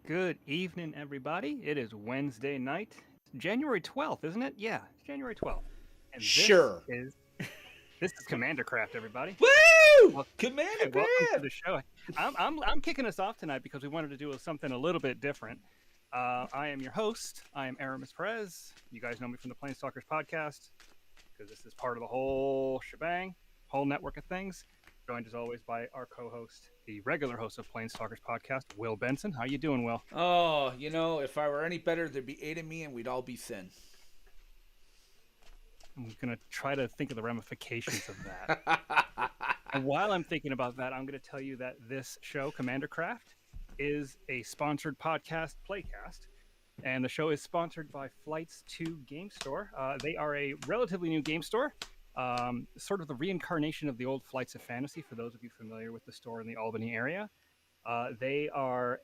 Good evening, everybody. It is Wednesday night, January 12th, isn't it? Yeah, it's January 12th. And this Sure. is this is Commander Craft, everybody. Woo! Well, Commander welcome to Grab! the show. I'm kicking us off tonight because we wanted to do something a little bit different. I am your host. I am Aramis Perez. You guys know me from the Planestalkers podcast because this is part of the whole shebang, whole network of things. Joined as always by our co-host, the regular host of Planestalkers podcast, Will Benson. How you doing, Will? Oh, if I were any better, there'd be eight of me and we'd all be thin. I'm going to try to think of the ramifications of that. And while I'm thinking about that, I'm going to tell you that this show, Commander Craft, is a sponsored podcast playcast. And the show is sponsored by Flights to Game Store. They are a relatively new game store, sort of the reincarnation of the old Flights of Fantasy, for those of you familiar with the store in the Albany area. They are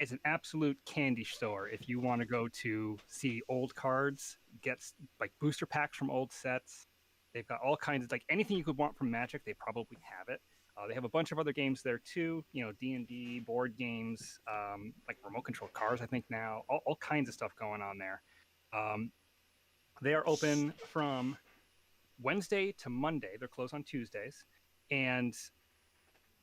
it's an absolute candy store if you want to go to see old cards, get like booster packs from old sets. They've got all kinds of like anything you could want from Magic. They probably have it. They have a bunch of other games there too. You know, D&D board games, like remote control cars. I think now all kinds of stuff going on there. Um, they are open from Wednesday to Monday. They're closed on Tuesdays, and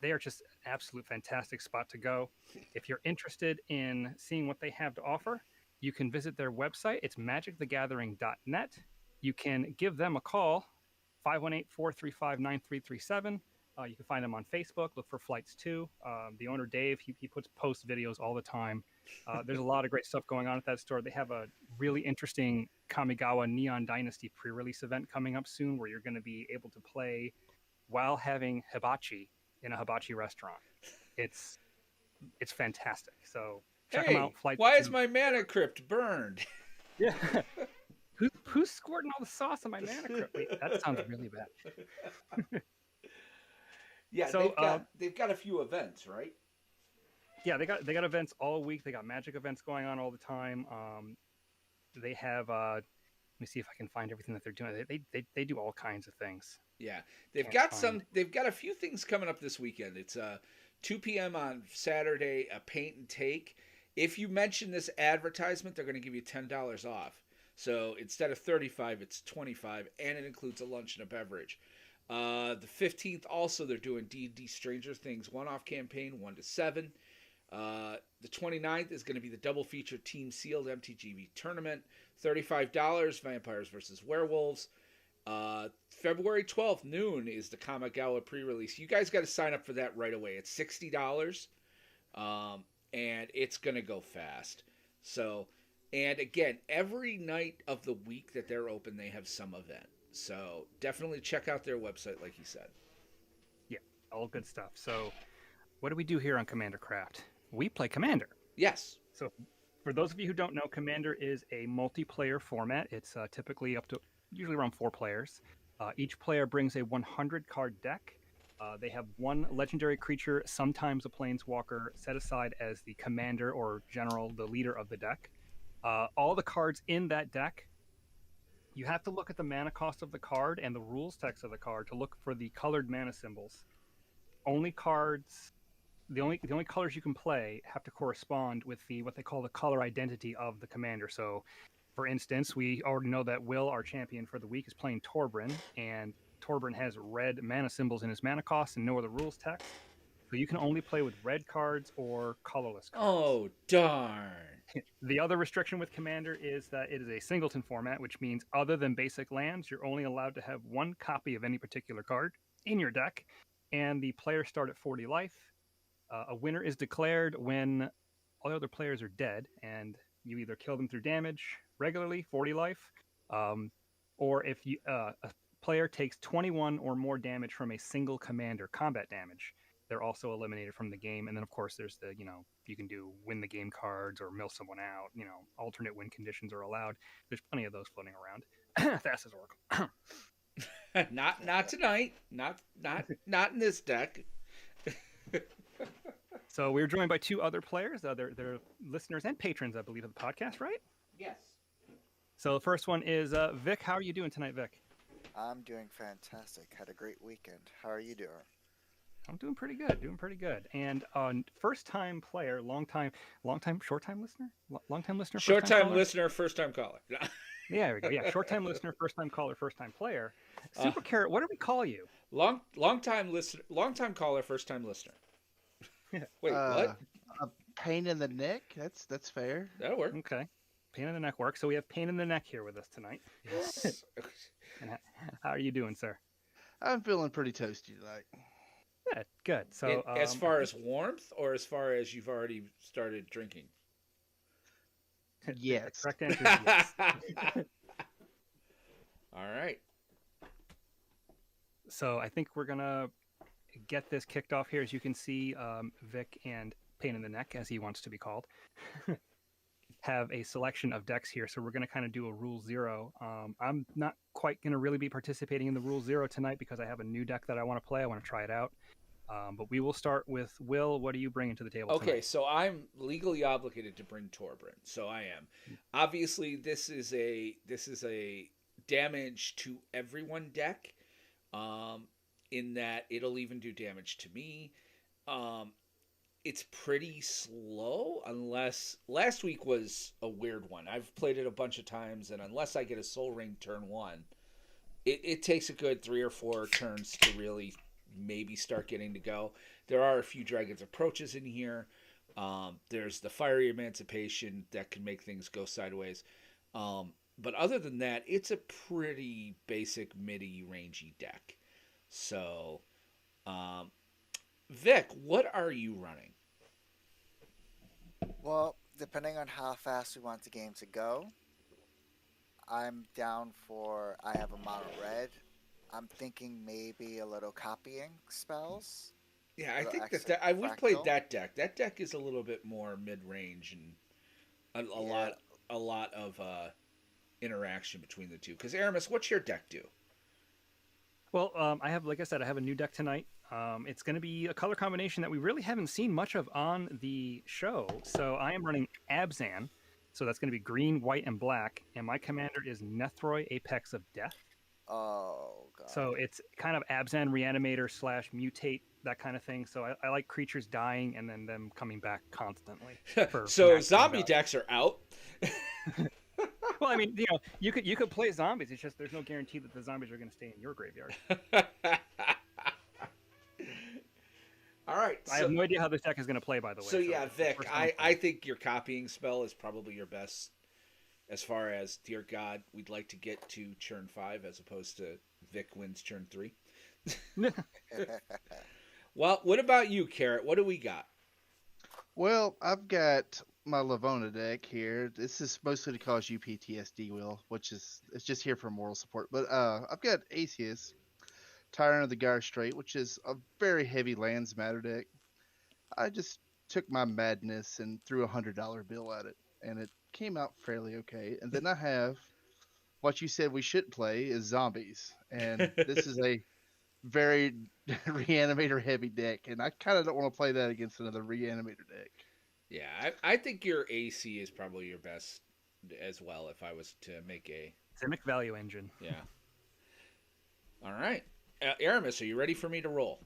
they are just an absolute fantastic spot to go. If you're interested in seeing what they have to offer, you can visit their website. It's magicthegathering.net. You can give them a call, 518-435-9337. You can find them on Facebook. Look for Flights 2. The owner, Dave, he puts post videos all the time. There's a lot of great stuff going on at that store. They have a really interesting Kamigawa Neon Dynasty pre-release event coming up soon where you're going to be able to play while having hibachi in a hibachi restaurant. It's fantastic. So check them out. Hey, Flights why is to my mana crypt burned? yeah. Who's squirting all the sauce on my mana crypt? Wait, that sounds really bad. Yeah, So they've got a few events, right? yeah, they got events all week. They got Magic events going on all the time. They have let me see if I can find everything that they're doing. They do all kinds of things. Yeah, Can't find. They've got a few things coming up this weekend. It's 2 p.m. on Saturday, a paint and take. If you mention this advertisement, they're going to give you $10 off. So instead of 35, it's 25, and it includes a lunch and a beverage. The 15th, also, they're doing D&D Stranger Things one-off campaign, 1 to 7. The 29th is going to be the double feature Team Sealed MTGV tournament, $35, Vampires versus Werewolves. February 12th, noon, is the Kamigawa pre-release. You guys got to sign up for that right away. It's $60, and it's going to go fast. So, and again, every night of the week that they're open, they have some event. So definitely check out their website, like you said. Yeah, all good stuff. So what do we do here on Commander Craft? We play Commander. Yes. So for those of you who don't know, Commander is a multiplayer format. It's typically up to usually around 4 players. Each player brings a 100-card deck. They have one legendary creature, sometimes a planeswalker, set aside as the commander or general, the leader of the deck. All the cards in that deck, you have to look at the mana cost of the card and the rules text of the card to look for the colored mana symbols. Only cards, the only colors you can play have to correspond with the what they call the color identity of the commander. So, for instance, we already know that Will, our champion for the week, is playing Torbran, and Torbran has red mana symbols in his mana cost and no other rules text. So you can only play with red cards or colorless cards. Oh, darn. The other restriction with Commander is that it is a singleton format, which means other than basic lands, you're only allowed to have one copy of any particular card in your deck, and the players start at 40 life. A winner is declared when all the other players are dead, and you either kill them through damage regularly, 40 life, or if a player takes 21 or more damage from a single commander combat damage, they're also eliminated from the game. And then, of course, there's the, you can do win the game cards or mill someone out. Alternate win conditions are allowed. There's plenty of those floating around. Fast as Oracle. Not tonight. Not in this deck. So we're joined by 2 other players. They're listeners and patrons, I believe, of the podcast, right? Yes. So the first one is Vic. How are you doing tonight, Vic? I'm doing fantastic. Had a great weekend. How are you doing? I'm doing pretty good. Doing pretty good. And first time player, long time, short time listener, long time listener, first Short time time caller. listener, first time caller. Yeah, there we go. Yeah, short time listener, first time caller, first time player. uh, Super Carrot, what do we call you? long time listener, long time caller, first time listener. Wait, Uh, what? a pain in the neck. That's fair. That'll work. Okay. Pain in the neck work. So we have Pain in the Neck here with us tonight. Yes. And how are you doing, sir? I'm feeling pretty toasty tonight. Good, good. So As far as warmth, or as far as you've already started drinking? Yes. The correct answer is yes. All right. So I think we're gonna get this kicked off here. As you can see, Vic and Pain in the Neck, as he wants to be called, have a selection of decks here. So we're going to kind of do a Rule Zero. I'm not quite going to really be participating in the Rule Zero tonight because I have a new deck that I want to play. I want to try it out. But we will start with Will. What are you bringing to the table Okay, tonight? so I'm legally obligated to bring Torbran. So I am. Obviously, this is a damage to everyone deck. In that it'll even do damage to me. It's pretty slow unless last week was a weird one. I've played it a bunch of times, and unless I get a Soul Ring turn 1, it takes a good 3 or 4 turns to really maybe start getting to go. There are a few Dragon's Approaches in here. There's the Fiery Emancipation that can make things go sideways. But other than that, it's a pretty basic midi rangy deck. So, Vic, what are you running? Well, depending on how fast we want the game to go, I'm down for. I have a mono red. I'm thinking maybe a little copying spells. Yeah, I Little think accent that we've played fractal. that deck. That deck is a little bit more mid range and a Yeah. lot of interaction between the two. Because Aramis, what's your deck do? Well, I have, like I said, I have a new deck tonight. It's going to be a color combination that we really haven't seen much of on the show. So I am running Abzan. So that's going to be green, white, and black. And my commander is Nethroi, Apex of Death. Oh god. So it's kind of Abzan Reanimator / mutate, that kind of thing. So I like creatures dying and then them coming back constantly. For So maximum zombie value. decks are out. Well, I mean, you could play zombies. It's just there's no guarantee that the zombies are going to stay in your graveyard. All right. I have no idea how this deck is going to play, by the way. So yeah, it's the Vic, first time I think your copying spell is probably your best as far as, dear God, we'd like to get to turn 5 as opposed to Vic wins turn 3. Well, what about you, Carrot? What do we got? Well, I've got my Lavona deck here. This is mostly to cause you PTSD, Will, which is it's just here for moral support. But I've got Asius, Tyrant of the Gyre Strait, which is a very heavy lands matter deck. I just took my madness and threw $100 bill at it, and it came out fairly okay. And then I have what you said we should play is zombies, and this is a very reanimator heavy deck, and I kind of don't want to play that against another reanimator deck. Yeah, I think your AC is probably your best as well if I was to make a... Simic Value Engine. Yeah. All right. Aramis, are you ready for me to roll?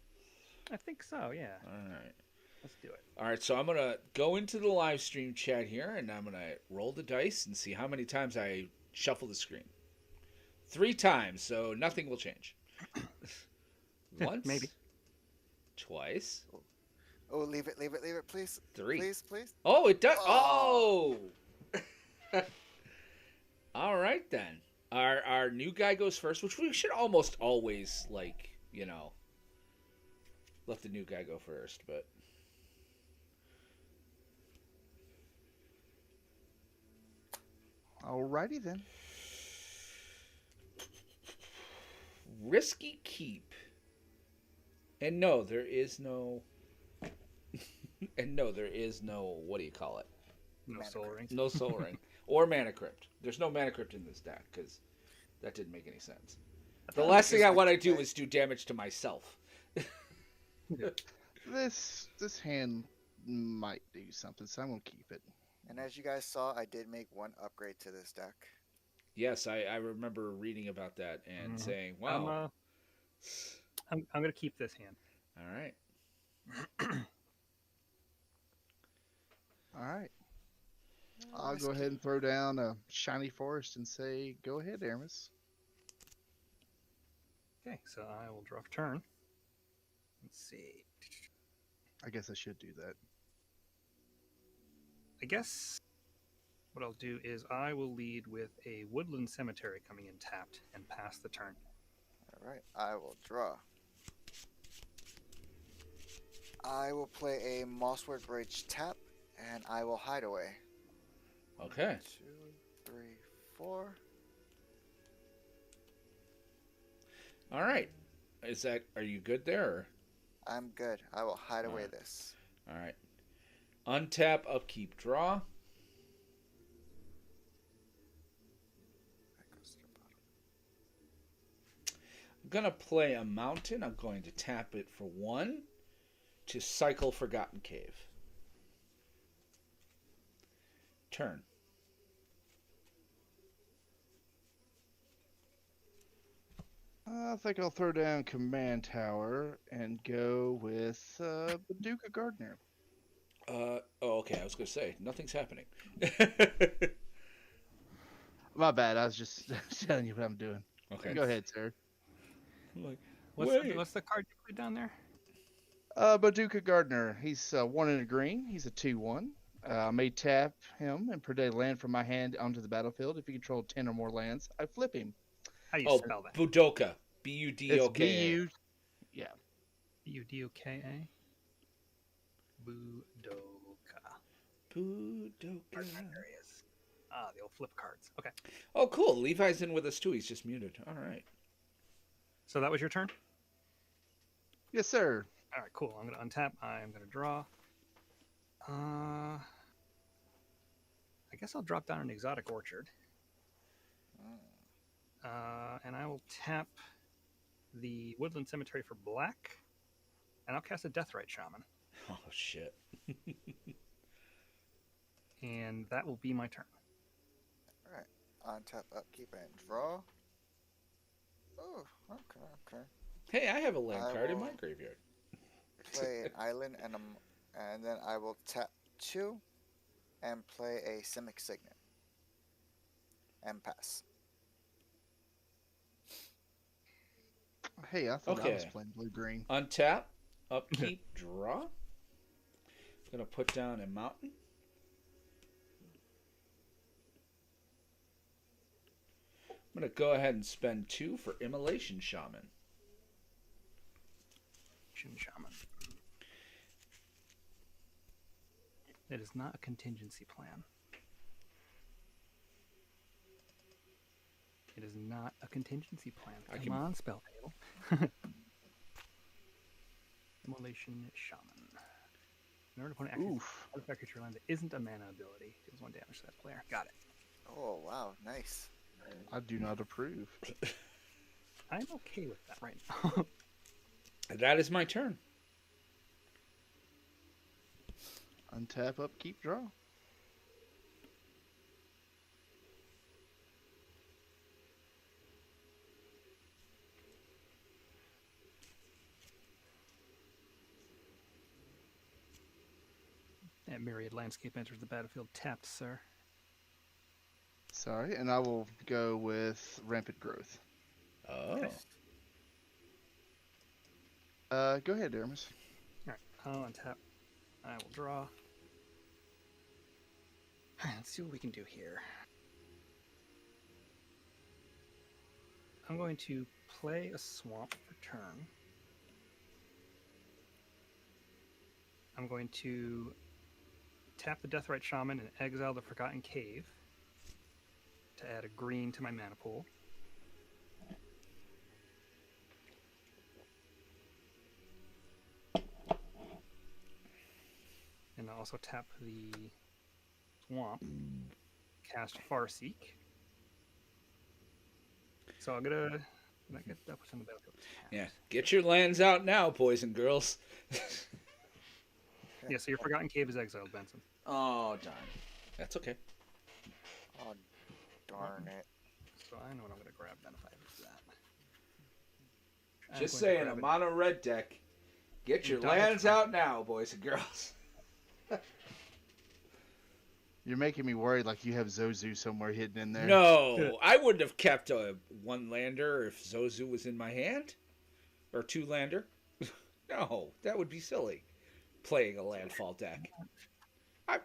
I think so, yeah. All right. Let's do it. All right, so I'm going to go into the live stream chat here, and I'm going to roll the dice and see how many times I shuffle the screen. 3 times, so nothing will change. Once. Maybe. Twice. Oh, leave it, please. 3. Please. Oh, it does. Oh. Oh! All right, then. Our new guy goes first, which we should almost always, let the new guy go first, but... Alrighty then. Risky keep. And no, there is no... what do you call it? No Mana Soul Crypt. Rings. No Soul Ring. Or Mana Crypt. There's no Mana Crypt in this deck, because that didn't make any sense. The last thing I want to do is do damage to myself. This hand might do something, so I'm gonna keep it. And as you guys saw, I did make one upgrade to this deck. Yes, I remember reading about that and saying, wow. I'm going to keep this hand. All right. All right. Oh, I'll go whiskey. ahead and throw down a shiny forest and say, go ahead, Aramis. Okay, so I will draw a turn. Let's see. I guess I should do that. I guess what I'll do is I will lead with a woodland cemetery coming in tapped and pass the turn. All right, I will draw. I will play a Mosswood Bridge tap, and I will hide away. Okay. 2, 3, 4. All right. Are you good there? Or? I'm good. I will hide away Alright. this. All right. Untap, upkeep, draw. That goes to the bottom. I'm going to play a mountain. I'm going to tap it for 1 to cycle Forgotten Cave. Turn. I think I'll throw down Command Tower and go with Paducah Gardener. Okay. I was going to say, nothing's happening. My bad. I was just telling you what I'm doing. Okay. Go ahead, sir. I'm like, What's the card you put down there? Paducah Gardener. He's 1 in a green. He's a 2/1. I may tap him and put a land from my hand onto the battlefield. If he controls 10 or more lands, I flip him. How do you Oh, spell that? Budoka. It's Budoka. B-U. Yeah. Budoka. Budoka. Budoka. There he is. Ah, the old flip cards. Okay. Oh, cool. Levi's in with us too. He's just muted. All right. So that was your turn? Yes, sir. All right, cool. I'm going to untap. I'm going to draw. I guess I'll drop down an exotic orchard. And I will tap the woodland cemetery for black. And I'll cast a Deathrite Shaman. Oh, shit. And that will be my turn. All right. Untap, upkeep, and draw. Oh, okay. Hey, I have a land I card in will- my graveyard. Play an island, and then I will tap 2 and play a Simic Signet. And pass. Hey, I thought I was Okay. playing blue-green. Untap, upkeep, draw. Gonna put down a mountain. I'm gonna go ahead and spend 2 for Immolation Shaman. Shaman. It is not a contingency plan. It is not a contingency plan. I Come can- on, spell table. Immolation Shaman. In order to put an action Oof. artifact creature land that isn't a mana ability, deals 1 damage to that player. Got it. Oh, wow. Nice. I do not approve. I'm okay with that right now. That is my turn. Untap, upkeep, draw. That myriad landscape enters the battlefield tapped, sir. Sorry, and I will go with Rampant Growth. Oh. Okay. Go ahead, Aramis. Alright, I'll untap. I will draw. Alright, let's see what we can do here. I'm going to play a swamp for turn. I'm going to tap the Deathrite Shaman and exile the Forgotten Cave to add a green to my mana pool. And I'll also tap the swamp, cast Farseek. So I'm gonna get that puts on the battlefield. Yeah. Get your lands out now, boys and girls. Yeah, so your Forgotten Cave is exiled, Benson. Oh, darn. That's okay. Oh, darn it. So I know what I'm gonna grab then if I do that. I'm Just going to saying, a grab mono red deck Get your Die lands trying. out now, boys and girls. You're making me worried like you have Zozu somewhere hidden in there. No, I wouldn't have kept a one lander if Zozu was in my hand. Or two lander. No, that would be silly. Playing a landfall deck.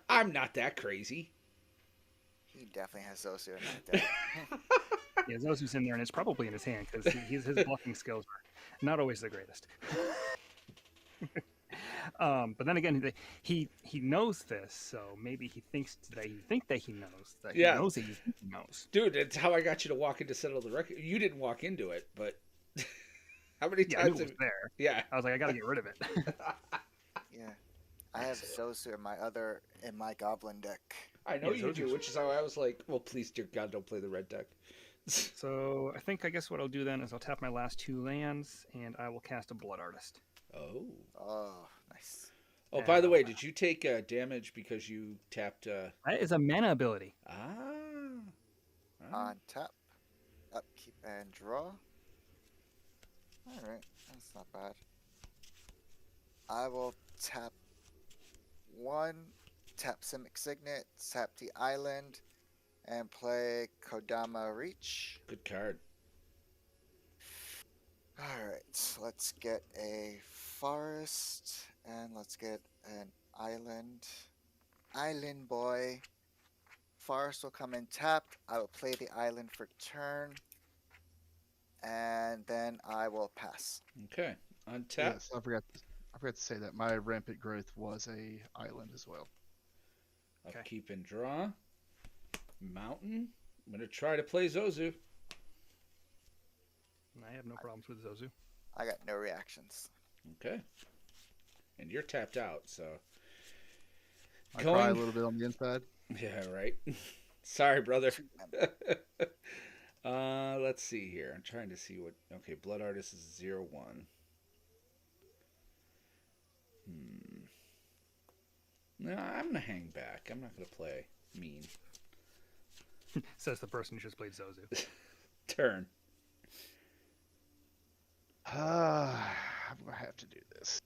I'm not that crazy. He definitely has Zosu in that deck. Yeah, Zosu's in there, and it's probably in his hand because his blocking skills are not always the greatest. But then again, he knows this, so maybe he thinks that he knows that Yeah. he knows that he knows. Dude, it's how I got you to walk in to settle the record. You didn't walk into it, but how many Yeah, I knew times it was there. Yeah. I was like, I got to get rid of it. Yeah. I have Zosu in my Goblin deck. I know Yeah, you Zosu's- do, which is how I was like, well, please, dear God, don't play the red deck. So I guess what I'll do then is I'll tap my last 2 lands, and I will cast a Blood Artist. Oh. Oh, nice. Oh, by the way, did you take damage because you tapped... That is a mana ability. On tap, upkeep, and draw. Alright, that's not bad. I will tap 1, tap Simic Signet, tap the island, and play Kodama Reach. Good card. Alright, let's get a forest, and let's get an island. Island boy. Forest will come in tapped. I will play the island for turn. And then I will pass. Okay. Untap. Yes, I forgot to say that my rampant growth was a island as well. Okay. Upkeep and draw. Mountain. I'm going to try to play Zozu. I have no problems with Zozu. I got no reactions. Okay. And you're tapped out, so... I cry a little bit on the inside. Yeah, right. Sorry, brother. Let's see here. I'm trying to see what... Okay, Blood Artist is 0-1. No, I'm going to hang back. I'm not going to play mean. Says the person who just played Zozu. Turn. I'm gonna have to do this.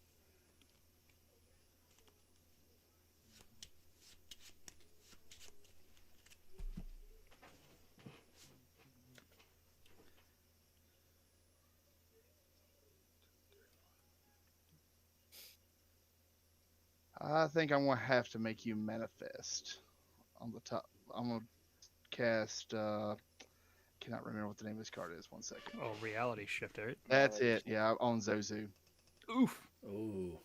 I think I'm gonna have to make you manifest on the top. I'm gonna cast. Cannot remember what the name of this card is. 1 second. Oh, Reality Shifter. Right? That's it. Yeah, on Zozu. Oof. Ooh.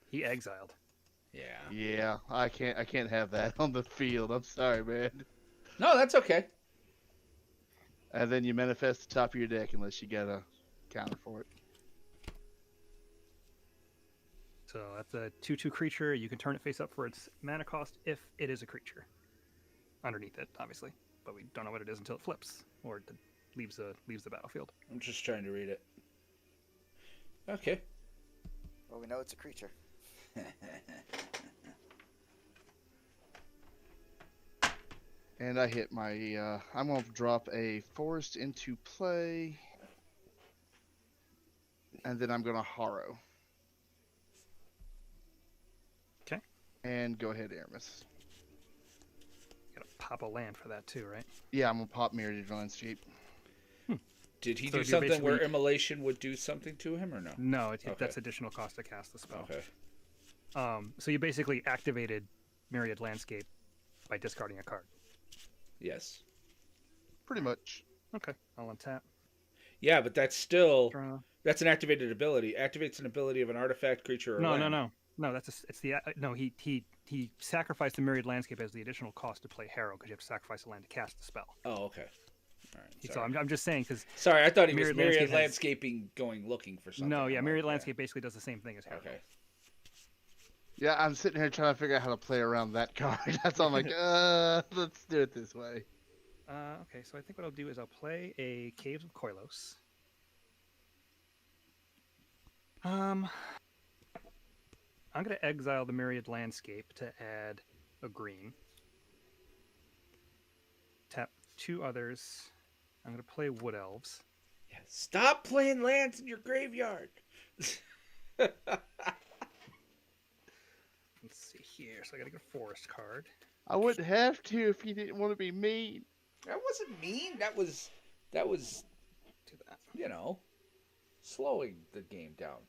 He exiled. Yeah. Yeah, I can't have that on the field. I'm sorry, man. No, that's okay. And then you manifest the top of your deck unless you get a counter for it. So that's a 2/2 creature. You can turn it face up for its mana cost if it is a creature. Underneath it, obviously, but we don't know what it is until it flips or it leaves the battlefield. I'm just trying to read it. Okay. Well, we know it's a creature. And I hit my. I'm gonna drop a forest into play, and then I'm gonna Harrow. Okay. And go ahead, Aramis. You gotta pop a land for that too, right? Yeah, I'm gonna pop Mirrored Landscape. Did he So do you're something where basically- immolation would do something to him or no? No, Okay. that's additional cost to cast the spell. Okay. So you basically activated Myriad Landscape by discarding a card. Yes. Pretty much. Okay, I'll untap. Yeah, but that's still Draw. that's an activated ability. Activates an ability of an artifact, creature, or land. No. He sacrificed the Myriad Landscape as the additional cost to play Harrow because you have to sacrifice a land to cast the spell. Oh, okay. All right. So Sorry. I'm just saying because Sorry, I thought he was Myriad myriad Landscape has- landscaping going looking for something. no, yeah, I'm Myriad like, Landscape basically does the same thing as Harrow. Okay. Yeah, I'm sitting here trying to figure out how to play around that card. That's all I'm like, let's do it this way. Okay, so I think what I'll do is I'll play a Caves of Koilos. I'm going to exile the Myriad Landscape to add a green. Tap 2 others. I'm going to play Wood Elves. Yeah. Stop playing lands in your graveyard. Let's see here. So I got to get a forest card. I wouldn't have to if you didn't want to be mean. That wasn't mean. That was, Do that. you know, slowing the game down.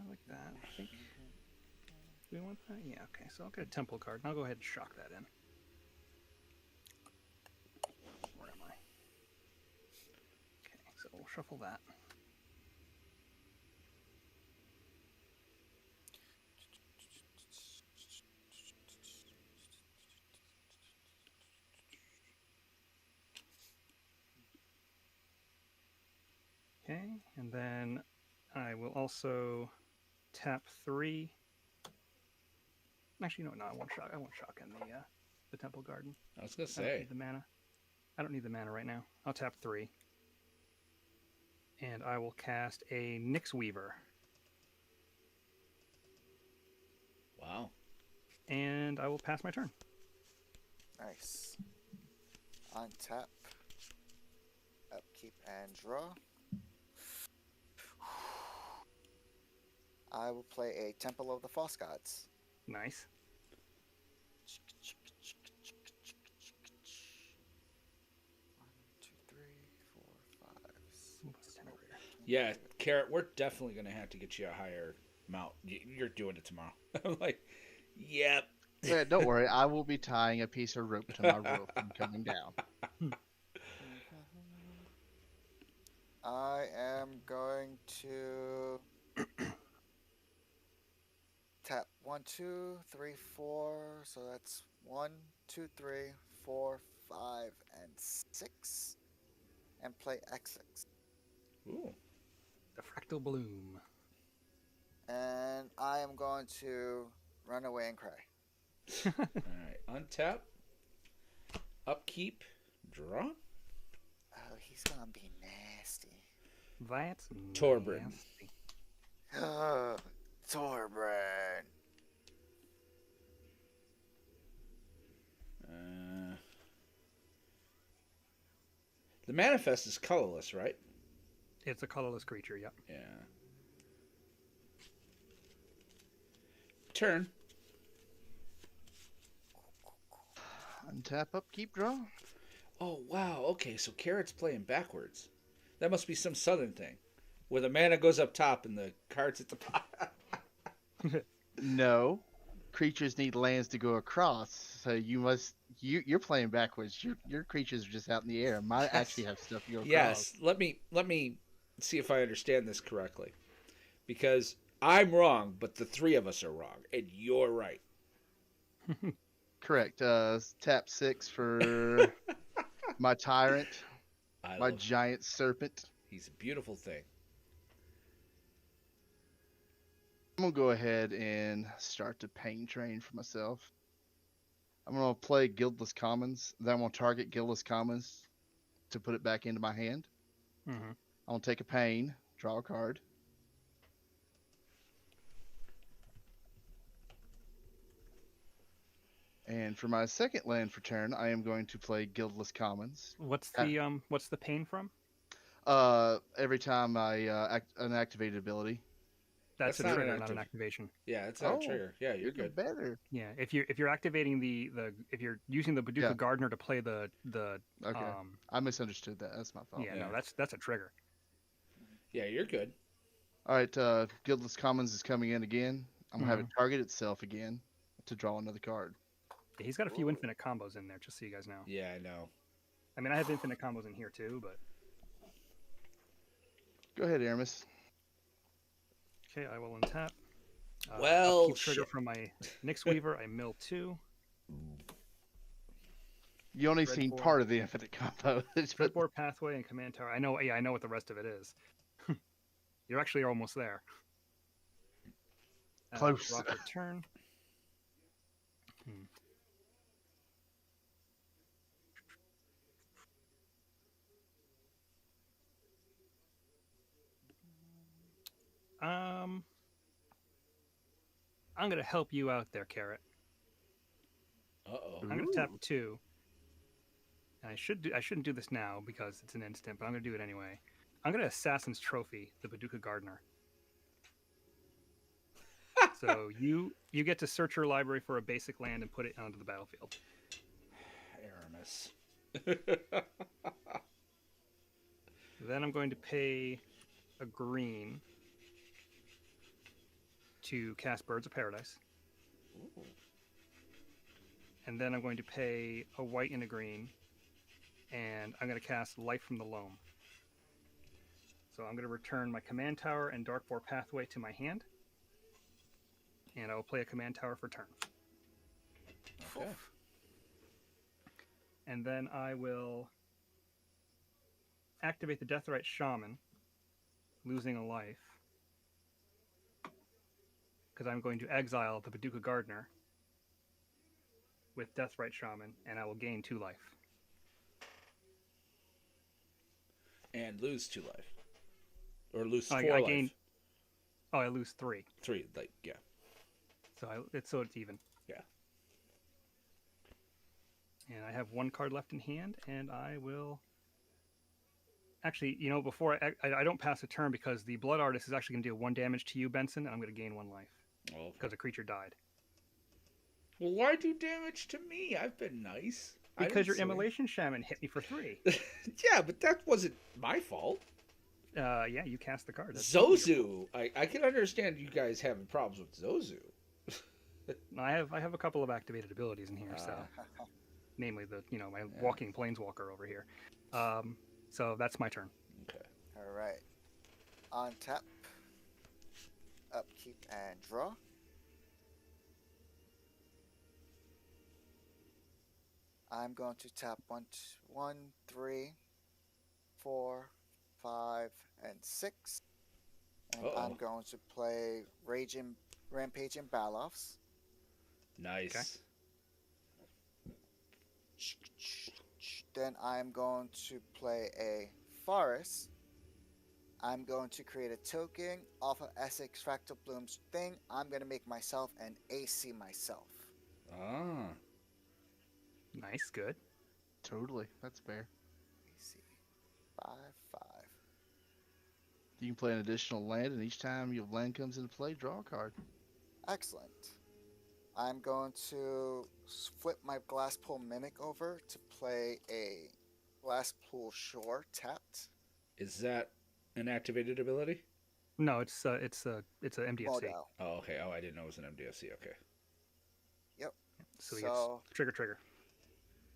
Like that. I think. Do we want that? Yeah. Okay. So I'll get a temple card, and I'll go ahead and shock that in. Where am I? Okay. So we'll shuffle that. Okay, and then I will also tap 3. Actually, no, I won't shock. I won't shock in the temple garden. I was gonna I don't say. need the mana. I don't need the mana right now. I'll tap 3, and I will cast a Nyx Weaver, Wow. and I will pass my turn. Nice. Untap. Upkeep and draw. I will play a Temple of the False Gods. Nice. 1, 2, 3, 4, 5. We'll put the 10 over here. Yeah, Carrot, we're definitely gonna have to get you a higher mount. You're doing it tomorrow. I'm like, yep. Yeah, don't worry. I will be tying a piece of rope to my rope and coming down. I am going to tap 1, 2, 3, 4. So that's 1, 2, 3, 4, 5, and 6. And play X6. Ooh. The Fractal Bloom. And I am going to run away and cry. All right. Untap. Upkeep. Draw. Oh, he's gonna be nasty. That's Torbran. nasty. Torbran. The manifest is colorless, right? It's a colorless creature. Yep. Yeah. Turn. Untap, upkeep, draw. Oh wow. Okay, so Carrot's playing backwards. That must be some southern thing, where the mana goes up top and the cards at the bottom. No. Creatures need lands to go across, so you're playing backwards. Your creatures are just out in the air. Mine actually have stuff to go across. Yes. Let me see if I understand this correctly, because I'm wrong, but the three of us are wrong, and you're right. Correct. Tap 6 for my tyrant, I my love giant serpent. He's a beautiful thing. I'm gonna go ahead and start the pain train for myself. I'm gonna play Guildless Commons. Then I'm gonna target Guildless Commons to put it back into my hand. Mm-hmm. I'm gonna take a pain, draw a card. And for my second land for turn, I am going to play Guildless Commons. What's the pain from? Every time I an activated ability. That's That's a not an trigger, not active- an activation. Yeah, it's not Oh, a trigger. Yeah, you're Even good. better. Yeah, if you're activating the if you're using the Paducah Yeah. Gardener to play the Okay. I misunderstood that. That's my fault. yeah, Yeah. no, that's a trigger. Yeah, you're good. All right. Guildless Commons is coming in again. I'm gonna have it target itself again to draw another card. Yeah, he's got a few infinite combos in there, just so you guys know. Yeah, I know. I mean, I have infinite combos in here too, but Go ahead, Aramis. okay, I will untap. Well, upkeep trigger shit. from my Nyx Weaver. I mill 2. You only Red seen board. part of the infinite combo. but Footboard Pathway and Command Tower. I know. Yeah, I know what the rest of it is. You're actually almost there. Close. Draw for turn. I'm gonna help you out there, Carrot. Uh-oh. I'm gonna tap 2, And I shouldn't do this now because it's an instant, but I'm gonna do it anyway. I'm gonna Assassin's Trophy the Paducah Gardener. So you get to search your library for a basic land and put it onto the battlefield. Aramis. Then I'm going to pay a green to cast Birds of Paradise. Ooh. And then I'm going to pay a white and a green, and I'm going to cast Life from the Loam. So I'm going to return my Command Tower and Darkboar Pathway to my hand, and I will play a Command Tower for turn. Okay. And then I will activate the Deathrite Shaman, losing a life, because I'm going to exile the Paducah Gardener with Deathrite Shaman, and I will gain 2 life. And lose 2 life. Or lose 4 I life. gain. Oh, I lose 3. 3, yeah. So it's even. Yeah. And I have 1 card left in hand, and I will. Actually, before I don't pass a turn because the Blood Artist is actually going to deal 1 damage to you, Benson, and I'm going to gain 1 life because a creature died. Well, why do damage to me? I've been nice. Because your Immolation Shaman hit me for 3. Yeah, but that wasn't my fault. Yeah, you cast the card. That's Zozu. I can understand you guys having problems with Zozu. I have a couple of activated abilities in here, so namely my walking planeswalker over here. So that's my turn. Okay. All right. On tap, upkeep, and draw. I'm going to tap 1, 3, 4, 5, and 6. And I'm going to play Rampage and Balofs. Nice. Okay. Then I'm going to play a Forest. I'm going to create a token off of Essex Fractal Bloom's thing. I'm going to make myself an AC myself. Ah. Nice, good. Totally, that's fair. AC 5, 5. You can play an additional land, and each time your land comes into play, draw a card. Excellent. I'm going to flip my Glasspool Mimic over to play a Glasspool Shore tapped. Is that an activated ability? No, it's a MDFC. Model. Oh, okay. Oh, I didn't know it was an MDFC. Okay. Yep. So he gets trigger.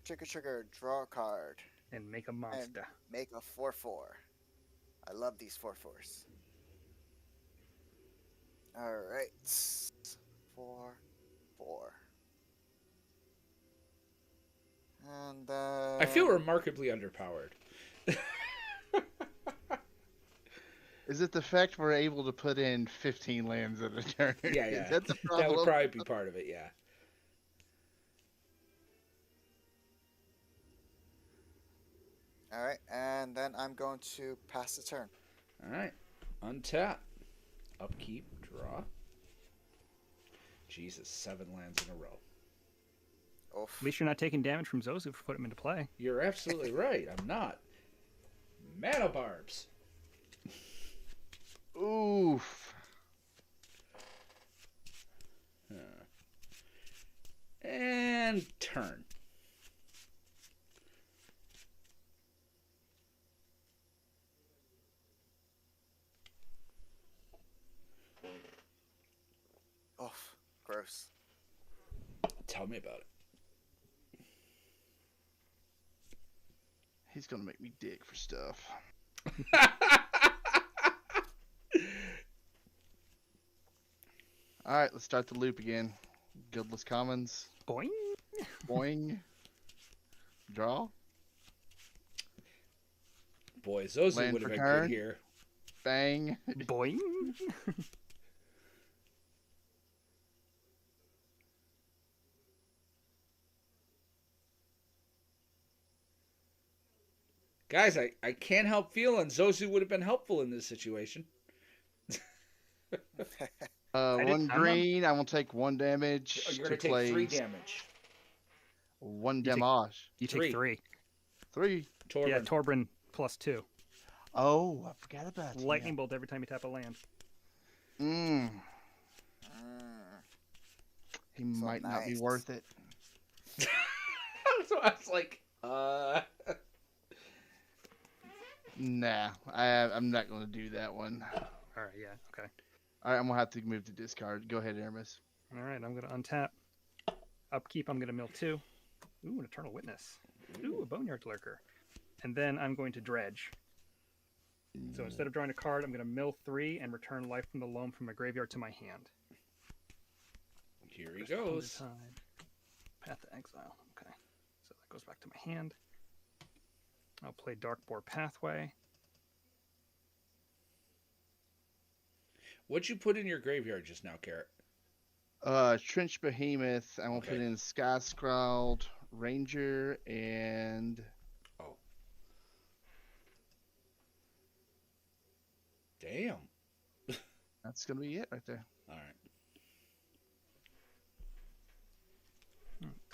Trigger, draw a card. And make a monster. And make a 4/4. I love these 4/4s. Alright. 4, 4. And I feel remarkably underpowered. Is it the fact we're able to put in 15 lands at a turn? Yeah. Is that the problem? That would probably be part of it, yeah. Alright, and then I'm going to pass the turn. Alright. Untap. Upkeep. Draw. Jesus, 7 lands in a row. At least you're not taking damage from Zozu for putting him into play. You're absolutely right. I'm not. Mana Barbs. Oof. And turn. Oh, gross. Tell me about it. He's gonna make me dig for stuff. All right, let's start the loop again. Guildless Commons. Boing. Boing. Draw. Boy, Zozu Land would have for been turn. good here. Bang. Boing. Guys, I can't help feeling Zozu would have been helpful in this situation. One green. I will take 1 damage. You're going to take 3 damage. 1 You take- damage. You take 3. 3. Torben. Yeah, Torbran +2. Oh, I forgot about you. Lightning bolt every time you tap a land. Mm, Mm, he So might not be nice. worth it. So I was like, Nah, I'm not going to do that one. All right, yeah, okay. All right, I'm going to have to move to discard. Go ahead, Aramis. All right, I'm going to untap. Upkeep, I'm going to mill 2. Ooh, an Eternal Witness. Ooh, a Boneyard Lurker. And then I'm going to dredge. So instead of drawing a card, I'm going to mill 3 and return life from the loam from my graveyard to my hand. here he Crystal Thunder goes. Tide. Path to Exile. Okay. So that goes back to my hand. I'll play Darkboar Pathway. What'd you put in your graveyard just now, Carrot? Trench Behemoth. I'm going to put Okay. in Sky Scrawled Ranger and Oh. Damn. that's going to be it right there. All right.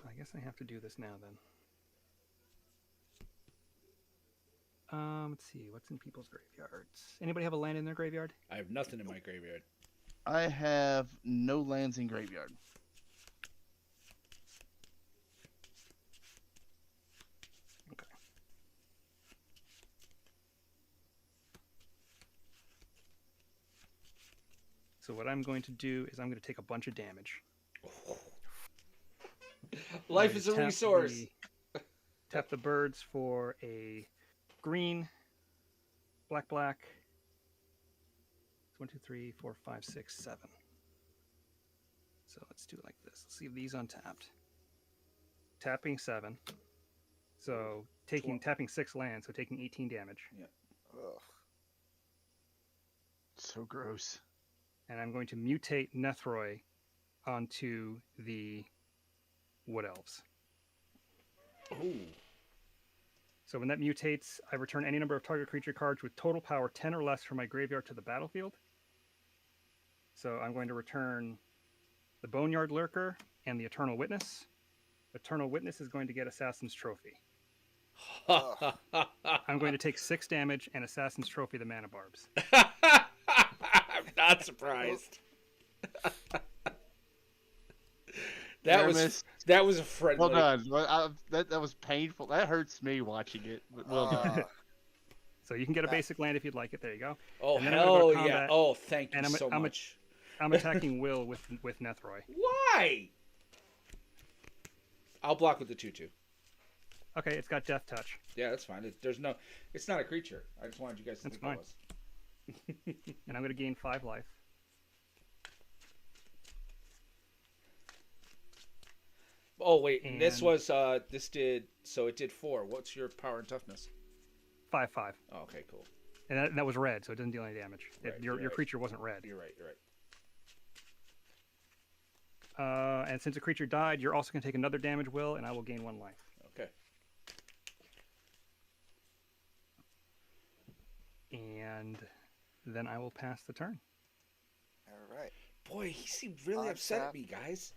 I guess I have to do this now then. Let's see. What's in people's graveyards? Anybody have a land in their graveyard? I have nothing in my graveyard. I have no lands in graveyard. Okay. So what I'm going to do is I'm going to take a bunch of damage. Life I'm is a gonna resource. Tap the birds for a green, black, black. 1, 2, 3, 4, 5, 6, 7. So let's do it like this. Let's leave these untapped. Tapping 7. So tapping 6 lands, so taking 18 damage. ugh. So gross. And I'm going to mutate Nethroi onto the Wood Elves. Ooh. So when that mutates, I return any number of target creature cards with total power 10 or less from my graveyard to the battlefield. So I'm going to return the Boneyard Lurker and the Eternal Witness. Eternal Witness is going to get Assassin's Trophy. I'm going to take 6 damage and Assassin's Trophy the Mana Barbs. I'm not surprised. Aramis, that was a friendly. well done. Well, that was painful. That hurts me watching it. But well done. So you can get a basic land if you'd like it. There you go. Oh, And then I'm gonna go hell to yeah. combat, Oh, thank you and so much. I'm attacking Will with Nethroi. Why? I'll block with the 2/2. Okay, it's got Death Touch. Yeah, that's fine. It's not a creature. I just wanted you guys to That's think fine. it was. And I'm going to gain 5 life. Oh wait, and this And- was it did 4. What's your power and toughness? 5/5. Oh, okay, cool. And that was red, so it doesn't deal any damage. Right, your right. creature wasn't red. You're right. And since a creature died, you're also going to take another damage, Will, and I will gain 1 life. Okay. And then I will pass the turn. All right. Boy, he seemed really upset at me, guys.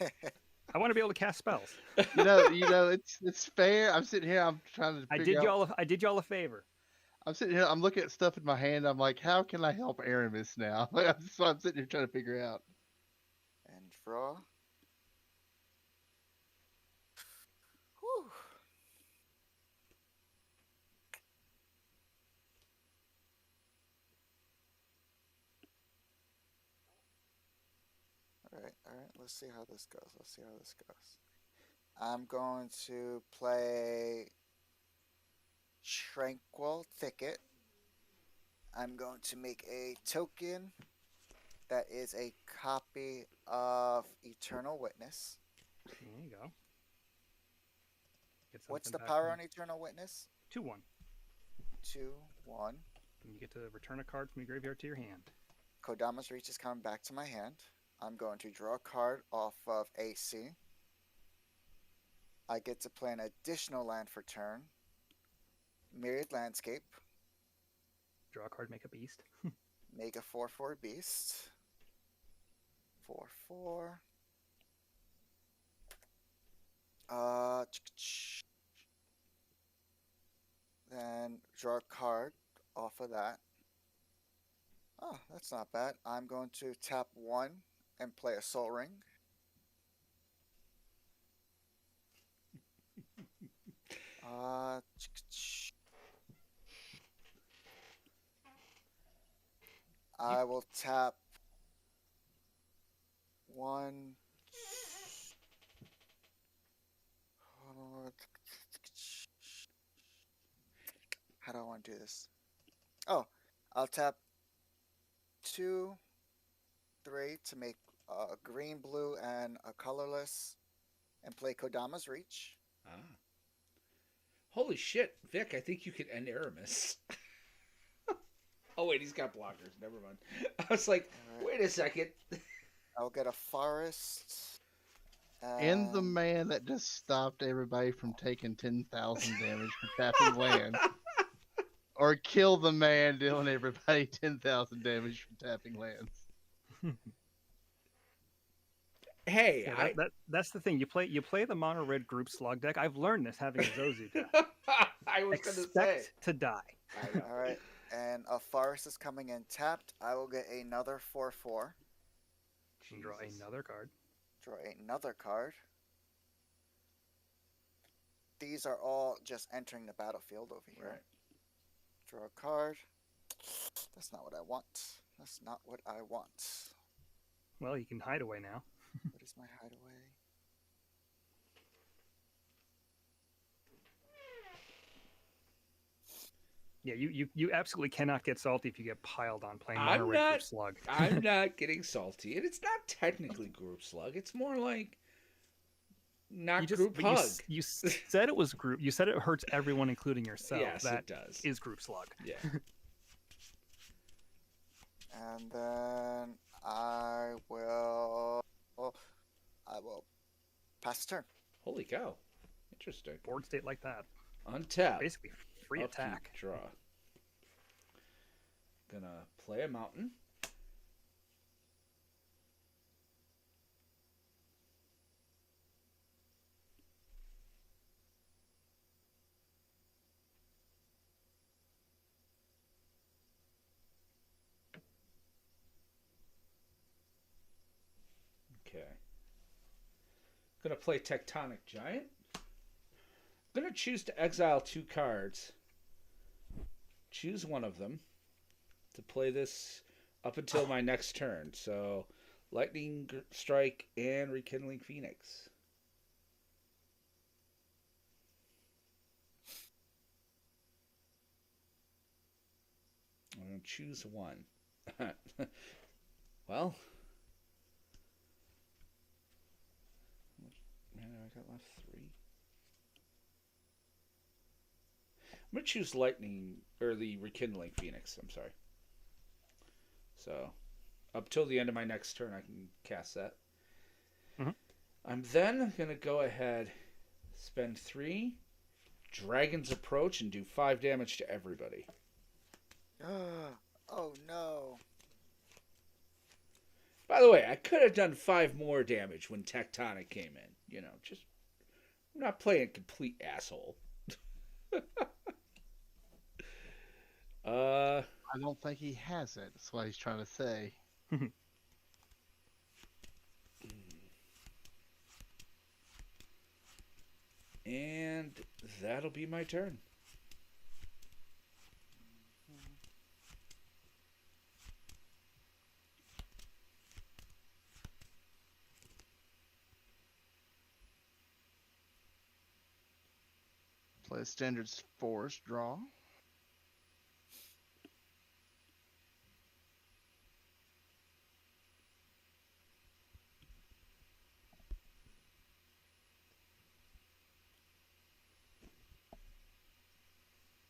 I want to be able to cast spells. you know, it's fair. I'm sitting here. I'm trying to. I figure out, did y'all a favor. I'm sitting here. I'm looking at stuff in my hand. I'm like, how can I help Aramis now? That's what I'm sitting here trying to figure out. And draw. Whew. All right. Let's see how this goes. I'm going to play Tranquil Thicket. I'm going to make a token that is a copy of Eternal Witness. There you go. Get What's the something back power from- on Eternal Witness? 2/1. 2/1. And you get to return a card from your graveyard to your hand. Kodama's Reach is coming back to my hand. I'm going to draw a card off of AC. I get to play an additional land for turn. Myriad Landscape. Draw a card, make a beast. Make a 4/4 beast. 4/4. draw a card off of that. Oh, that's not bad. I'm going to tap one and play a Soul Ring. Uh, I will tap one. How do I want to do this? Oh, I'll tap 2, 3 to make a green, blue, and a colorless, and play Kodama's Reach. Ah. Holy shit, Vic, I think you could end Aramis. Oh, wait, he's got blockers. Never mind. I was like, All right. wait a second. I'll get a Forest. And the And man that just stopped everybody from taking 10,000 damage for tapping land. Or kill the man dealing everybody 10,000 damage from tapping lands. Hey, Yeah, that's the thing. You play the mono red group slug deck. I've learned this having a Zozu deck. I was going to say. Expect to die. I know. all right, and a Forest is coming in tapped. I will get another 4/4. Draw Jesus. another card. Draw another card. These are all just entering the battlefield over here. Right. Draw a card. That's not what I want. That's not what I want. Well, you can hide away now. What is my hideaway? Yeah, you absolutely cannot get salty if you get piled on playing mono I'm red group not. slug. I'm not getting salty, and it's not technically group slug. It's more like not group but hug. you said it was group. You said it hurts everyone, including yourself. Yes, that it does. is group slug. Yeah. And then I will pass the turn. Holy cow! Interesting. Board state like that. Untap. Basically free Upkeep, attack. Draw. Gonna play a mountain. Okay. Gonna play Tectonic Giant. Gonna choose to exile 2 cards. Choose one of them to play this up until my next turn. So, Lightning Strike and Rekindling Phoenix. I'm gonna choose one. Well, man, I got left 3. I'm gonna choose Lightning or the Rekindling Phoenix. I'm sorry. So, up till the end of my next turn, I can cast that. Mhm. I'm then gonna go ahead, spend 3, Dragon's Approach, and do 5 damage to everybody. Oh no. By the way, I could have done 5 more damage when Tectonic came in. You know, just I'm not playing a complete asshole. I don't think he has it. That's what he's trying to say. And that'll be my turn. Play a standard forest draw.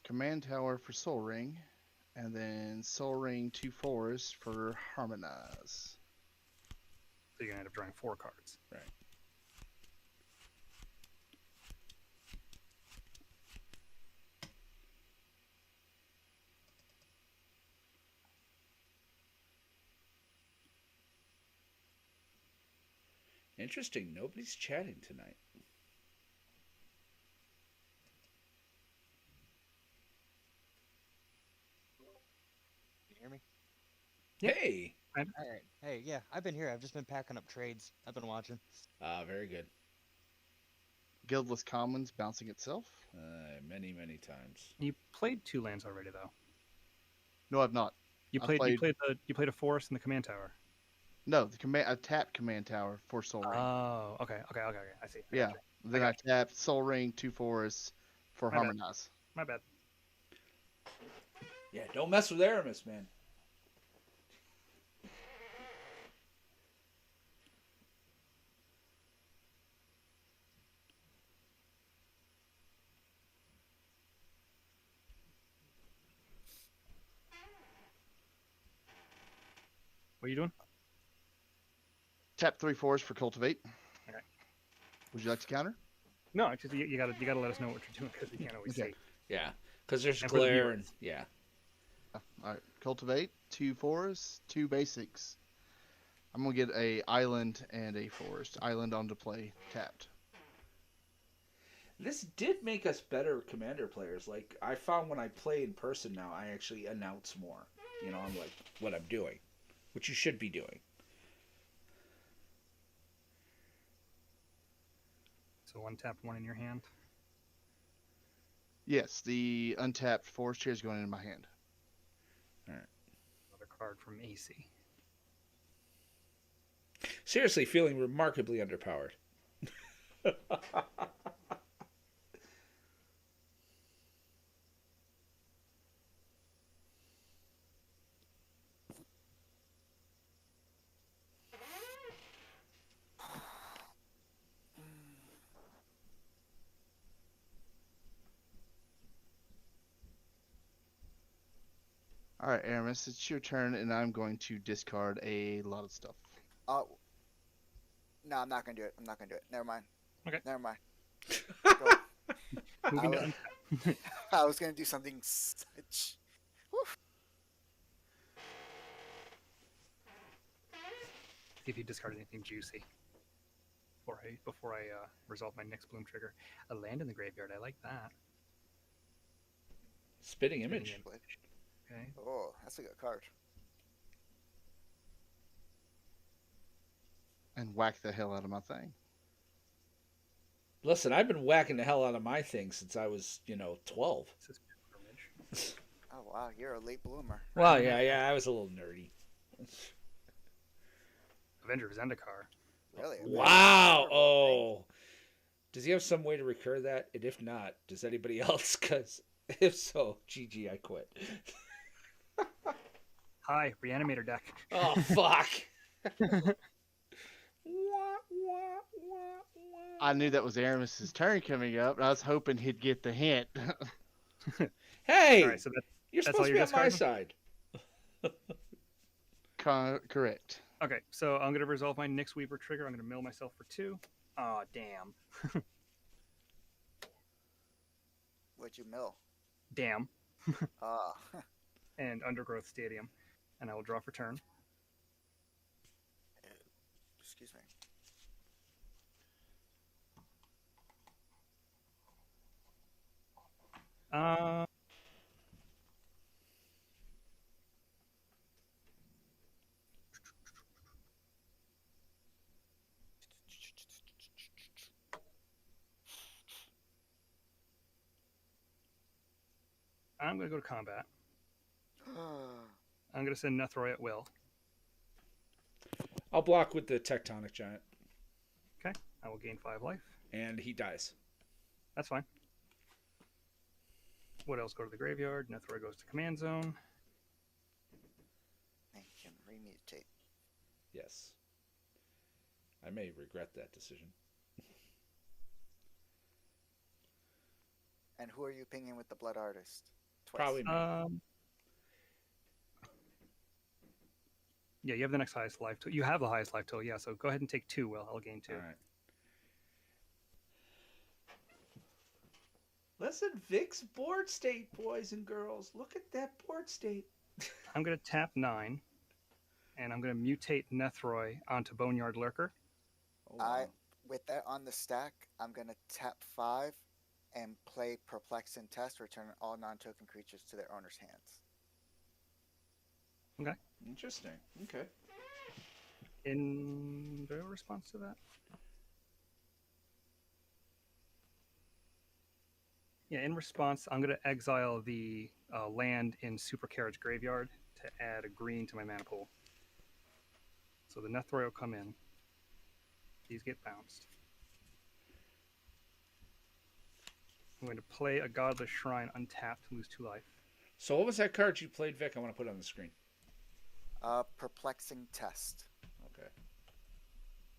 Command Tower for Soul Ring, and then Soul Ring 2 Forest for Harmonize. So you're gonna end up drawing 4 cards. Right. Interesting. Nobody's chatting tonight. Yeah. Hey. All right. Hey, yeah, I've been here. I've just been packing up trades. I've been watching. Very good. Guildless Commons bouncing itself. Many times. You played 2 lands already, though. No, I've not. You I've played you played a forest in the command tower. No, the command. I tapped Command Tower for Soul Ring. Oh, okay. I see. I Yeah. gotcha. Then I tapped Soul Ring, 2 forests for My bad. Harmonize. My bad. Yeah, don't mess with Aramis, man. What are you doing? Tap 3 forests for Cultivate. Okay. Would you like to counter? No, it's just you gotta let us know what you're doing because we can't always Okay. see. Yeah, because there's And for the glare and viewers. yeah. All right. Cultivate, 2 forests, 2 basics. I'm gonna get a island and a forest. Island onto play, tapped. This did make us better commander players. Like I found when I play in person now, I actually announce more. You know, I'm like what I'm doing, which you should be doing. So 1 tap, 1 in your hand. Yes, the untapped forest chair is going in my hand. Another card from AC. Seriously, feeling remarkably underpowered. All right, Aramis, it's your turn, and I'm going to discard a lot of stuff. Oh. No, I'm not gonna do it. I'm not gonna do it. Never mind. Okay. Never mind. Go. Moving I down. I was gonna do something such. See if you discard anything juicy. Before I resolve my next bloom trigger. A land in the graveyard. I like that. Spitting image. Okay. Oh, that's a good card. And whack the hell out of my thing. Listen, I've been whacking the hell out of my thing since I was, 12. This is pilgrimage. Oh wow, you're a late bloomer. Well, yeah, I was a little nerdy. Avenger of Zendikar. Really? Wow. Oh. Does he have some way to recur that? And if not, does anybody else? Because if so, GG, I quit. Hi, Reanimator deck. Oh, fuck. I knew that was Aramis's turn coming up, and I was hoping he'd get the hint. Hey, All right, so you're that's supposed all to you're be on my discarding? side. Correct. okay, so I'm gonna resolve my Nyx Weaver trigger. I'm gonna mill myself for 2. Aw, damn. What'd you mill? Damn. Ah. And Undergrowth Stadium. And I will draw for turn. Excuse me. Uh, I'm going to go to combat. I'm going to send Nethroy at will. I'll block with the Tectonic Giant. Okay, I will gain 5 life. And he dies. That's fine. What else? Go to the graveyard. Nethroy goes to command zone. And you can remutate. Yes. I may regret that decision. And who are you pinging with the Blood Artist? Twice. Probably me. Yeah, you have the next highest life total. You have the highest life total, yeah, so go ahead and take 2, Will. I'll gain 2. All right. Listen, Vic's board state, boys and girls. Look at that board state. I'm going to tap 9, and I'm going to mutate Nethroy onto Boneyard Lurker. Oh, wow. With that on the stack, I'm gonna tap 5 and play Perplex and Test, return all non-token creatures to their owner's hands. Interesting. Okay. In the response to that? Yeah, in response, I'm going to exile the land in Super Carriage Graveyard to add a green to my mana pool. So the Nethroid will come in. These get bounced. I'm going to play a Godless Shrine untapped, lose 2 life. So what was that card you played, Vic? I want to put it on the screen. Perplexing Test. Okay.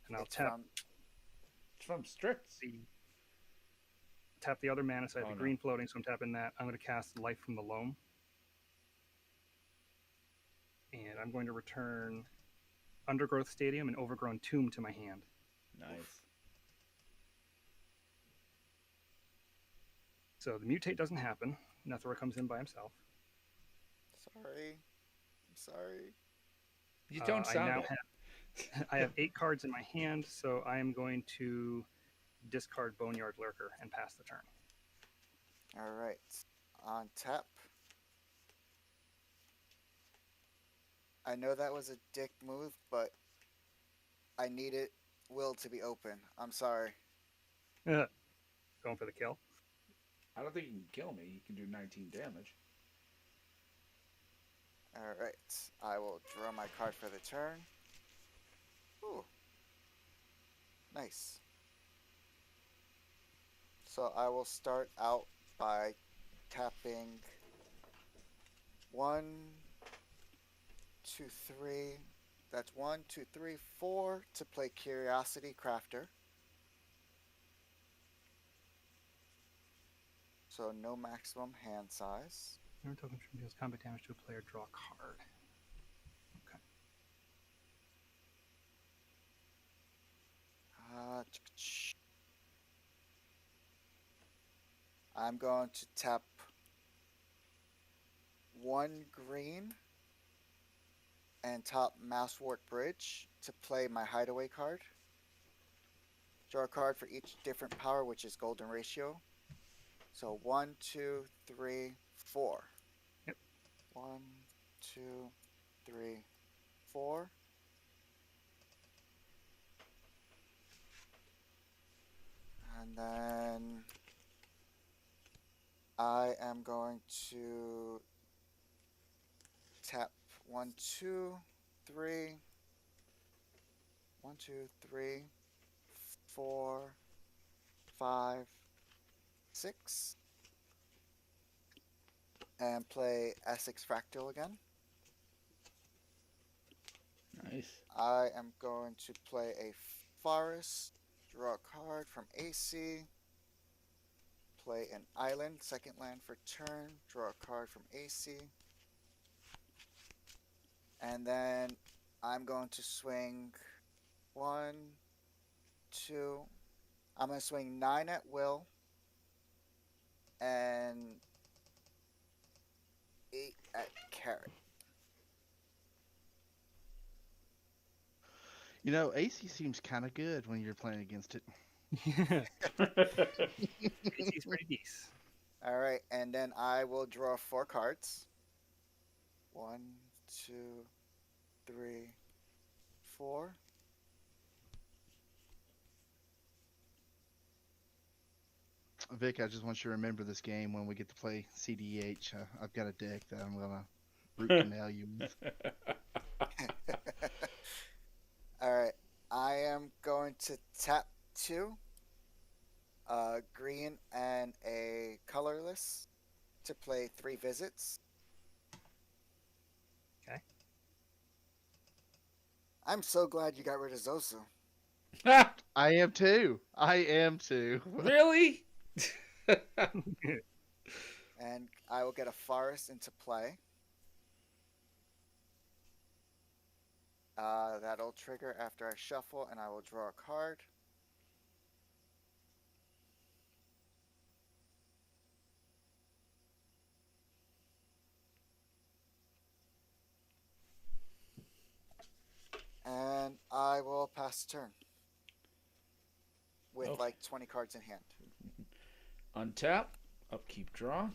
And I'll It's tap from It's from Strix. the other mana, so I have Oh, the no. green floating, so I'm tapping that. I'm going to cast Life from the Loam. And I'm going to return Undergrowth Stadium and Overgrown Tomb to my hand. Nice. So the mutate doesn't happen. Nethroid comes in by himself. Sorry. I'm sorry. You don't sound I now it. I have 8 cards in my hand, so I am going to discard Boneyard Lurker and pass the turn. All right. On tap. I know that was a dick move, but I needed Will to be open. I'm sorry. Going for the kill. I don't think you can kill me. You can do 19 damage. All right. I will draw my card for the turn. Ooh. Nice. So I will start out by tapping 1, 2, 3. That's 1, 2, 3, 4 to play Curiosity Crafter. So no maximum hand size. Whenever token deals combat damage to a player, draw a card. Okay. I'm going to tap 1 green and top Mousewort Bridge to play my Hideaway card. Draw a card for each different power, which is Golden Ratio. So 1, 2, 3, 4. Yep. 1, 2, 3, 4. And then I am going to tap 1, 2, 3. 1, 2, 3, 4, 5, 6. And play Essex Fractal again. Nice. I am going to play a Forest, draw a card from AC, play an Island, second land for turn, draw a card from AC, and then I'm going to swing 1, 2, I'm going to swing 9 at will, and 8 at carrot. You know, AC seems kind of good when you're playing against it. AC's pretty decent. All right, and then I will draw 4 cards. 1, 2, 3, 4. Vic, I just want you to remember this game when we get to play CDH. I've got a deck that I'm going to root canal you with. All right, I am going to tap 2, green and a colorless to play 3 visits. Okay. I'm so glad you got rid of Zosu. I am too. I am too. Really? And I will get a forest into play. That'll trigger after I shuffle, and I will draw a card. And I will pass turn with Okay. like 20 cards in hand. Untap. Upkeep draw.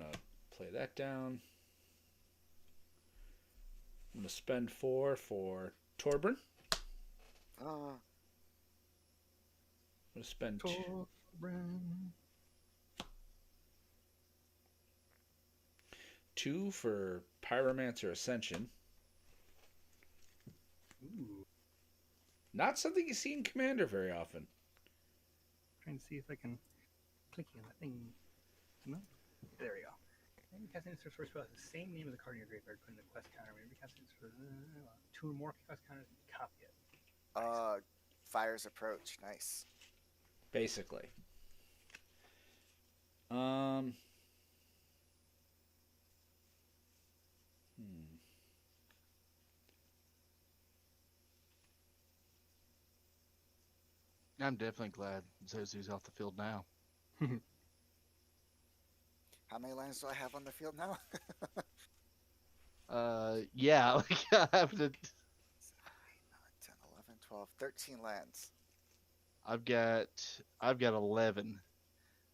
I'm going to play that down. I'm going to spend 4 for Torbern. Uh, I'm going to spend Torbrand. 2 for Pyromancer Ascension. Ooh. Not something you see in Commander very often. Trying to see if I can click on that thing. No? There we go. Maybe casting this first spell has the same name as the card in your graveyard, put in the quest counter. Maybe casting this for 2 or more quest counters, copy it. Fire's Approach. Nice. Basically. I'm definitely glad Zozu's off the field now. How many lands do I have on the field now? Yeah, like I have to. 10, 11, 12, 13 lands. I've got 11,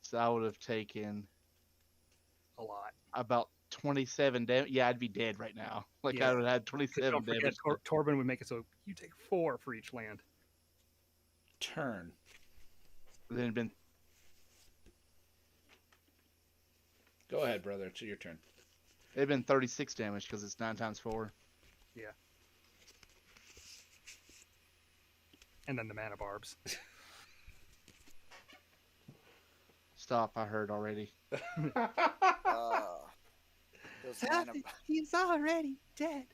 so I would have taken A lot. about 27 damage. Yeah, I'd be dead right now. Like Yeah. I would have had 'Cause 27 don't forget, damage. Torben would make it so you take 4 for each land. Turn. Then it'd been Go ahead, brother. It's your turn. it'd been 36 damage because it's 9 times 4. Yeah. And then the mana barbs. Stop! I heard already. Those mana, He's already dead.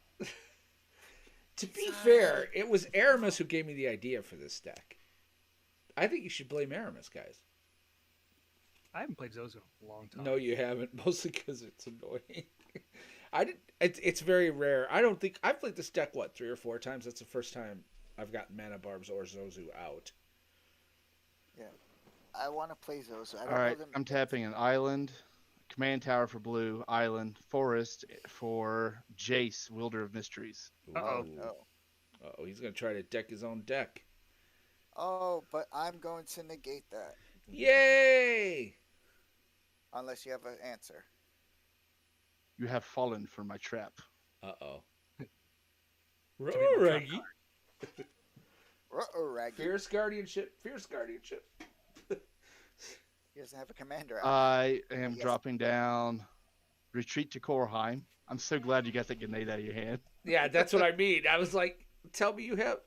To be fair, it was Aramis who gave me the idea for this deck. I think you should blame Aramis, guys. I haven't played Zozo in a long time. No, you haven't. Mostly because it's annoying. I did. It's very rare. I don't think I've played this deck 3 or 4 times. That's the first time I've gotten Mana Barbs or Zozu out. yeah. I want to play Zozo. I don't All right, know them. I'm tapping an island, command tower for blue, island, forest for Jace, Wielder of Mysteries. Uh-oh. No. Oh, he's gonna try to deck his own deck. Oh, but I'm going to negate that Yay! unless you have an answer. You have fallen for my trap. Uh-oh. Give me the trap Reggie. Raggy. Fierce Guardianship. Fierce Guardianship. He doesn't have a commander out. I am Yes. dropping down. Retreat to Korheim. I'm so glad you got that grenade out of your hand. Yeah, that's what I mean. I was like, tell me you have...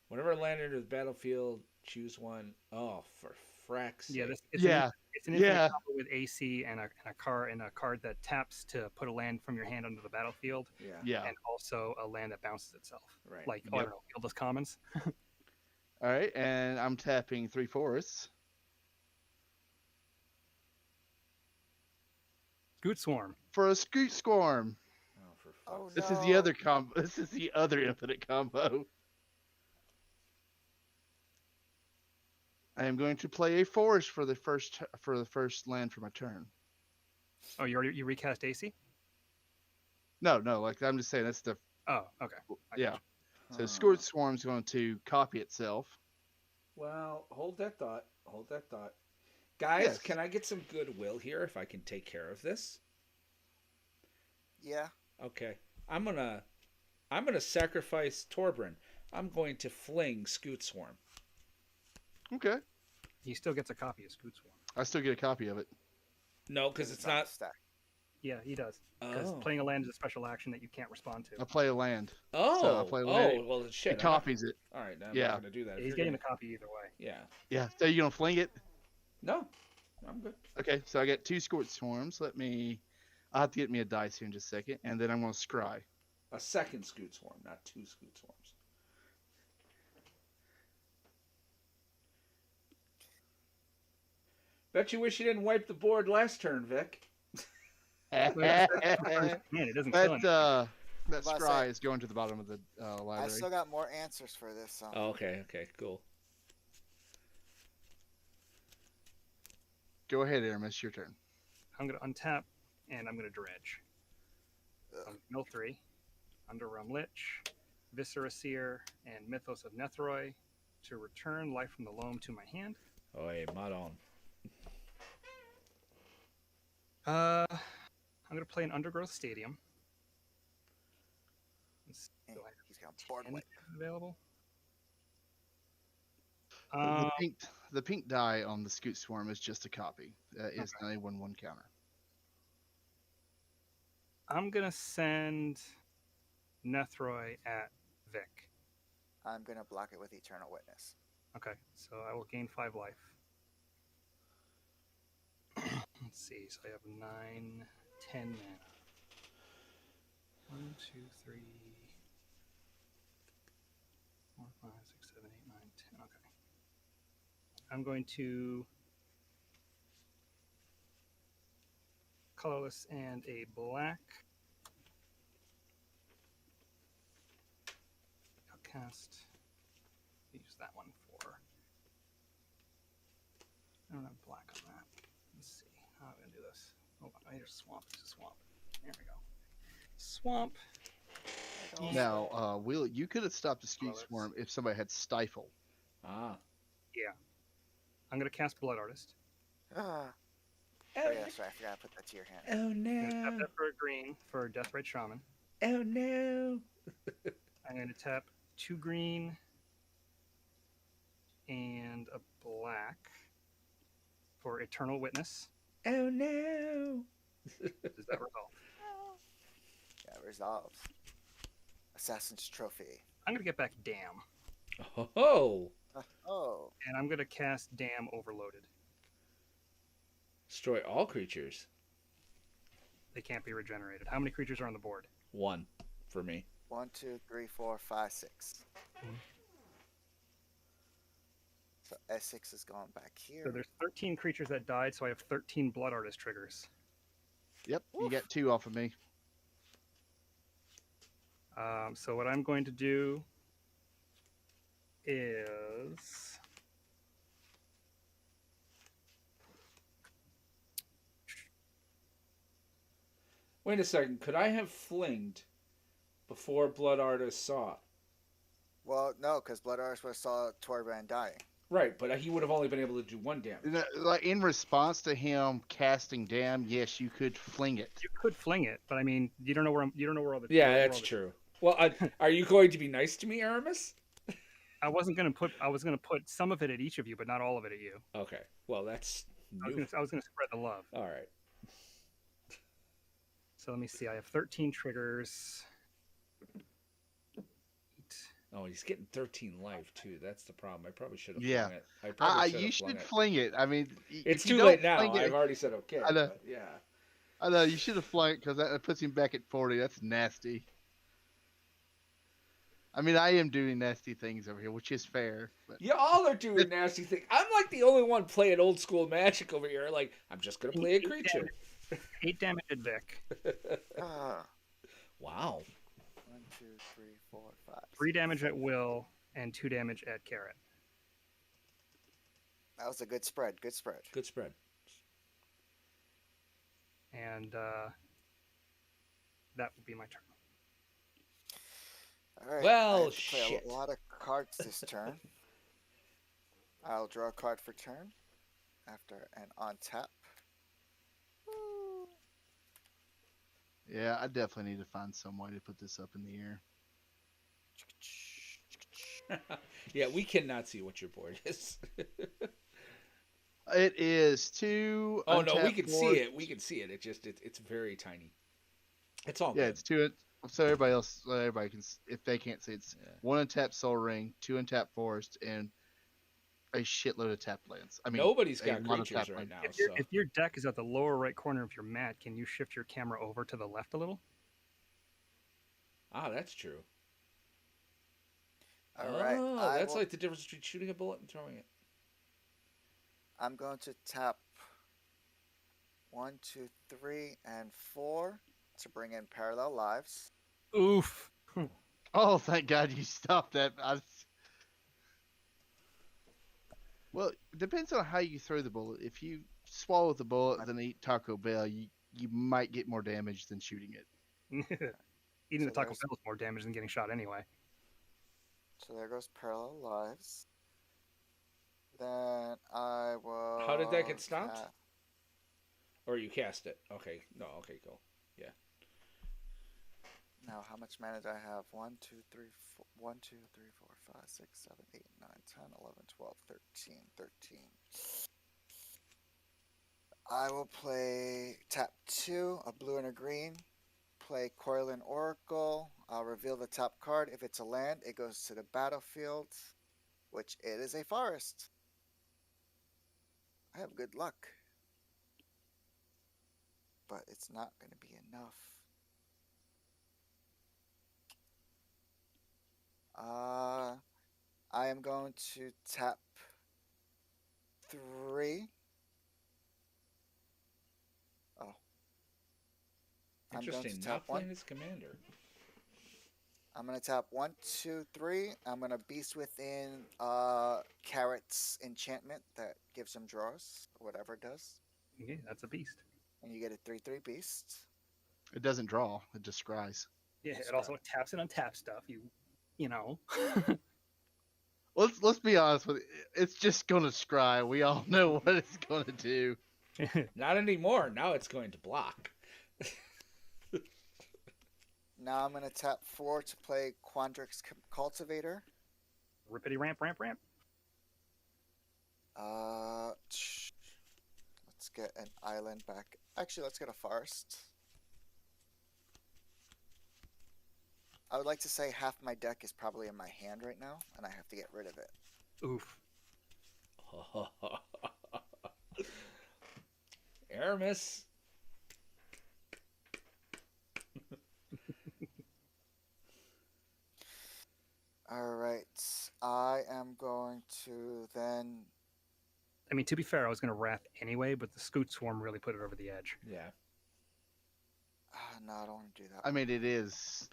Whenever I land into the battlefield, choose one. Oh, for frack's sake. Yeah, it's Yeah, it's an infinite yeah. combo with AC and a card that taps to put a land from your hand onto the battlefield, Yeah, Yeah. and also a land that bounces itself. right. Like I Yep. don't know, Fieldless Commons. All right, and I'm tapping 3 forests. Scoot Swarm. For a Scoot Swarm. Oh, for Oh, fuck's This no. is the other combo. This is the other infinite combo. I am going to play a forest for the first land for my turn. Oh, you recast AC? No, like I'm just saying that's the Oh, okay. yeah. So Huh. Scoot Swarm's going to copy itself. Well, hold that thought. Hold that thought. Guys, Yes. can I get some goodwill here if I can take care of this? Yeah. Okay. I'm gonna sacrifice Torbran. I'm going to fling Scoot Swarm. Okay. He still gets a copy of Scoot Swarm. I still get a copy of it. No, because it's on the not. stack. Yeah, he does. Because Oh. playing a land is a special action that you can't respond to. I play a land. Oh. So I play land. Well, shit. He copies it. All right. Now I'm Yeah. not gonna do that. If He's you're getting gonna- a copy either way. Yeah. Yeah. So you gonna fling it? No. I'm good. Okay. So I got 2 Scoot Swarms. I'll have to get me a dice here in just a second, and then I'm gonna scry. A second Scoot Swarm, not 2 Scoot Swarms. Bet you wish you didn't wipe the board last turn, Vic. Man, it doesn't kill him. that About to scry say- is going to the bottom of the I library. still got more answers for this. So. Oh, okay, cool. Go ahead, Aramis. Your turn. I'm going to untap, and I'm going to dredge. Ugh. Mill 3, Underrealm Lich, Viscera Seer, and Mythos of Nethroi to return Life from the Loam to my hand. Oh, hey, mod on. I'm gonna play an Undergrowth Stadium. Do I He's got board have 10 white. available? The pink die on the Scoot Swarm is just a copy. It's not a 1/1 counter. I'm gonna send Nethroy at Vic. I'm gonna block it with Eternal Witness. Okay, so I will gain 5 life. Let's see, so I have 9, 10 mana. 1, 2, 3, 4, 5, 6, 7, 8, 9, 10. Okay. I'm going to colorless and a black. I'll cast. Use that one for. I don't have black on that. Let's see. How am I going to do this? Hold on. Here's swamp. This is swamp. There we go. Swamp. Now, Will, you could have stopped the Scoot Colorless. Swarm if somebody had Stifle. Ah. Yeah. I'm going to cast Blood Artist. Oh yeah, sorry, I forgot to put that to your hand. Oh I'm going to tap no. that for a green for Deathrite Shaman. Oh no. I'm going to tap 2 green and a black for Eternal Witness. Oh no. Does that resolve? Yeah, resolves. Assassin's Trophy. I'm going to get back Dam. Oh. Oh, And I'm going to cast Dam Overloaded. Destroy all creatures. They can't be regenerated. How many creatures are on the board? 1 for me. 1, 2, 3, 4, 5, 6. So S6 is going back here. So there's 13 creatures that died, so I have 13 Blood Artist triggers. Yep, you got 2 off of me. So what I'm going to do is Wait a second. Could I have flinged before Blood Artist saw? Well, no, because Blood Artist would have saw Torbrand dying. Right, but he would have only been able to do 1 damage. Like in response to him casting Dam, yes, you could fling it. you could fling it, but I mean you don't know where all the Yeah, where that's all the- true. Well, are you going to be nice to me, Aramis? I was gonna put some of it at each of you, but not all of it at you. Okay. Well, that's I new. was gonna spread the love. All right. So let me see. I have 13 triggers. Oh, he's getting 13 life too. That's the problem. I probably should have Yeah. flung it. I probably should You have flung should it. fling it. I mean, It's if you too don't late now. fling it- I've already said okay. I know. But yeah. I know you should have flung it because that puts him back at 40. That's nasty. I mean, I am doing nasty things over here, which is fair. But You all are doing nasty things. I'm like the only one playing old school Magic over here. Like, I'm just gonna play a creature. 8 damage at Vic. Ah. Wow. 1, 2, 3, 4, 5. 3 damage at Will and 2 damage at Carrot. That was a good spread. Good spread. Good spread. And that would be my turn. All right. Well, I have to play shit. a lot of cards this turn. I'll draw a card for turn after an on tap. yeah, I definitely need to find some way to put this up in the air. Yeah, we cannot see what your board is. It is 2. Oh no, we untapped can see force. it. We can see it. It's very tiny. It's all Yeah, good. it's 2. So everybody can, if they can't see, it's Yeah. 1 untapped Soul Ring, 2 untapped Forest, and a shitload of tapped lands. I mean, Nobody's a got lot of creatures tapped right lands. now. So If your deck is at the lower right corner of your mat, can you shift your camera over to the left a little? that's true. All right. Oh, that's like the difference between shooting a bullet and throwing it. I'm going to tap 1, 2, 3, and 4 to bring in Parallel Lives. Oof. Oh, thank God you stopped that. Well, it depends on how you throw the bullet. If you swallow the bullet and then eat Taco Bell, you might get more damage than shooting it. Eating the So Taco there's- Bell is more damage than getting shot anyway. So there goes Parallel Lives. Then I will. How did that get stopped? ta- Or you cast it? Okay. No. Okay. Cool. Yeah. Now, how much mana do I have? 1, 2, 3, 4, 1, 2, 3, 4, 5, 6, 7, 8, 9, 10, 11, 12, 13, 13. I will play tap 2, a blue and a green. Play Coilin Oracle. I'll reveal the top card. If it's a land, it goes to the battlefield, which it is a forest. I have good luck. But it's not going to be enough. I am going to tap 3. Oh. I'm going Interesting. to Not tap 1. playing his commander. I'm going to tap 1, 2, 3. I'm going to Beast Within Carrot's enchantment that gives him draws, or whatever it does. Yeah, that's a beast. And you get a 3/3 beast. It doesn't draw. It just scries. Yeah, it also taps and untaps stuff. You know. Let's be honest with you. It's just gonna scry. We all know what it's gonna do. Not anymore. Now it's going to block. Now I'm going to tap 4 to play Quandrix Cultivator. Rippity ramp, ramp, ramp. Let's get an island back. Actually, let's get a forest. I would like to say half my deck is probably in my hand right now, and I have to get rid of it. Oof. Aramis. Alright, I am going to then... I mean, to be fair, I was going to Wrath anyway, but the Scoot Swarm really put it over the edge. Yeah. No, I don't want to do that. I mean, it is.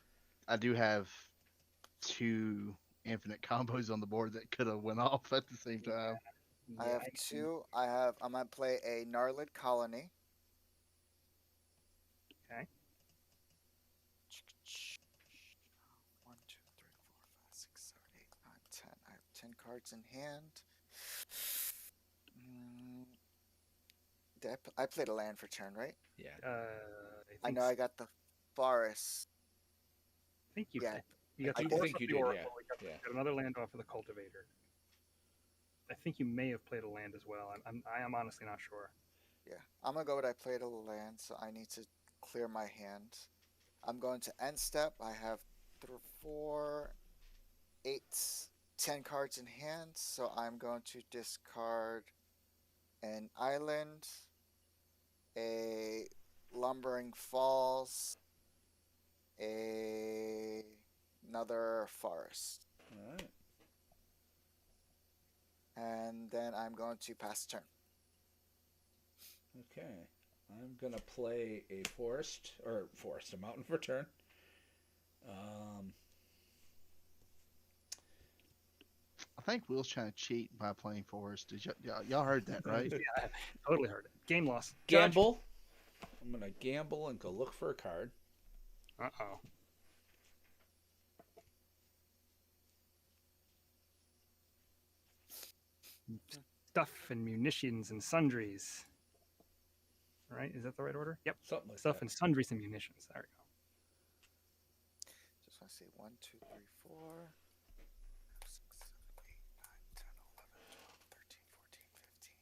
I do have 2 infinite combos on the board that could have went off at the same time. I have 2. I'm going to play a Gnarlid Colony. Okay. 1, 2, 3, 4, 5, 6, 7, 8, 9, 10. I have 10 cards in hand. I played a land for turn, right? Yeah. I know I got the forest. I think you. Yeah. You got I the think Force you of the did, Oracle. yeah. Got another land off of the Cultivator. I think you may have played a land as well. I am honestly not sure. Yeah, I'm gonna go with I played a land, so I need to clear my hand. I'm going to end step. I have 4, 8, 10 cards in hand, so I'm going to discard an island, a lumbering falls, another forest, All right. and then I'm going to pass turn. Okay. I'm gonna play a a mountain for turn. I think Will's trying to cheat by playing Forest. Y'all heard that, right? Yeah, I totally heard it. Game loss. Judge. Gamble. I'm gonna gamble and go look for a card. Uh-oh. Stuff and munitions and sundries. Right? Is that the right order? Yep. Something like Stuff that. and sundries and munitions. There we go. Just want to see 1, 2, 3, 4, 6, 7, 8, 9, 10, 11, 12, 13, 14, 15.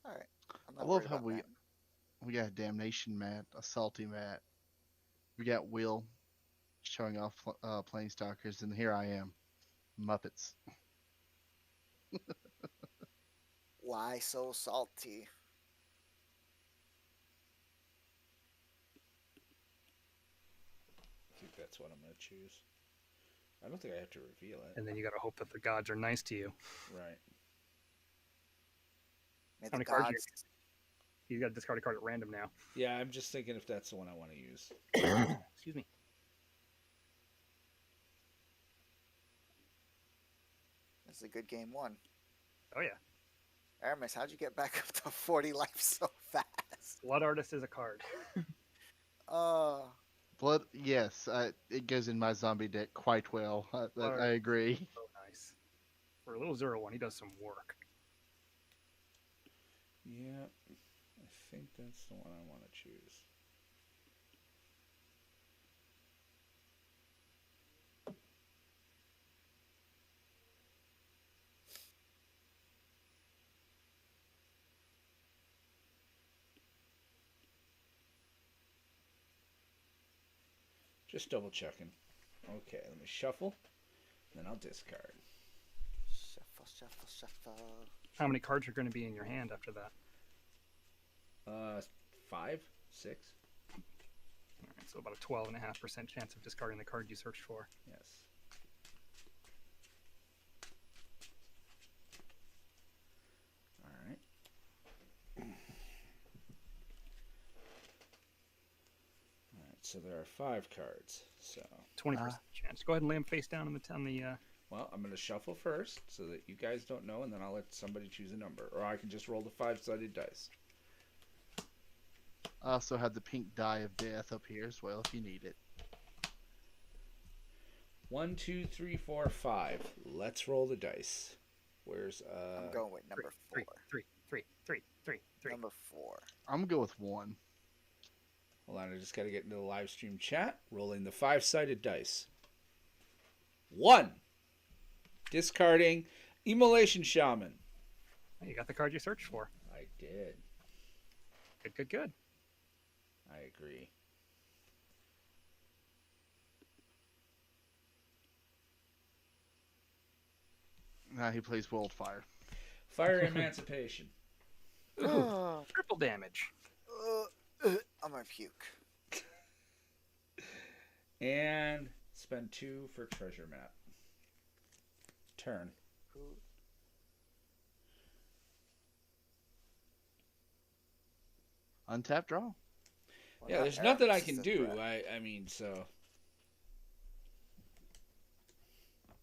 All right. I'm I not love worried how about that. we got a damnation mat, a salty mat. We got Will showing off planestalkers, and here I am, Muppets. Why so salty? I think that's what I'm gonna choose. I don't think I have to reveal it. And then you got to hope that the gods are nice to you. Right. May How the many cards gods. You got to discard a card at random now. Yeah, I'm just thinking if that's the one I want to use. Excuse me. This is a good game one. Oh yeah. Aramis, how'd you get back up to 40 life so fast? Blood Artist is a card. Blood, yes, it goes in my zombie deck quite well. I agree. So nice. For a little 0/1, he does some work. Yeah, I think that's the one I want to choose. Just double checking. Okay, let me shuffle, then I'll discard. Shuffle, shuffle, shuffle. How many cards are going to be in your hand after that? 5, 6. All right, so about a 12.5% chance of discarding the card you searched for. Yes. All right. All right. So there are 5 cards. So 20% chance. Go ahead and lay them face down on the. well, I'm going to shuffle first so that you guys don't know, and then I'll let somebody choose a number, or I can just roll the 5-sided dice. I also have the pink die of death up here as well if you need it. 1, 2, 3, 4, 5. Let's roll the dice. Where's I'm going with number 4. Three. Number 4. I'm gonna go with 1. Hold on, I just got to get into the live stream chat. Rolling the 5-sided dice. 1. Discarding Immolation Shaman. You got the card you searched for. I did. Good. I agree. Now he plays Wildfire. Fire Emancipation. Ooh, triple damage. I'm gonna puke. And spend 2 for Treasure Map. Turn. Untap draw. Well, Yeah, now there's nothing I Aramis can is a do. threat. I mean, so.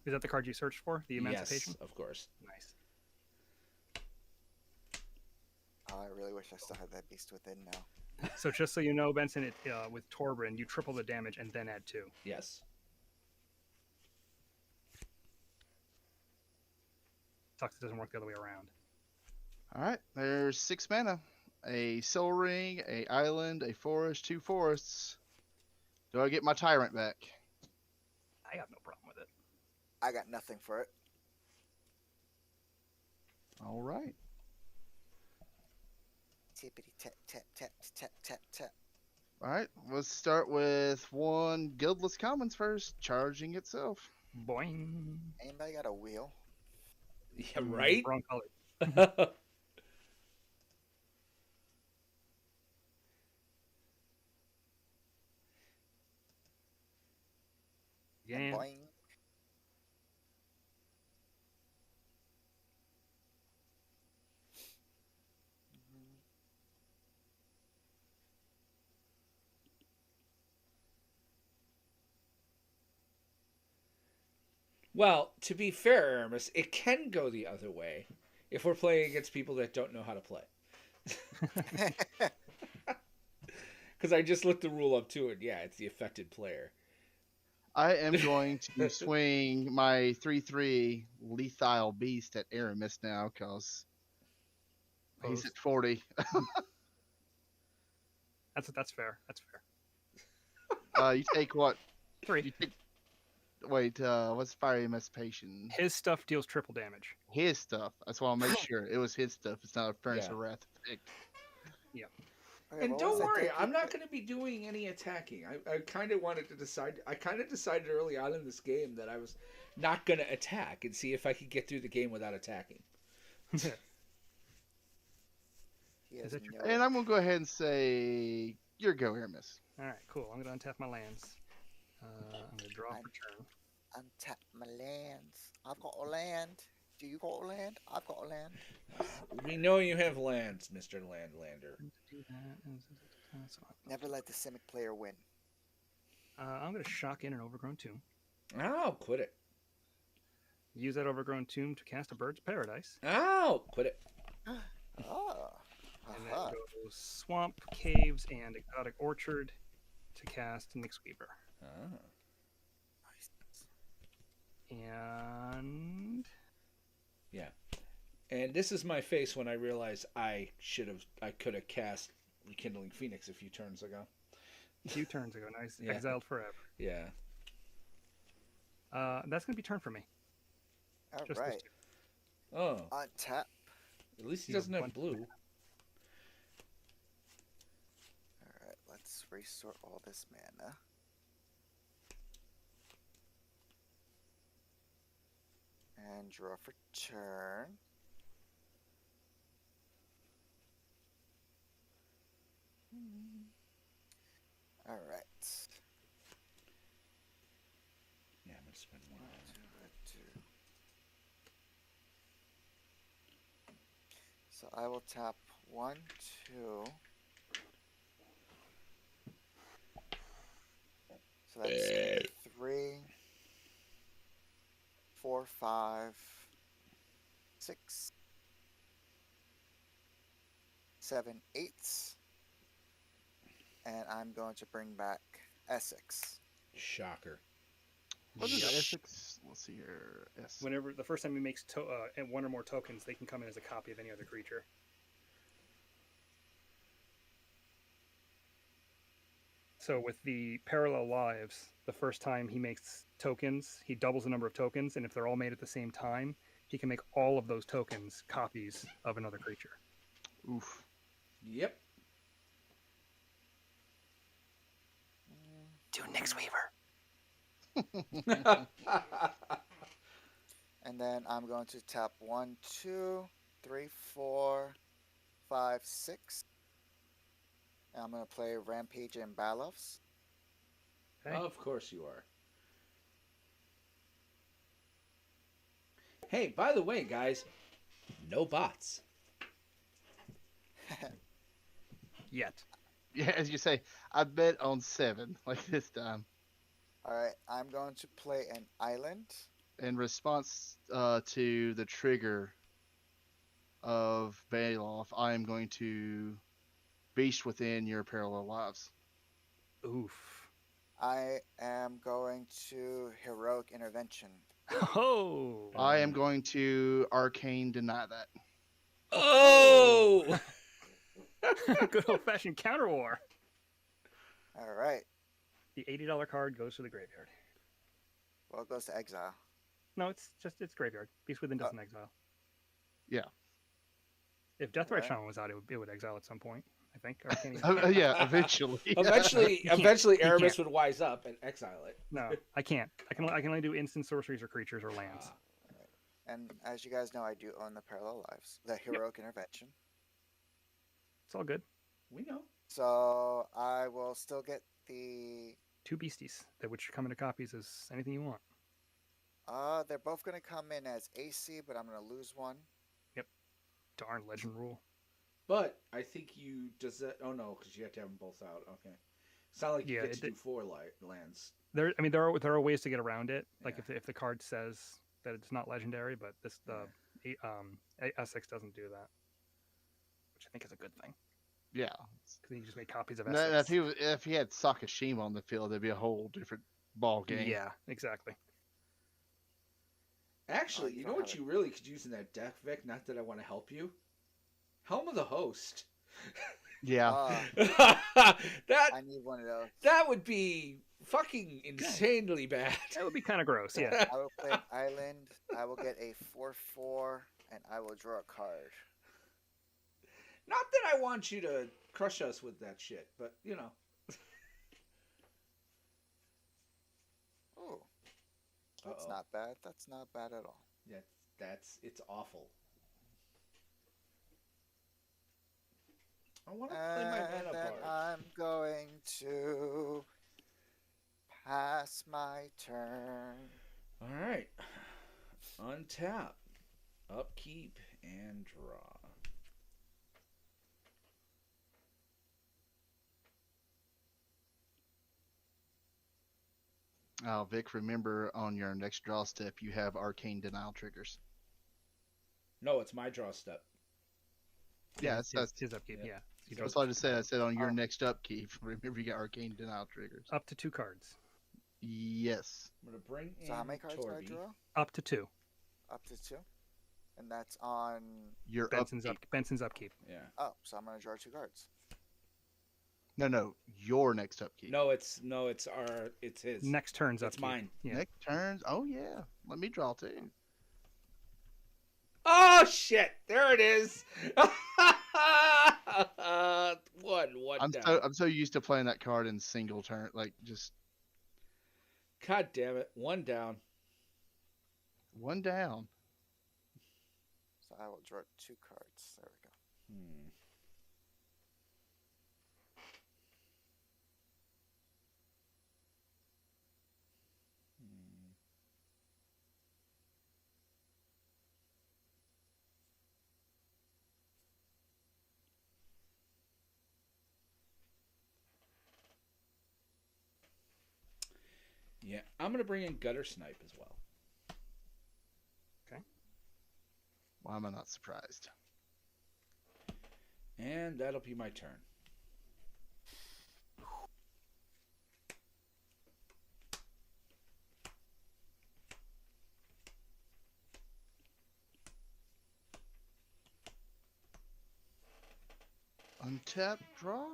Is that the card you searched for? The Emancipation? Yes, of course. Nice. Oh, I really wish I still had that beast within now. So just so you know, Benson, with Torbrin, you triple the damage and then add 2. Yes. Sucks it doesn't work the other way around. All right, there's 6 mana. A Soul Ring, a Island, a Forest, 2 forests. Do I get my Tyrant back? I have no problem with it. I got nothing for it. All right. Tippity tap tap tap tap tap tap. All right, let's start with 1 Guildless Commons first, charging itself. Boing. Anybody got a wheel? Yeah, right? Wrong color. And Yeah. boing. Well, to be fair, Aramis, it can go the other way if we're playing against people that don't know how to play. Because I just looked the rule up too, and yeah, it's the affected player. I am going to swing my 3/3 Lethal Beast at Aramis now, because he's Post. at 40. That's fair. That's fair. You take what? 3. You take. Wait, what's Fire Emancipation? His stuff deals triple damage. His stuff. That's why I'll make sure it was his stuff. It's not a Furnace Yeah. of Wrath effect. Okay, And what don't was that worry, deck you I'm not picked? going to be doing any attacking. I kind of wanted to decide. I kind of decided early on in this game that I was not going to attack and see if I could get through the game without attacking. He Is has that your- no- And I'm gonna go ahead and say, your go, Aramis. All right, cool. I'm going to untap my lands. I'm going to draw Fine. for turn. Untap my lands. I've got a land. Do you got a land? I've got a land. We know you have lands, Mr. Landlander. Do that. So Never let the Simic player win. I'm going to shock in an Overgrown Tomb. Oh, quit it. Use that Overgrown Tomb to cast a Bird's Paradise. Oh, quit it. Oh. And then Aha. go Swamp, Caves, and Exotic Orchard to cast Nyx Weaver. Oh. And And And this is my face when I realize I could have cast Rekindling Phoenix a few turns ago. A few turns ago, nice. Yeah. Exiled forever. Yeah. That's gonna be turn for me. All Just right. those two. Oh, Untap. at least he You have doesn't a have bunch of blue. All right. Let's restore all this mana. And draw for turn. All right. Yeah, I'm gonna spend one. One, two, red, two. So I will tap 1, 2. So that's 3, 4, 5, 6, 7, 8. And I'm going to bring back Essex. Shocker. What is Yep. Essex? Let's see here. Whenever the first time he makes one or more tokens, they can come in as a copy of any other creature. So with the parallel lives, the first time he makes tokens, he doubles the number of tokens, and if they're all made at the same time, he can make all of those tokens copies of another creature. Oof. Yep. Do Nyx Weaver. And then I'm going to tap 1, 2, 3, 4, 5, 6. And I'm going to play Rampage and Balofs. Okay. Of course you are. Hey, by the way, guys, no bots. Yet. Yeah, as you say, I bet on 7 like this time. All right, I'm going to play an island. In response to the trigger of Bailoff, I am going to beast within your parallel lives. Oof. I am going to Heroic Intervention. Oh. I am going to arcane deny that. Oh! Good old-fashioned counter war. All right, The $80 card goes to the graveyard. well, it goes to exile. No, it's graveyard. Beast Within doesn't exile. Yeah. If Deathrite Right. Shaman was out, it would exile at some point, I think. Or can he... Yeah, eventually. Eventually, can't. eventually, He Aramis can't. would wise up and exile it. No, I can't. I can only do instant sorceries or creatures or lands. And as you guys know, I do own the Parallel Lives, the Heroic Intervention. It's all good. We know. So I will still get the. 2 beasties, that which come into copies as anything you want. They're both going to come in as AC, but I'm going to lose one. Darn legend rule. But I think you does that. Oh no, because you have to have them both out. Okay. It's not like you Yeah, get to it- do 4 lands. There are ways to get around it. Like if the card says that it's not legendary, but Essex doesn't do that, which I think is a good thing. Yeah. Because you just make copies of Now, Essex. if he had Sakashima on the field, it'd be a whole different ball game. Yeah, exactly. Actually, you you don't know what have you really could use in that deck, Vic? Not that I want to help you. Helm of the Host. Yeah. that I need one of those. that would be fucking insanely bad. That would be kind of gross. Yeah. I will play an island. I will get a 4/4, and I will draw a card. Not that I want you to crush us with that shit, but you know. Oh, that's Uh-oh. not bad. That's not bad at all. Yeah, it's awful. I want to play my And mana then bard. I'm going to pass my turn. All right. Untap, upkeep, and draw. Vic, remember on your next draw step, you have arcane denial triggers. No, it's my draw step. Yeah, it's his upkeep. yeah. Yeah. He That's draws what I just said. I said on your Oh. next upkeep, remember you got arcane denial triggers. up to 2 cards. Yes. I'm gonna bring in So how many cards do I Torby. draw? Up to 2. Up to 2. And that's on. Your Benson's upkeep. Benson's upkeep. Yeah. Oh, so I'm gonna draw 2 cards. No, your next upkeep. No, it's his. Next turn's It's upkeep. mine. Yeah. Next turns. Oh yeah. Let me draw too. Oh shit! There it is. One down. I'm so used to playing that card in single turn, like just God damn it! One down. one down. So I will draw 2 cards. There we go. Hmm. Yeah, I'm gonna bring in Gutter Snipe as well. Why am I not surprised? And that'll be my turn. Untap, draw.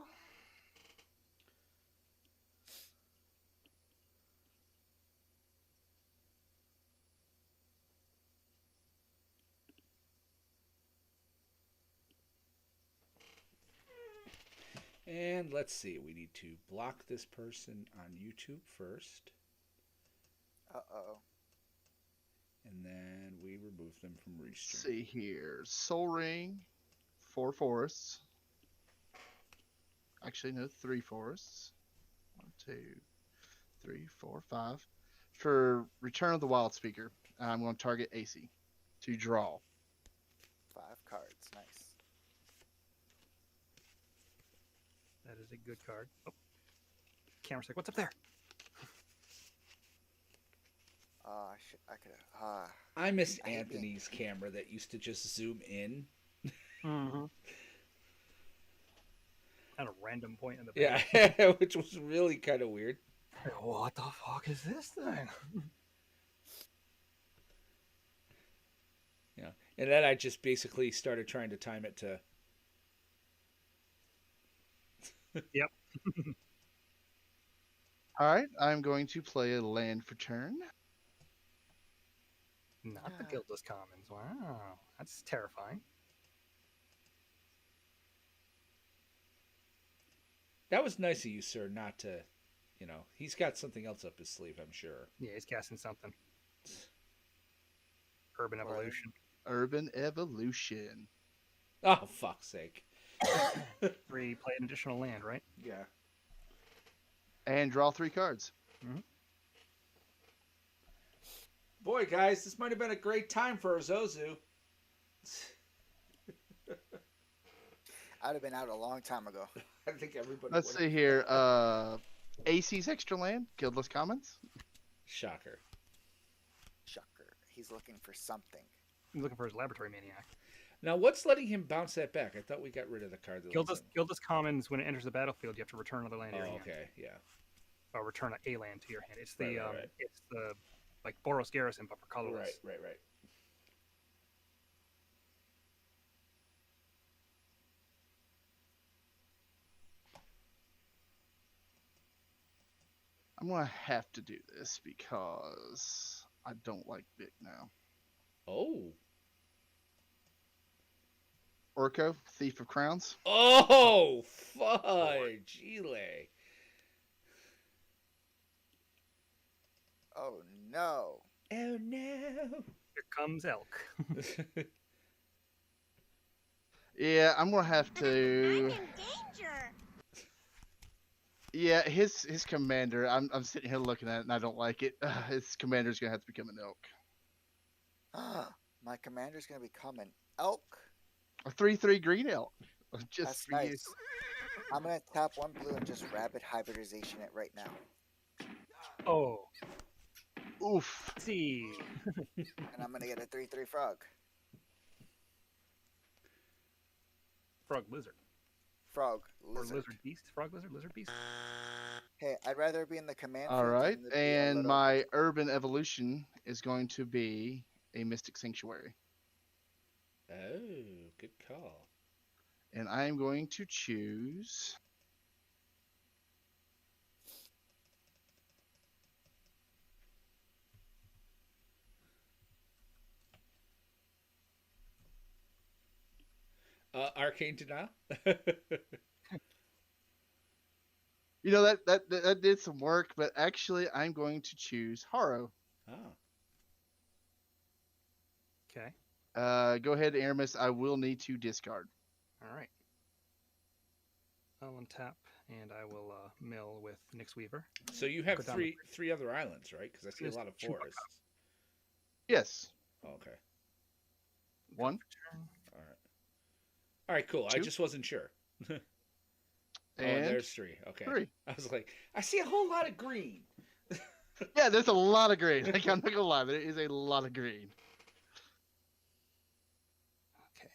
And let's see, we need to block this person on YouTube first, Uh-oh. and then we remove them from Let's restream. see here. Soul Ring, 4 forests. Actually, no, 3 forests. 1, 2, 3, 4, 5. For Return of the Wild Speaker, I'm going to target AC to draw. 5 cards. Nice. That is a good card. Oh. Camera's like, what's up there? I could have. I miss I hate Anthony's camera that used to just zoom in. Mm-hmm. At a random point in the Yeah, which was really kind of weird. What the fuck is this thing? Yeah, and then I just basically started trying to time it to. Yep. All right, I'm going to play a land for turn. Not the Guildless Commons. Wow. That's terrifying. That was nice of you, sir, not to. He's got something else up his sleeve, I'm sure. Yeah, he's guessing something. Urban Right. Evolution. Urban Evolution. Oh, fuck's sake. 3, play an additional land, right? Yeah. And draw 3 cards. Boy, guys, this might have been a great time for Ozozu. I'd have been out a long time ago. I think everybody. Let's see here. AC's extra land, Guildless Commons. Shocker. Shocker. He's looking for something. He's looking for his Laboratory Maniac. Now, what's letting him bounce that back? I thought we got rid of the card. That Guildless Commons, when it enters the battlefield, you have to return another land to your hand. okay, yeah. Or return a land to your hand. It's the Right. it's the like Boros Garrison, but for colorless. Right. I'm going to have to do this because I don't like Vic now. Oh. Orko, Thief of Crowns. Oh, fudge. Gile. Oh no. Oh, no. Here comes Elk. Yeah, I'm going to have I'm to. in danger. Yeah, his commander. I'm sitting here looking at it and I don't like it. His commander's going to have to become an elk. My commander's gonna become an elk. A 3/3 green elk. Just That's for you. nice. I'm gonna tap 1 blue and just rapid hybridization it right now. Oh, Oof. see. And I'm gonna get a 3/3 frog. Frog Lizard. Frog. Or Lizard. Lizard Beast. Frog Lizard? Lizard Beast? Hey, I'd rather be in the command. All field right, than to be a and little- my urban evolution is going to be a Mystic Sanctuary. Oh, good call. And I am going to choose. Arcane Denial? You know that did some work, but actually, I'm going to choose Haro. Oh. Okay. Go ahead, Aramis. I will need to discard. All right. I'll untap and I will mill with Nyx Weaver. So you Go have down to three other islands, right? Because I see a This lot of Chupacabra. forests. Yes. Oh, okay. One. All right. All right, cool. I Two. just wasn't sure. Oh, And there's three. Okay. 3. I was like, I see a whole lot of green. Yeah, there's a lot of green. Like, I'm not gonna lie, there is a lot of green. Okay.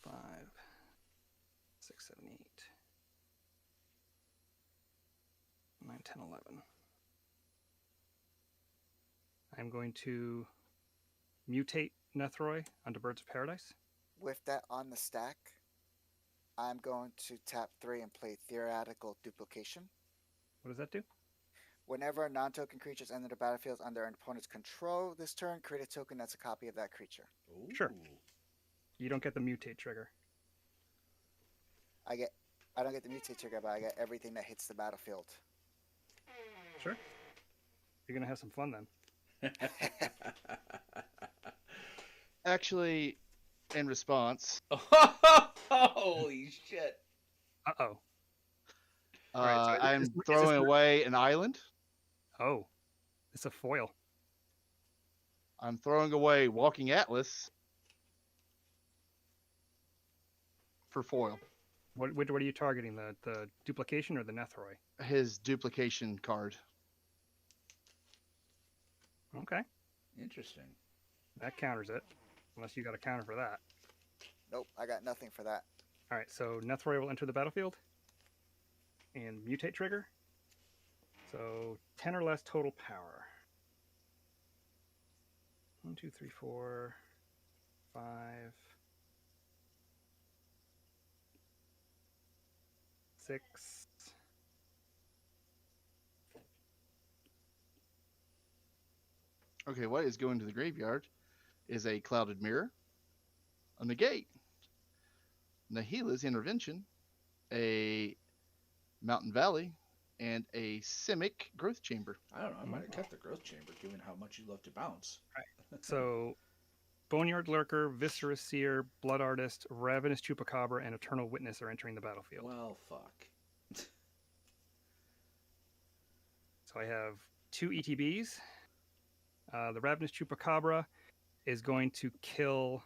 Five, 6, 7, 8, 9, 10, 11. I'm going to mutate Nethroi onto Birds of Paradise. With that on the stack, I'm going to tap 3 and play Theoretical Duplication. What does that do? Whenever non-token creatures enter the battlefield under an opponent's control this turn, create a token that's a copy of that creature. Ooh. Sure. You don't get the mutate trigger. I don't get the mutate trigger, but I get everything that hits the battlefield. Sure. You're gonna have some fun then. Actually, in response, Holy shit. Uh-oh. uh, so I'm is this throwing the- away an island. Oh. It's a foil. I'm throwing away Walking Atlas for foil. What are you targeting? The duplication or the Nethroi? His duplication card. Okay. Interesting. That counters it. Unless you got a counter for that. Nope, I got nothing for that. Alright, so Nethroi will enter the battlefield. And mutate trigger. So 10 or less total power. 1, 2, 3, 4, 5. 6. Okay, what is going to the graveyard is a Clouded Mirror, a Negate, Nahila's Intervention, a Mountain Valley, and a Simic Growth Chamber. I don't know. I might have kept the growth chamber given how much you love to bounce. So Boneyard Lurker, Viscera Seer, Blood Artist, Ravenous Chupacabra, and Eternal Witness are entering the battlefield. Well, fuck. So I have 2 ETBs. The Ravenous Chupacabra is going to kill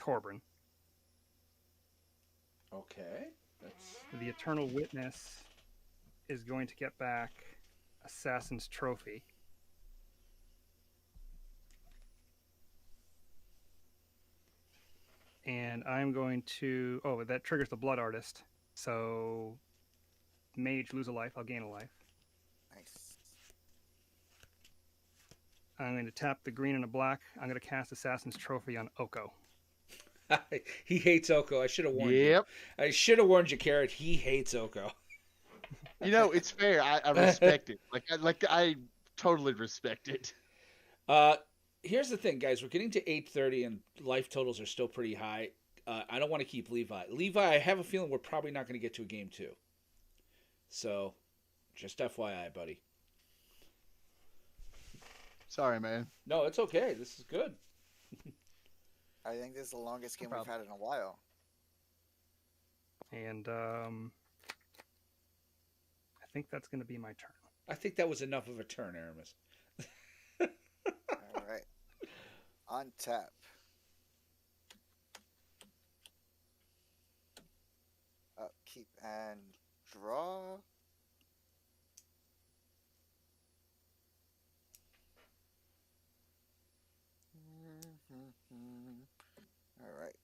Torbran. Okay. That's The Eternal Witness is going to get back Assassin's Trophy. And I'm going to... Oh, that triggers the Blood Artist. So Mage, lose a life. I'll gain a life. Nice. I'm going to tap the green and a black. I'm going to cast Assassin's Trophy on Oko. he hates Oko. I should have warned you. Yep. I should have warned you, Carrot. He hates Oko. You know, it's fair. I respect it. I totally respect it. Here's the thing, guys. We're getting to 8:30, and life totals are still pretty high. I don't want to keep Levi. Levi, I have a feeling we're probably not going to get to a game 2. So, just FYI, buddy. Sorry, man. No, it's okay. This is good. I think this is the longest game No we've had in a while. And I think that's going to be my turn. I think that was enough of a turn, Aramis. All right. On tap. Upkeep and draw. All right.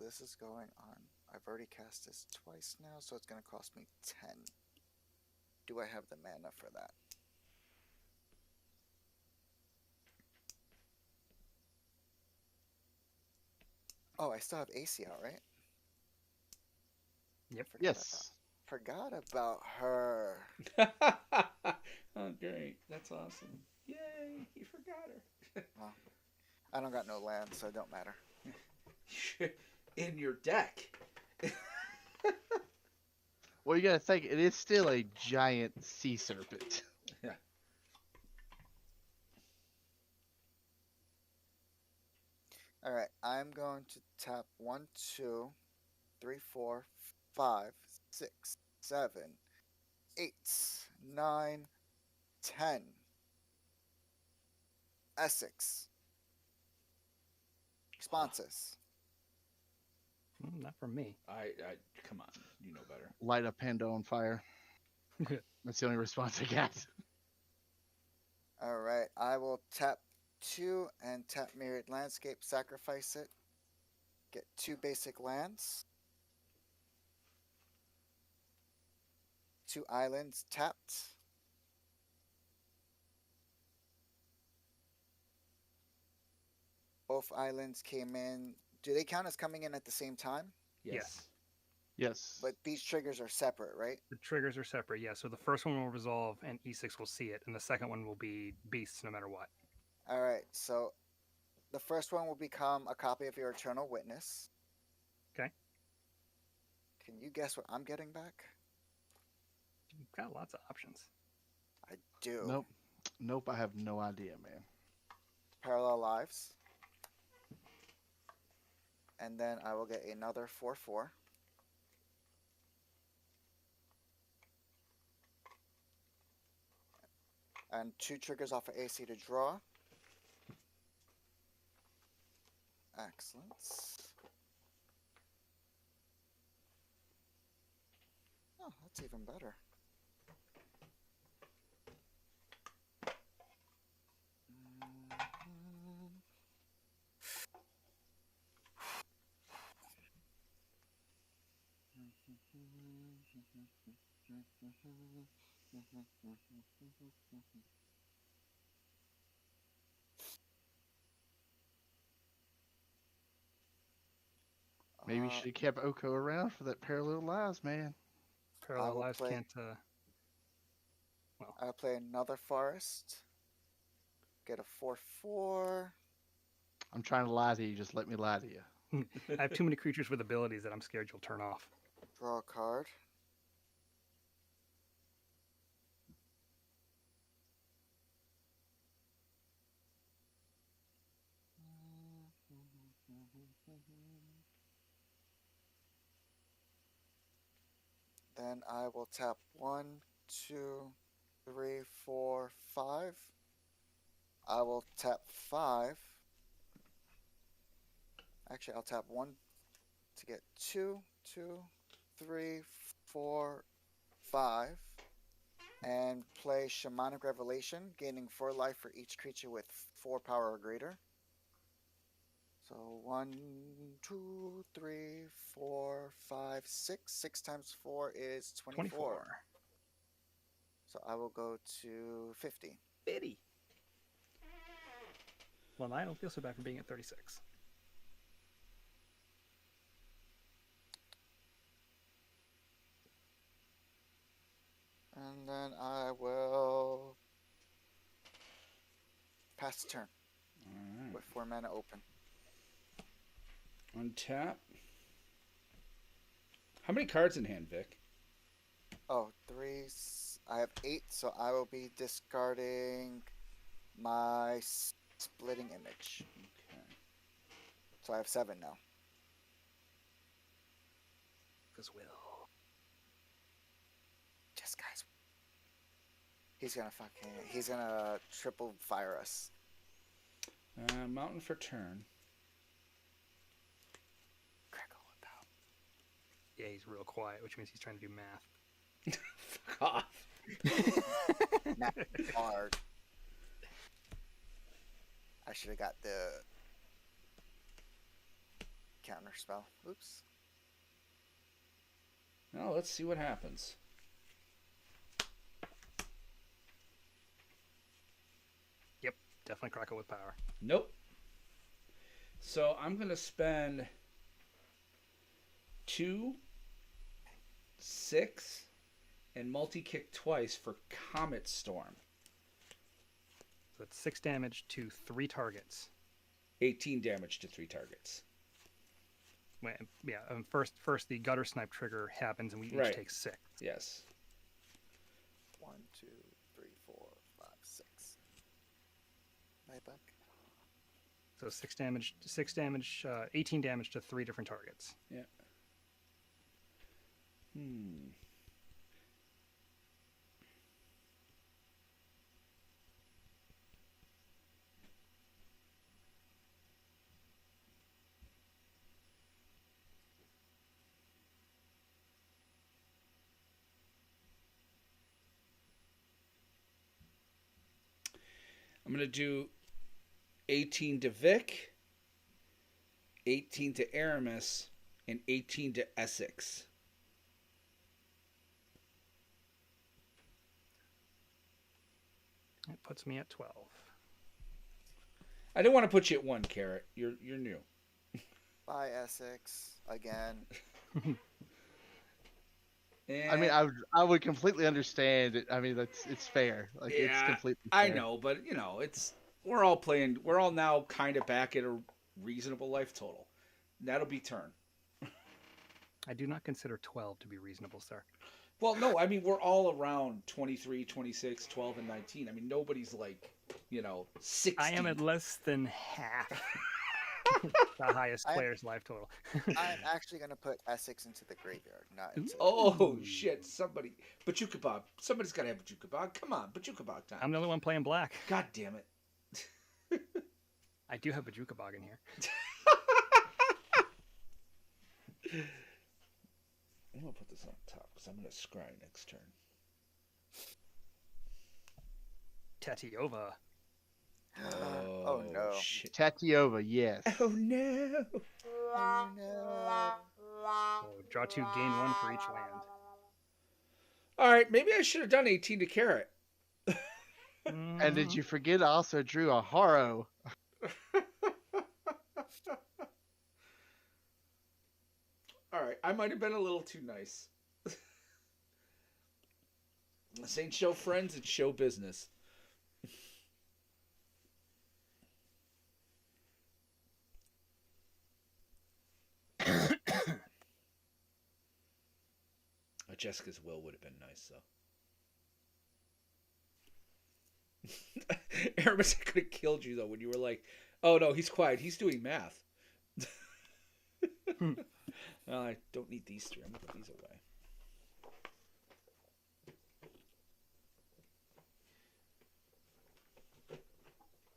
this is going on. I've already cast this twice now, so it's going to cost me 10. Do I have the mana for that? Oh, I still have AC out, right? Yep. Yes. Forgot about her. Oh, great. That's awesome. Yay, you forgot her. Well, I don't got no land, so it don't matter. In your deck. Well, you gotta think, it is still a giant sea serpent. Yeah. All right, I'm going to tap 1, 2, 3, 4, 5, 6, 7, 8, 9, 10. Essex. Responses. Not from me. I come on, you know better. Light a panda on fire. That's the only response I got. All right, I will tap 2 and tap Myriad Landscape, sacrifice it. Get 2 basic lands. 2 islands tapped. Both islands came in. Do they count as coming in at the same time? Yes. Yes. But these triggers are separate, right? The triggers are separate, yeah. So the first one will resolve and E6 will see it, and the second one will be beasts no matter what. All right, so the first one will become a copy of your Eternal Witness. Okay. Can you guess what I'm getting back? You've got lots of options. I do. Nope. Nope, I have no idea, man. Parallel Lives. And then I will get another 4/4. And 2 triggers off of AC to draw. Excellent. Oh, that's even better. Maybe you should have kept Oko around for that Parallel Lives, man. Parallel will lives play- can't. I'll play another Forest. Get a 4/4. I'm trying to lie to you. Just let me lie to you. I have too many creatures with abilities that I'm scared you'll turn off. Draw a card. Then I will tap 1, 2, 3, 4, 5. I will tap 5. Actually, I'll tap 1 to get 2, 2, 3, 4, 5. And play Shamanic Revelation, gaining 4 life for each creature with 4 power or greater. So 1, 2, 3, 4, 5, 6. 6 times 4 is 24. So I will go to 50. 50. Well, I don't feel so bad for being at 36. And then I will pass the turn All right. with 4 mana open. Untap. How many cards in hand, Vic? Oh, 3. I have 8, so I will be discarding my Splitting Image. Okay. So I have 7 now. Because will. Just guys. He's gonna triple fire us. Mountain for turn. Crackle about. Yeah, he's real quiet, which means he's trying to do math. Fuck off. Not hard. I should have got the counter spell. Oops. Now let's see what happens. Yep, definitely Krakow with power. Nope. So I'm going to spend 2, 6, and multi-kick twice for Comet Storm. So it's 6 damage to 3 targets. 18 damage to 3 targets. Yeah, first the gutter snipe trigger happens, and we Right. each take 6. Yes. 1, 2, 3, 4, 5, 6. Right back. So 6 damage, 18 damage to 3 different targets. Yeah. I'm going to do 18 to Vic, 18 to Aramis, and 18 to Essex. It puts me at 12. I didn't want to put you at 1, Carrot. You're new. Bye, Essex. Again. And I mean, I would completely understand it. I mean, it's fair. Like it's completely fair. I know, but we're all now kind of back at a reasonable life total. That'll be turn. I do not consider 12 to be reasonable, sir. Well, no, I mean, we're all around 23, 26, 12, and 19. I mean, nobody's like, 60. I am at less than half the highest player's life total. I'm actually going to put Essex into the graveyard, not into Oh, shit. Somebody's got to have Bajuka Bog. Come on, Bajuka Bog time. I'm the only one playing black. God damn it. I do have Bajuka Bog in here. I'm going to put this on top because I'm going to scry next turn. Tatiova. Oh, no. Shit. Tatiova, yes. Oh, no. Oh, no. So draw 2, gain 1 for each land. All right, maybe I should have done 18 to Carrot. And did you forget I also drew a Haro? All right, I might have been a little too nice. This ain't show friends, it's show business. Jessica's will would have been nice, though. Aramis could have killed you, though, when you were like, oh, no, he's quiet. He's doing math. I don't need these 3. I'm going to put these away.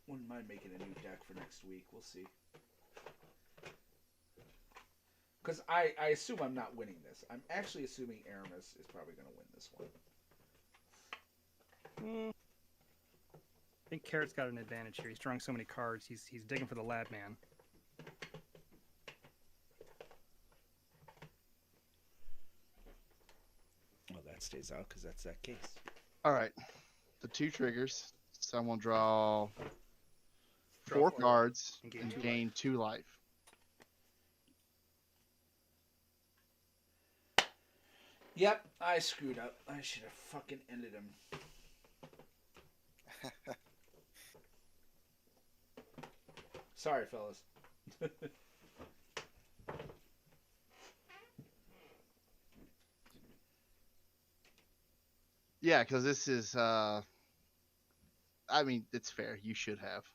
Wouldn't mind making a new deck for next week. We'll see. Because I assume I'm not winning this. I'm actually assuming Aramis is probably going to win this one. I think Carrot's got an advantage here. He's drawing so many cards. He's digging for the lad man. Well, that stays out because that's that case. All right. The 2 triggers. Someone draw Draw 4 4 cards and gain and 2 gain 2 life. Yep, I screwed up. I should have fucking ended him. Sorry, fellas. Yeah, because this is. I mean, it's fair. You should have.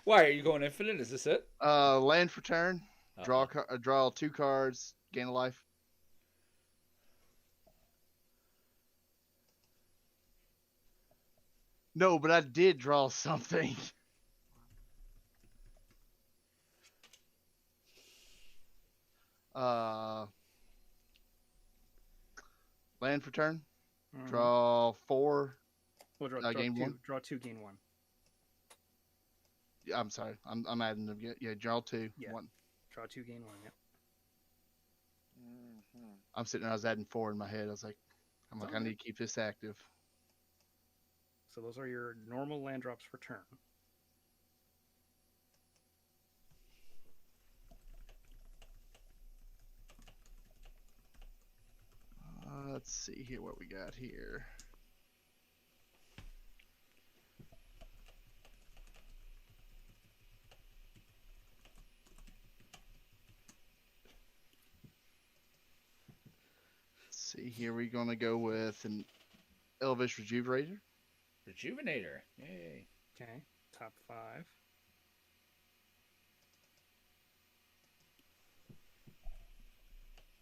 Why are you going infinite? Is this it? Land for turn. Uh-oh. Draw 2 cards. Gain a life. No, but I did draw something. Land for turn. Mhm. Draw 4. Well, draw gain 2, 1. draw 2, gain 1. I'm sorry. I'm adding them. Yeah, draw 2, Yeah. 1. Draw 2, gain 1. Yep. Hmm. I'm sitting there. I was adding 4 in my head. I need to keep this active. So those are your normal land drops for turn. Let's see here what we got here. Let's see here. We're gonna go with an Elvish Rejuvenator. Rejuvenator. Yay. Okay. Top 5. I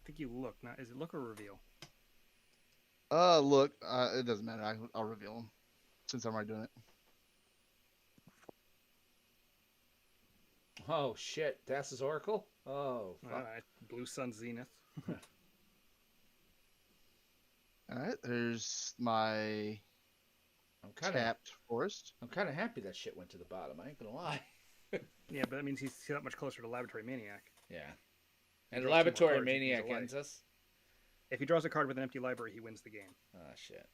think you look. Now, is it look or reveal? Look. It doesn't matter. I'll reveal them since I'm already doing it. Oh shit! That's Oracle. Oh fuck. All right. Blue Sun Zenith. All right. There's my tapped forest. I'm kind of happy that shit went to the bottom. I ain't gonna lie. Yeah, but that means he's that much closer to Laboratory Maniac. Yeah. He And draws 2 more Laboratory cards, he gains Maniac a life. ends us. If he draws a card with an empty library, he wins the game. Oh shit.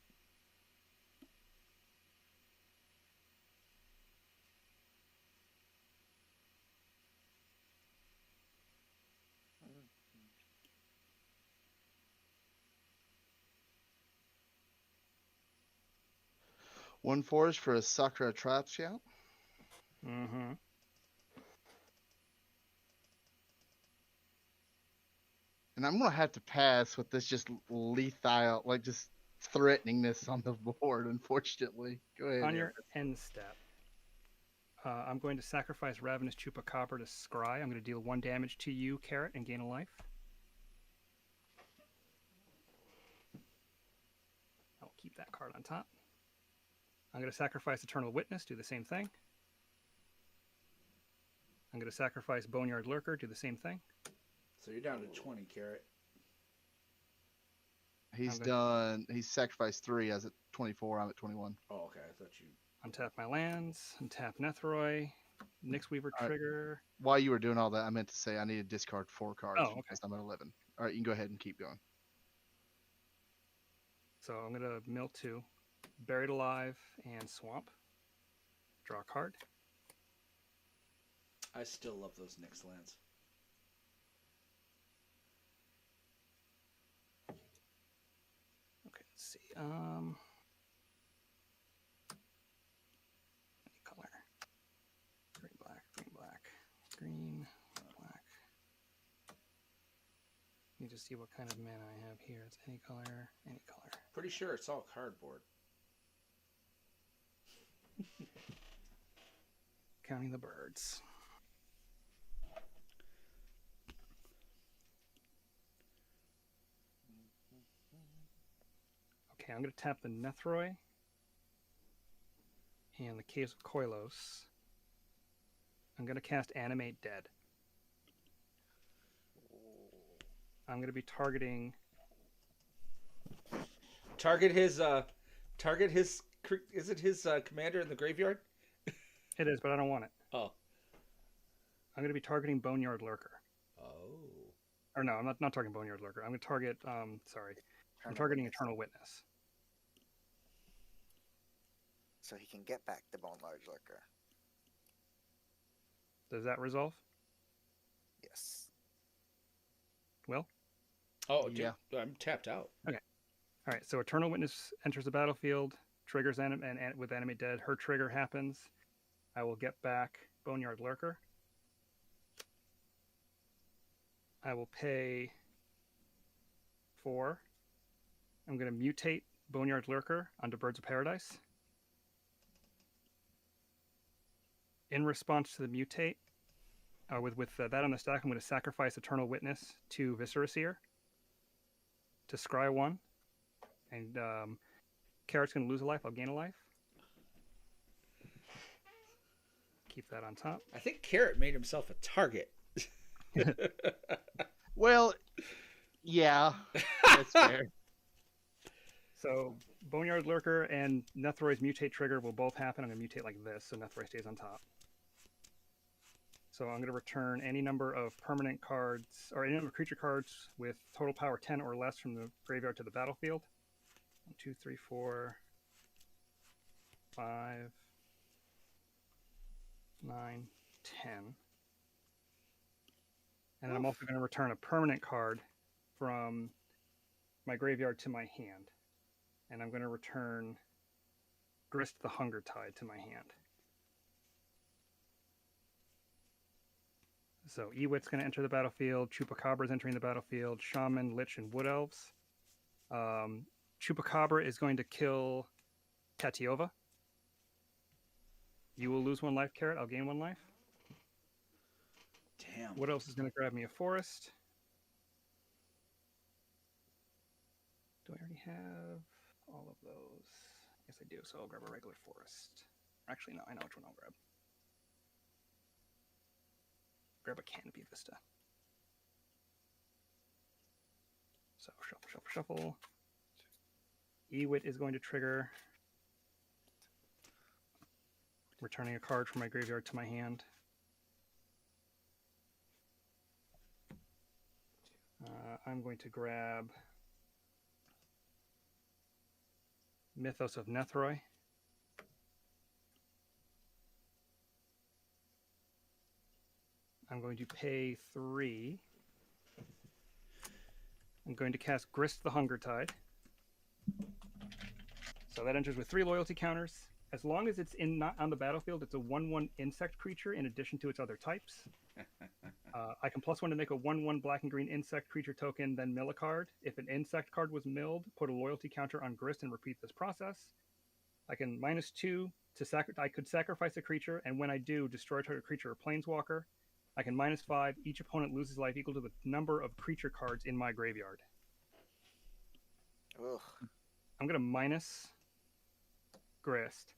One forest for a Sakura Tribe Scout. Mm-hmm. And I'm gonna have to pass with this just lethal, like just threateningness on the board. Unfortunately, go ahead. On your end step, I'm going to sacrifice Ravenous Chupacabra to Scry. I'm going to deal 1 damage to you, Carrot, and gain a life. I'll keep that card on top. I'm going to sacrifice Eternal Witness, do the same thing. I'm going to sacrifice Boneyard Lurker, do the same thing. So you're down to 20, Carrot. He's done. He's sacrificed 3. As at 24, I'm at 21. Oh, okay. I thought you. Untap my lands. Untap Nethroi. Nyx Weaver All right. trigger. While you were doing all that, I meant to say I need to discard 4 cards Oh, okay. because I'm at 11. All right, you can go ahead and keep going. So I'm going to mill 2. Buried Alive and Swamp. Draw a card. I still love those Nyx lands. Okay, let's see. Any color. Green, black, green, black, green, black. Let me just see what kind of mana I have here. It's any color, any color. Pretty sure it's all cardboard. Counting the birds. Okay, I'm going to tap the Nethroi and the Caves of Koilos. I'm going to cast Animate Dead. I'm going to be targeting... Target his. Is it his commander in the graveyard? It is, but I don't want it. Oh. I'm going to be targeting Boneyard Lurker. Oh. Or no, I'm not targeting Boneyard Lurker. I'm going to target, I'm targeting Eternal Witness. So he can get back the Boneyard Lurker. Does that resolve? Yes. Will? Oh, dude, Yeah. I'm tapped out. Okay. All right, so Eternal Witness enters the battlefield, triggers and with Animate Dead. Her trigger happens. I will get back Boneyard Lurker. I will pay 4. I'm going to mutate Boneyard Lurker onto Birds of Paradise. In response to the mutate, with that on the stack, I'm going to sacrifice Eternal Witness to Viscera Seer to scry 1. And Carrot's going to lose a life. I'll gain a life. Keep that on top. I think Carrot made himself a target. Well, yeah, that's fair. So Boneyard Lurker and Nethroi's mutate trigger will both happen. I'm going to mutate like this, so Nethroi stays on top. So I'm going to return any number of permanent cards or any number of creature cards with total power 10 or less from the graveyard to the battlefield. 1, 2, 3, 4, 5, 9, 10. And then I'm also going to return a permanent card from my graveyard to my hand. And I'm going to return Grist the Hunger Tide to my hand. So Ewit's going to enter the battlefield. Chupacabra is entering the battlefield. Shaman, Lich, and Wood Elves. Chupacabra is going to kill Tatiova. You will lose 1 life, Carrot. I'll gain 1 life. Damn. Wood Elves is going to grab me a forest. Do I already have all of those? Yes, I do. So I'll grab a regular forest. Actually, no, I know which one I'll grab. Grab a Canopy Vista. So shuffle, shuffle, shuffle. Ewit is going to trigger. Returning a card from my graveyard to my hand. I'm going to grab Mythos of Nethroi. I'm going to pay 3. I'm going to cast Grist the Hunger Tide. So that enters with 3 loyalty counters. As long as it's not on the battlefield, it's a 1/1 insect creature in addition to its other types. I can +1 to make a 1/1 black and green insect creature token, then mill a card. If an insect card was milled, put a loyalty counter on Grist and repeat this process. I can -2 to I could sacrifice a creature, and when I do, destroy target creature or planeswalker. I can -5. Each opponent loses life equal to the number of creature cards in my graveyard. Ugh. I'm going to minus Grist.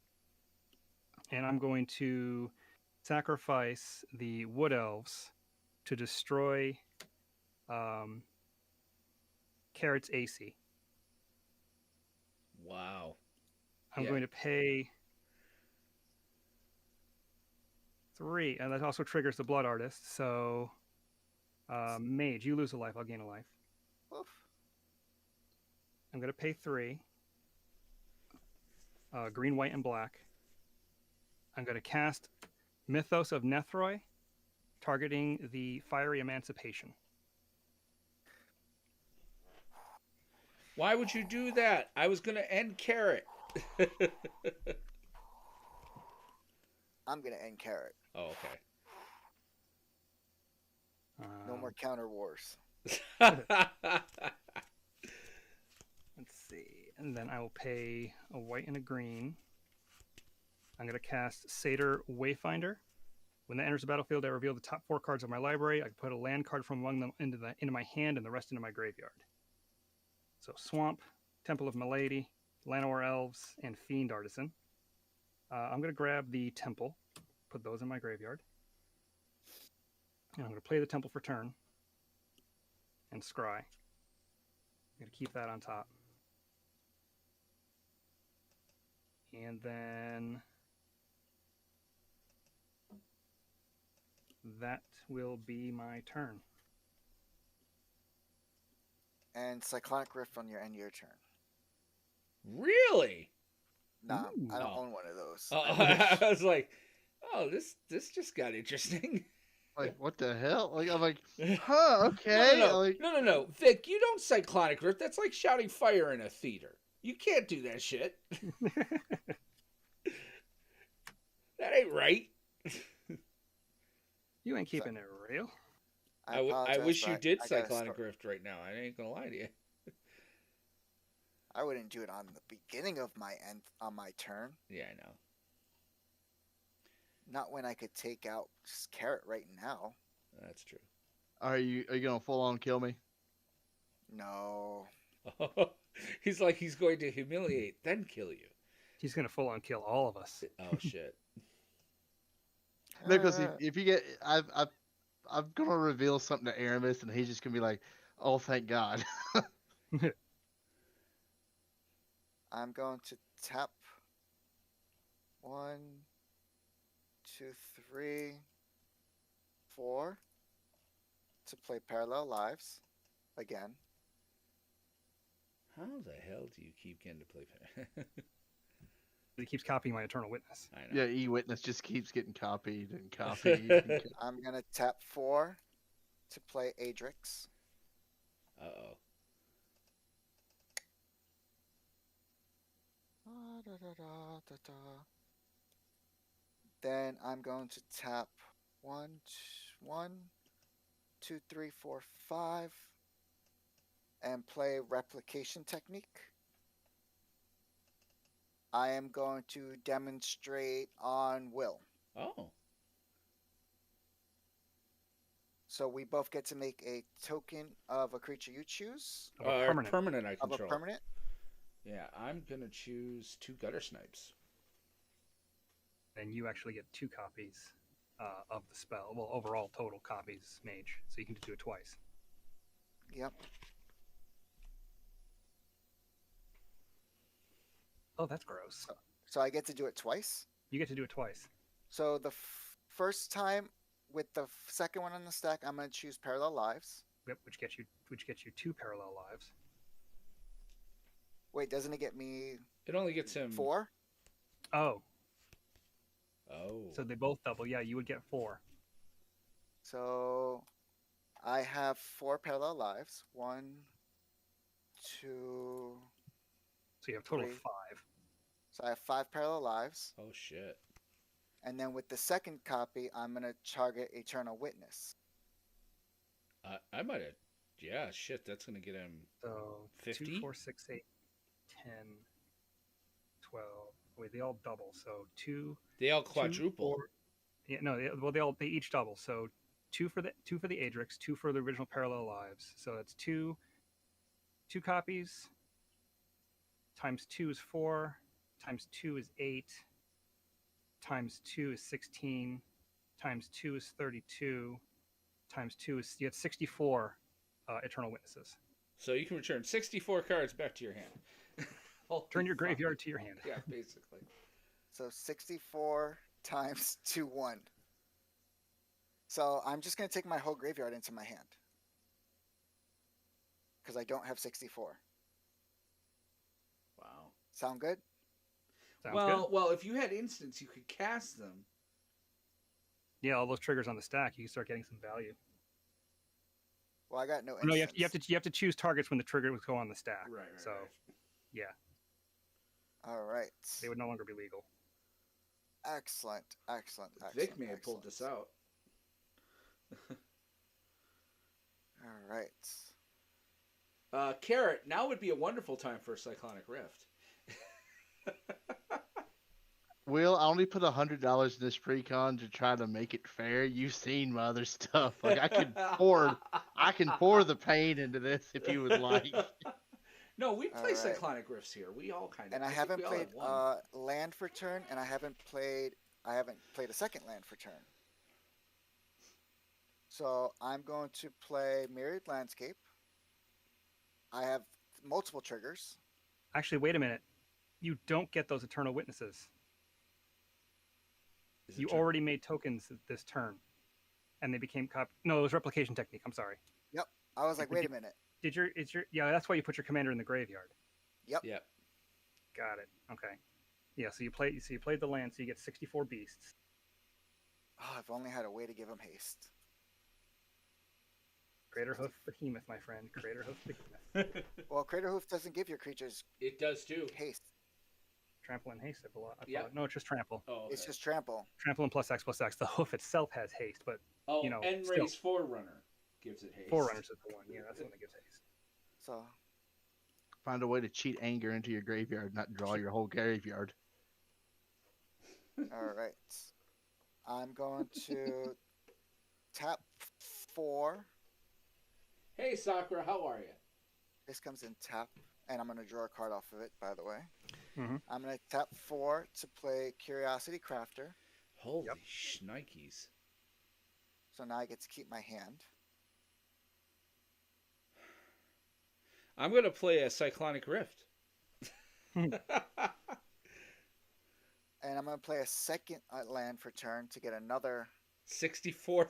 And I'm going to sacrifice the Wood Elves to destroy Carrot's AC. Wow. I'm going to pay 3, and that also triggers the Blood Artist. So, Mage, you lose a life, I'll gain a life. Oof. I'm going to pay 3. Green, white, and black. I'm going to cast Mythos of Nethroi, targeting the Fiery Emancipation. Why would you do that? I was going to end Carrot. I'm going to end Carrot. Oh, okay. No more counter wars. Let's see. And then I will pay a white and a green. I'm going to cast Satyr Wayfinder. When that enters the battlefield, I reveal the top 4 cards of my library. I can put a land card from among them into my hand and the rest into my graveyard. So Swamp, Temple of Milady, Llanowar Elves, and Fiend Artisan. I'm going to grab the Temple, put those in my graveyard. And I'm going to play the Temple for turn. And Scry. I'm going to keep that on top. And then that will be my turn. And Cyclonic Rift on your end of your turn. Really? Nah, Ooh. I don't Oh. own one of those. Oh, I was like, oh, this just got interesting. Like, what the hell? Like, I'm like, huh, okay. No. Like, No. Vic, you don't Cyclonic Rift. That's like shouting fire in a theater. You can't do that shit. That ain't right. You ain't keeping it real. I apologize, wish you but did I gotta Cyclonic start- Rift right now. I ain't gonna lie to you. I wouldn't do it on the beginning of my end on my turn. Yeah, I know. Not when I could take out Carrot right now. That's true. are you gonna full on kill me? No. He's like he's going to humiliate, then kill you. He's going to full on kill all of us. Oh shit. No, because Uh, if you get, I'm gonna reveal something to Aramis, and he's just gonna be like, "Oh, thank God." I'm going to tap 1, 2, 3. 4 to play Parallel Lives again. How the hell do you keep getting to play? It keeps copying my Eternal Witness. I know. Yeah, E-Witness just keeps getting copied and copied. And copied. I'm going to tap 4 to play Adrix. Uh-oh. Then I'm going to tap 1, 2, 3, 4, 5, and play Replication Technique. I am going to demonstrate on Will. Oh. So we both get to make a token of a creature you choose. Of a permanent. Permanent I Of control. a permanent. Yeah, I'm going to choose 2 Gutter Snipes. And you actually get 2 copies of the spell. Well, overall total copies mage, so you can do it twice. Yep. Oh, that's gross. So I get to do it twice. You get to do it twice. So the first time with the second one on the stack, I'm going to choose Parallel Lives. Yep, which gets you 2 parallel lives. Wait, doesn't it get me It only gets him 4? Oh, Oh. so they both double. Yeah, you would get 4. So I have 4 Parallel Lives. 1, 2. So you have a total of 3. 5. So I have 5 Parallel Lives. Oh shit. And then with the second copy, I'm going to target Eternal Witness. I might have. Yeah, shit. That's gonna get him. So 50? 2, 4, 6, 8, 10, 12. Wait, they all double. So 2. They all 2, quadruple. 4, yeah, no. They each double. So 2 for the Adrix, 2 for the original parallel lives. So that's 2 copies. Times 2 is 4. Times 2 is 8. Times 2 is 16. Times 2 is 32. Times 2 is, you get 64 Eternal Witnesses. So you can return 64 cards back to your hand. Turn your Holy fuck. graveyard to your hand. Yeah, basically. So 64 times 2, 1. So I'm just going to take my whole graveyard into my hand. Because I don't have 64. Wow. Sound good? Sounds well, good. well, if you had instants, you could cast them. Yeah, all those triggers on the stack, you can start getting some value. Well, I got no No, instance. you have to choose targets when the trigger would go on the stack. Right. So yeah, All right. they would no longer be legal. Excellent. Vic may have pulled this out. All right. Carrot, now would be a wonderful time for a Cyclonic Rift. Will, I only put $100 in this pre-con to try to make it fair. You've seen my other stuff. Like I can pour the pain into this if you would like. No, we play Alright. Cyclonic Rifts here. We all kind of. And I haven't played land for turn, and I haven't played a second land for turn. So I'm going to play Myriad Landscape. I have multiple triggers. Actually, wait a minute. You don't get those Eternal Witnesses. You already made tokens this turn, and they became No, it was Replication Technique. I'm sorry. Yep. I was like, wait a minute. Yeah, that's why you put your commander in the graveyard. Yep. Yep. Got it. Okay. Yeah, so you played the land, so you get 64 beasts. Oh, I've only had a way to give him haste. Crater Hoof Behemoth, my friend. Crater Hoof Behemoth. Well, Crater Hoof doesn't give your creatures It does too. haste. Trample and haste, I thought. Yep. No, it's just trample. Oh, okay. It's just trample. Trample and +X. The hoof itself has haste, but Oh, you know, Enray's Forerunner gives it haste. Forerunners is the one. Yeah, that's the one that gives haste. So Find a way to cheat anger into your graveyard, not draw your whole graveyard. all right. I'm going to tap 4. Hey, Sakura, how are you? This comes in tap, and I'm going to draw a card off of it, by the way. Mhm. I'm going to tap 4 to play Curiosity Crafter. Holy shnikes. So now I get to keep my hand. I'm going to play a Cyclonic Rift. And I'm going to play a second land for turn to get another 64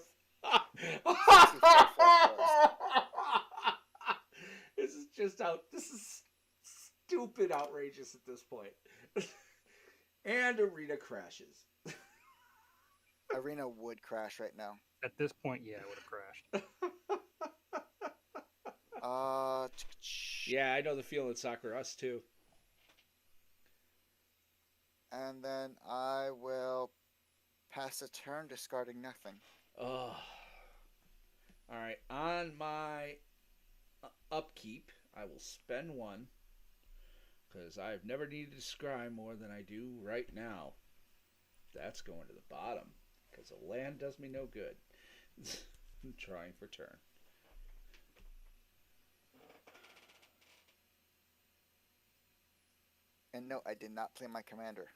This is just out. This is stupid, outrageous at this point. And Arena crashes. Arena would crash right now. At this point, yeah, it would have crashed. Yeah, I know the feeling, soccer. Us too. And then I will pass a turn, discarding nothing. Oh. All right. On my upkeep, I will spend one because I've never needed to scry more than I do right now. That's going to the bottom because a land does me no good. I'm trying for turn. And no, I did not play my commander.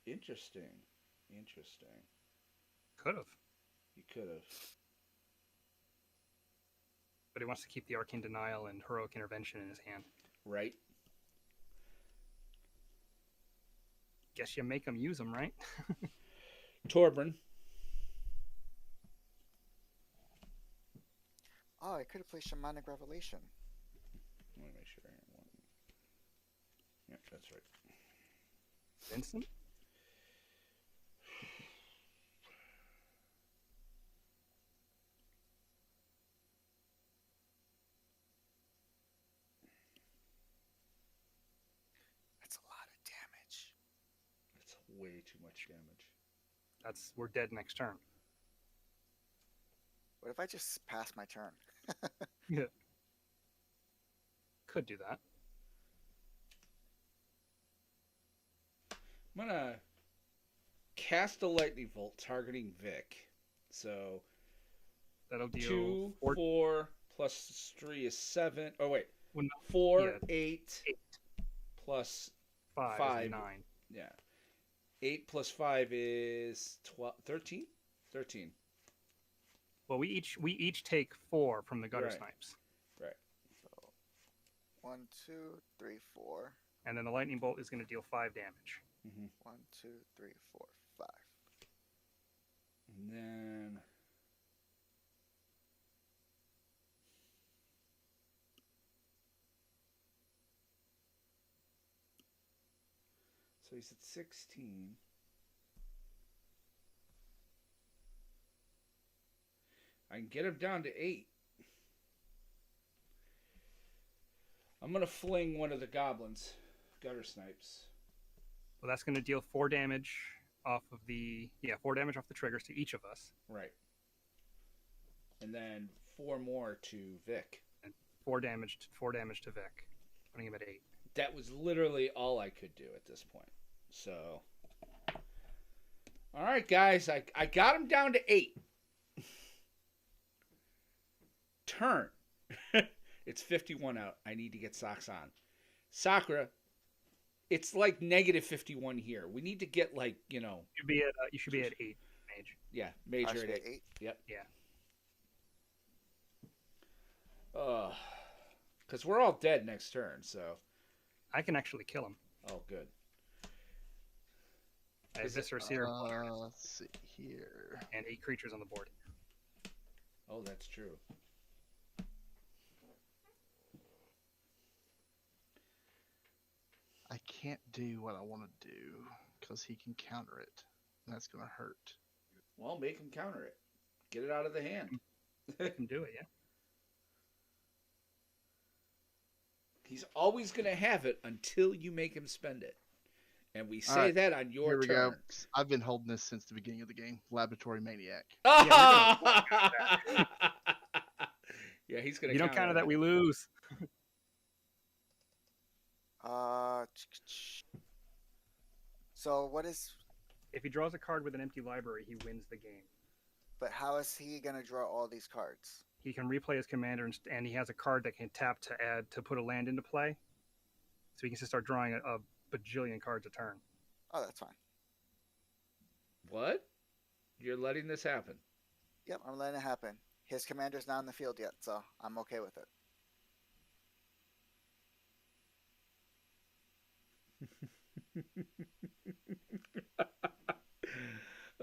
Interesting. Interesting. Could have. You could have. But he wants to keep the Arcane Denial and Heroic Intervention in his hand. Right. Guess you make him use them, right? Torbran. Oh, I could have played Shamanic Revelation. Let me make sure. Yep, that's right. Instant? That's a lot of damage. That's way too much damage. We're dead next turn. What if I just pass my turn? Yeah. Could do that. I'm gonna cast a lightning bolt targeting Vic. So That'll deal 2, 4. 4 plus 3 is 7. Oh wait, Well, 4, yeah. 8 plus 5, 5. is 9. Yeah, 8 plus 5 is 12, 13. 13. Well, we each take 4 from the gutter Right. snipes, Right. So 1, 2, 3, 4. and then the lightning bolt is going to deal 5 damage. Mm-hmm. 1, 2, 3, 4, 5. And then so he's at 16. I can get him down to 8. I'm gonna fling one of the goblins, gutter snipes. Well, that's going to deal 4 damage off of the 4 damage off the triggers to each of us. Right. And then 4 more to Vic. 4 damage to Vic, putting him at 8. That was literally all I could do at this point. So, all right, guys, I got him down to 8. Turn. It's 51 out. I need to get socks on. Sakura, it's like negative 51 here. We need to get like, You should be at 8, mage. yeah, I major should at 8. get 8. Yep. Yeah. Because we're all dead next turn, so. I can actually kill him. Oh, good. I have Viscera Seer Let's see here. and 8 creatures on the board. Oh, that's true. I can't do what I want to do because he can counter it. And that's going to hurt. Well, make him counter it. Get it out of the hand. I can do it, yeah. He's always going to have it until you make him spend it. And we say right, that on your Here we turn. go. I've been holding this since the beginning of the game. Laboratory Maniac. Yeah, he's going to If you don't counter that, we lose. So what is? If he draws a card with an empty library, he wins the game. But how is he gonna draw all these cards? He can replay his commander, and he has a card that can tap to put a land into play. So he can just start drawing a bajillion cards a turn. Oh, that's fine. What? You're letting this happen? Yep, I'm letting it happen. His commander's not in the field yet, so I'm okay with it.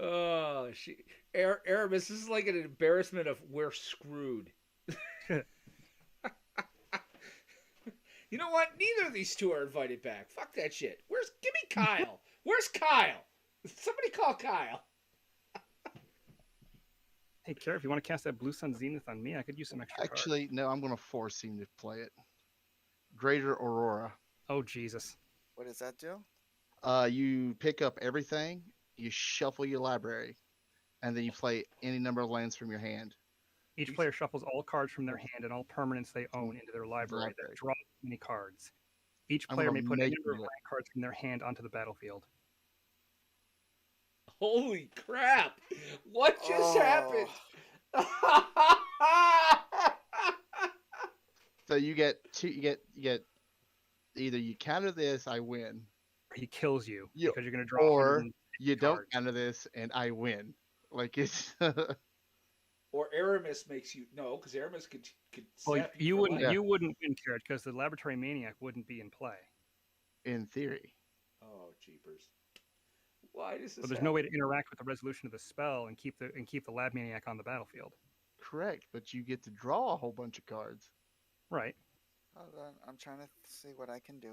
Oh, Aramis, this is like an embarrassment of we're screwed. You know what? Neither of these two are invited back. Fuck that shit. Give me Kyle. Where's Kyle? Somebody call Kyle. Hey, Kara, if you want to cast that Blue Sun Zenith on me, I could use some extra cards. Actually, no, I'm going to force him to play it. Greater Aurora. Oh, Jesus. What does that do? You pick up everything, you shuffle your library, and then you play any number of lands from your hand. Each player shuffles all cards from their hand and all permanents they own into their library that draw many cards. Each player may put a number of land cards from their hand onto the battlefield. Holy crap! What just happened? So you get two. You get either you counter this, I win. He kills you because you're going to draw. Or you don't cards. counter this, and I win. Like it's. Or Aramis makes you because Aramis could. Well, you for wouldn't. life. You wouldn't win, Carrot, because the Laboratory Maniac wouldn't be in play. In theory. Oh, jeepers! Why does this? So there's no way to interact with the resolution of the spell and keep the Lab Maniac on the battlefield. Correct, but you get to draw a whole bunch of cards. Right. Hold on, I'm trying to see what I can do.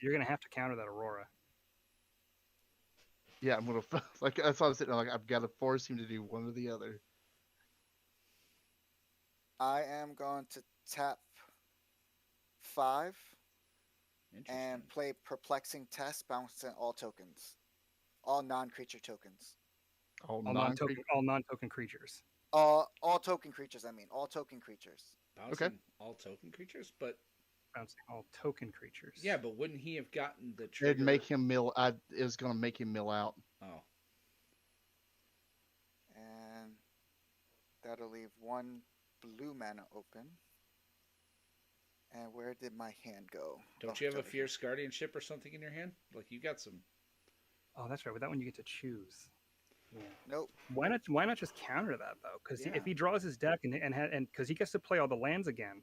You're going to have to counter that Aurora. Yeah, I'm gonna like that's why I'm sitting there, like I've got to force him to do one or the other. I am going to tap 5 and play Perplexing Test, bouncing all tokens, all non-creature tokens. All non-token creatures. All token creatures. I mean, all token creatures. Bouncing all token creatures, but bouncing all token creatures. Yeah, but wouldn't he have gotten the trigger? It'd make him mill. It was gonna make him mill out. Oh. And that'll leave 1 blue mana open. And where did my hand go? Don't you have a Fierce Guardianship or something in your hand? Like you got some. Oh, that's right. With that one, you get to choose. Yeah. Nope. Why not just counter that though? Because if he draws his deck and because he gets to play all the lands again.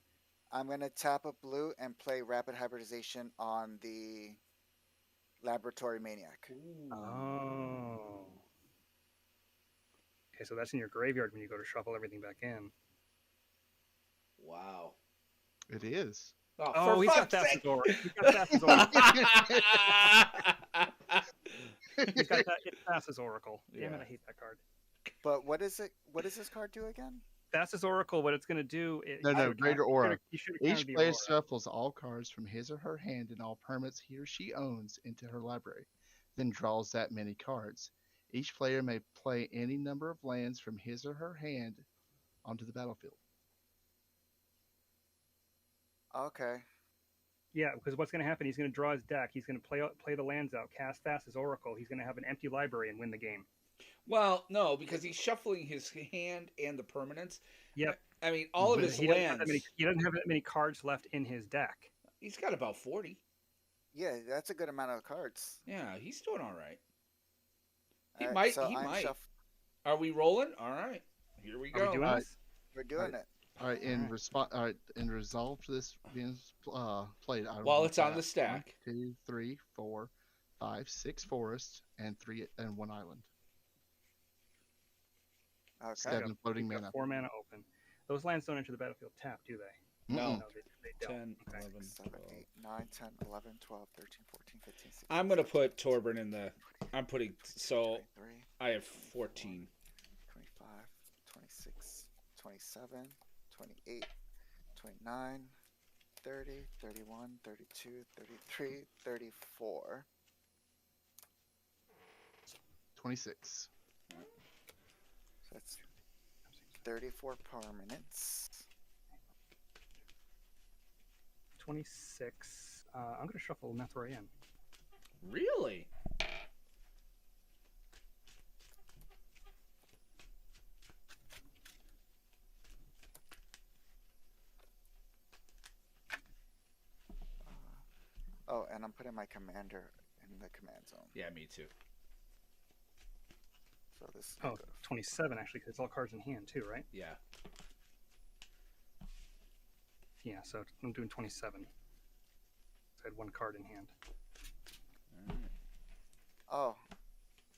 I'm gonna tap a blue and play Rapid Hybridization on the Laboratory Maniac. Ooh. Oh. Okay, so that's in your graveyard when you go to shuffle everything back in. Wow. It is. Oh, he's got Thassa's Oracle. He's got Thassa's Oracle. He's got that. It's Thassa's Oracle. Damn it, I hate that card. But what is it? What does this card do again? Thassa's Oracle. What it's going to do? Greater Aura. Each player Aura. shuffles all cards from his or her hand and all permanents he or she owns into her library, then draws that many cards. Each player may play any number of lands from his or her hand onto the battlefield. Okay. Yeah, because what's going to happen? He's going to draw his deck. He's going to play the lands out, cast Thassa's Oracle. He's going to have an empty library and win the game. Well, no, because he's shuffling his hand and the permanents. Yep. I mean, all of his lands. He doesn't have that many cards left in his deck. He's got about 40. Yeah, that's a good amount of cards. Yeah, he's doing all right. He All might. right, so he I'm might. Are we rolling? All right. Here we go. Are we doing this? We're doing it. All right, in resolve to this being played, I While will it's on tap the stack. 1, 2, 3, 4, 5, 6 forests and 1 island. Okay. 7 floating You've got mana. 4 mana open. Those lands don't enter the battlefield tapped, do they? No. No, they don't. 10, Okay. 11, 7, 12. 8, 9, 10, 11, 12, 13, 14, 15, 16. I'm going to put Torburn in the. I'm putting. So 23, I have 14. 25, 26, 27, 28, 29, 30, 31, 32, 33, 34. 26. So that's 34 permanents. 26. I'm going to shuffle, and that's where I am. Really? Oh, and I'm putting my commander in the command zone. Yeah, me too. So this. Oh, 27 actually, because it's all cards in hand too, right? Yeah. Yeah, so I'm doing 27. So I had 1 card in hand. Oh,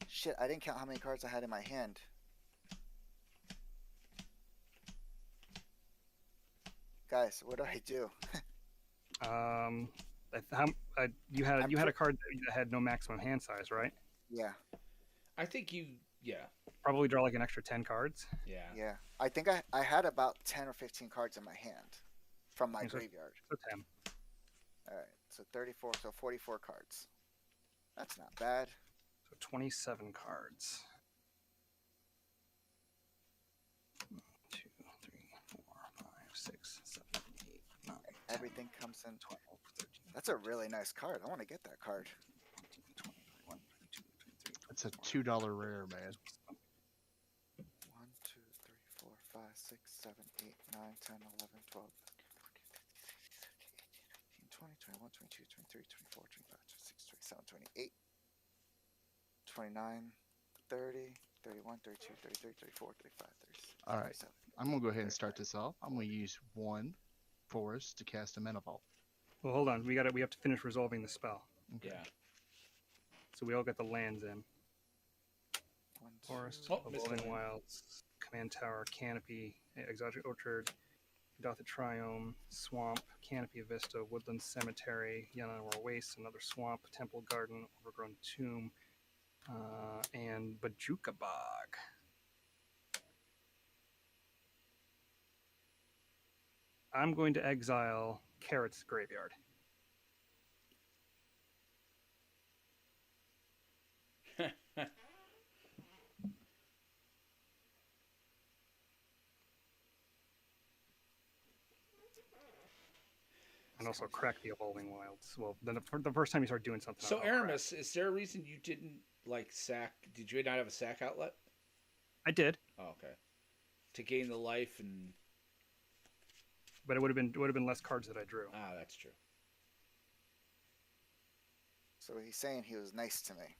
shit! I didn't count how many cards I had in my hand. Guys, what do I do? Um, you had I'm a card that had no maximum hand size, right? Yeah, I think you. Yeah. Probably draw like an extra 10 cards. Yeah. yeah. I think I had about 10 or 15 cards in my hand from my Okay, so, graveyard. so 10. All right, so 34, so 44 cards. That's not bad. So 27 cards. 2, 3, 4, 5, 6, 7, 8, 9, 10, Everything comes in. 12, 13. That's a really nice card. I want to get that card. 20, 21, 22, 23, It's a 24, $2 rare, man. 1, 2, 3, 4, 5, 6, 7, 8, 9, 10, 11, 12, 20, 21, 22, 23, 24, 25, 26, 27, 28, 29, 30, 31, 32, 33, 34, 35, 36, All right. 37. I'm going to go ahead and start this off. I'm going to use 1 forest to cast a Mana Vault. Well, hold on. We have to finish resolving the spell. Okay. Yeah. So we all get the lands in. 1, 2, Forest, Oh, missed Evolving a land. Wilds, Command Tower, Canopy, Exotic Orchard, Gothic Triome, Swamp, Canopy of Vista, Woodland Cemetery, Yanamar Waste, another Swamp, Temple Garden, Overgrown Tomb, and Bajuka Bog. I'm going to exile Carrot's Graveyard. And also crack the Evolving Wilds. Well, then the first time you start doing something. So I'll crack. Aramis, is there a reason you didn't like sack? Did you not have a sack outlet? I did, Oh, okay. To gain the life and but it would have been less cards that I drew. that's true. So he's saying he was nice to me.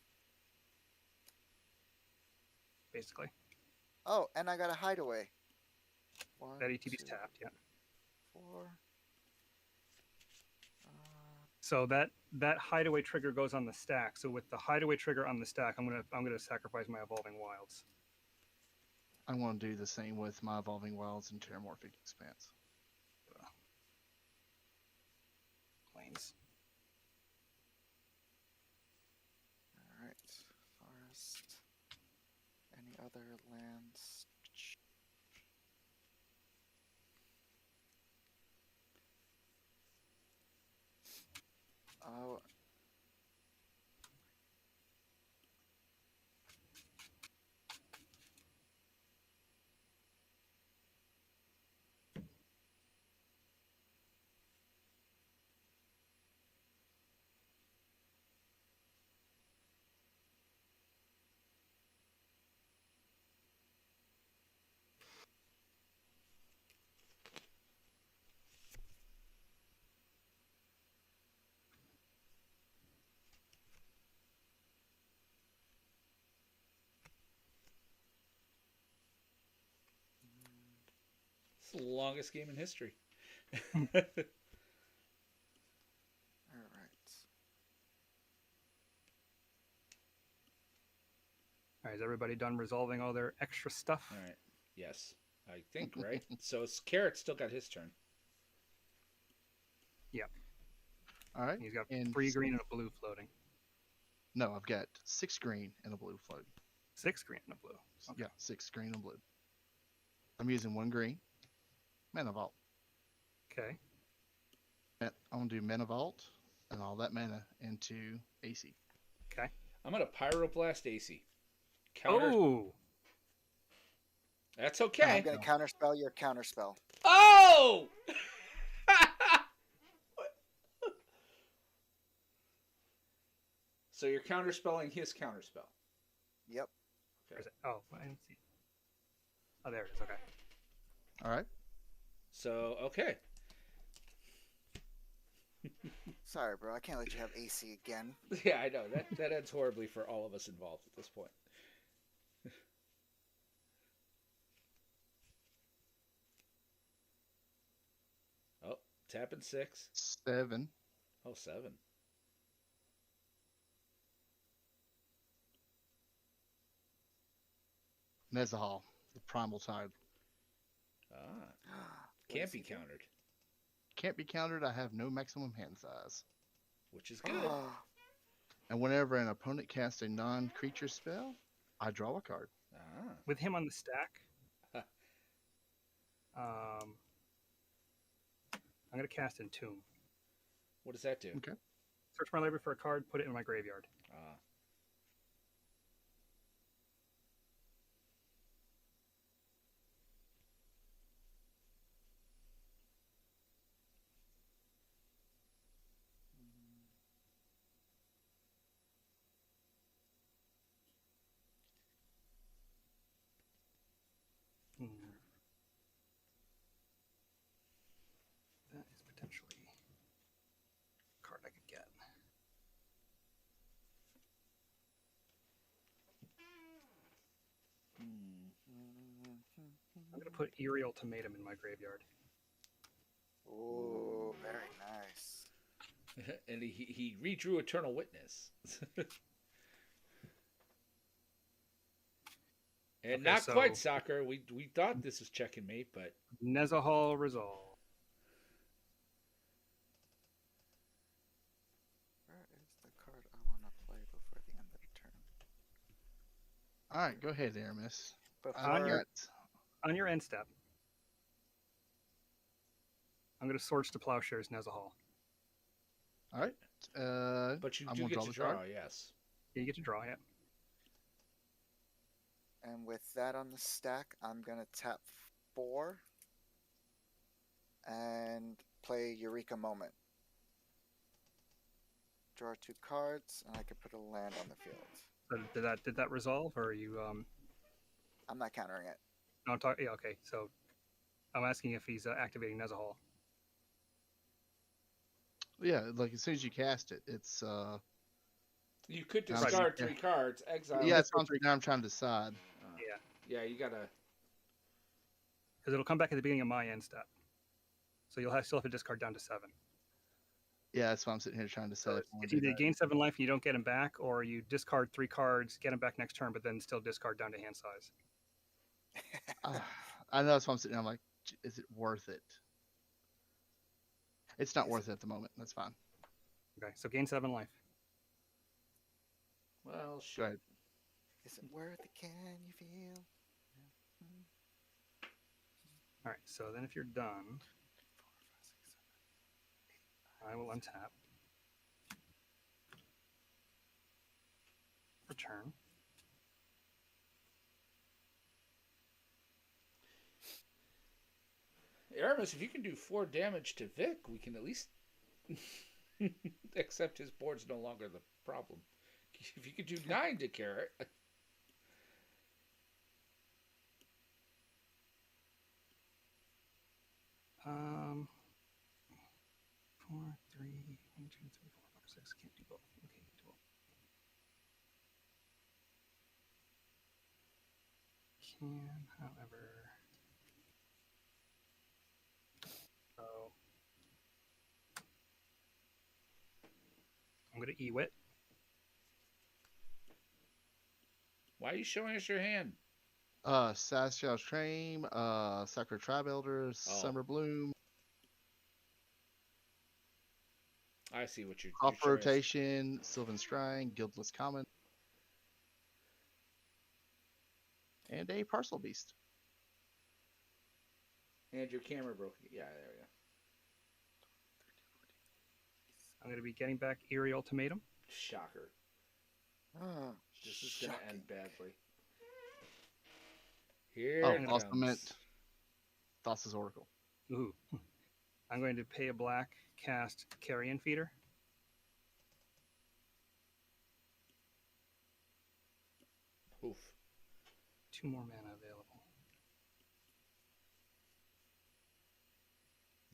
Basically, Oh, and I got a hideaway. 1, that ETB's 2, tapped. Yeah. 4. So that hideaway trigger goes on the stack. So with the hideaway trigger on the stack, I'm gonna sacrifice my Evolving Wilds. I'm going to do the same with my Evolving Wilds and Terramorphic Expanse. Planes. All right, forest. Any other lands? Oh. It's the longest game in history. All right. All right, is everybody done resolving all their extra stuff? All right. Yes, I think right. So it's Carrot still got his turn. All right. He's got And 3 green and a blue floating. No, I've got 6 green and a blue floating. 6 green and a blue. Okay. Yeah, 6 green and blue. I'm using 1 green. Mana Vault. Okay. I'm going to do Mana Vault and all that mana into AC. Okay. I'm gonna Pyroblast AC. Counter. Oh, That's I'm okay. gonna counterspell your counterspell. Oh! So you're counterspelling his counterspell. Yep. where is it? Oh, I didn't see. Oh, there it is. Okay. All right. So okay. Sorry, bro. I can't let you have AC again. Yeah, I know that ends horribly for all of us involved at this point. Oh, tapping 6. 7. Oh, 7. Nezahal, the Primal Tide. Ah, What can't does be he do? countered. can't be countered. I have no maximum hand size. which is good. And whenever an opponent casts a non-creature spell, I draw a card. Ah. With him on the stack, I'm going to cast Entomb. What does that do? Okay. Search my library for a card, put it in my graveyard. Ah. Hmm. That is potentially a card I could get. I'm going to put Eerie Ultimatum in my graveyard. Oh, very nice. And he redrew Eternal Witness. And Okay, not so- quite soccer. We thought this was check and mate, but Nezahal Resolve. Where is the card I want to play before the end of the turn? All right, go ahead, Aramis. On your- Before On your end step, I'm going to Swords to Plowshares Nezahal. All right. but you I'm do gonna get draw to the draw, card. yes. You get to draw it. And with that on the stack, I'm gonna tap 4 and play Eureka Moment. Draw 2 cards, and I can put a land on the field. So did that resolve, or are you? I'm not countering it. No, I'm talking. Yeah, okay. So I'm asking if he's activating Nezahal. Yeah, like as soon as you cast it, it's You could Right. discard Yeah. 3 cards, exile. yeah. It's on now. I'm trying to decide. Yeah, Yeah, you gotta. because it'll come back at the beginning of my end step. So you'll still have to discard down to 7. Yeah, that's why I'm sitting here trying to So decide. it's, it's either you gain 7 life and you don't get him back, or you discard 3 cards, get him back next turn, but then still discard down to hand size. I know that's why I'm sitting. There, I'm like, is it worth it? It's not worth it at the moment. That's fine. Okay, so gain 7 life. Well, Go shit. ahead. Is it worth it? Can you feel? All right, so then if you're done, I will untap. Return. Aramis, if you can do 4 damage to Vic, we can at least accept his board's no longer the problem. If you could do 9 to Carrot. Um, 4, 3, 1, 2, 3, 4, 5, 6. Can't do both. Okay, do both. Can, however. So I'm going to Ewit. Why are you showing us your hand? Sasha Train, Sacred Tribe Elders, Summer Bloom, I see what you're Off showing us. Rotation, Sylvan Shrine, Guildless Common, and a Parcel Beast. And your camera broke. Yeah, there we go. I'm going to be getting back Eerie Ultimatum. Shocker. Oh, This is going to shocking. end badly. Here Oh, it also comes. meant Thassa's Oracle. Ooh. I'm going to pay a black, cast Carrion Feeder. Oof. 2 more mana available.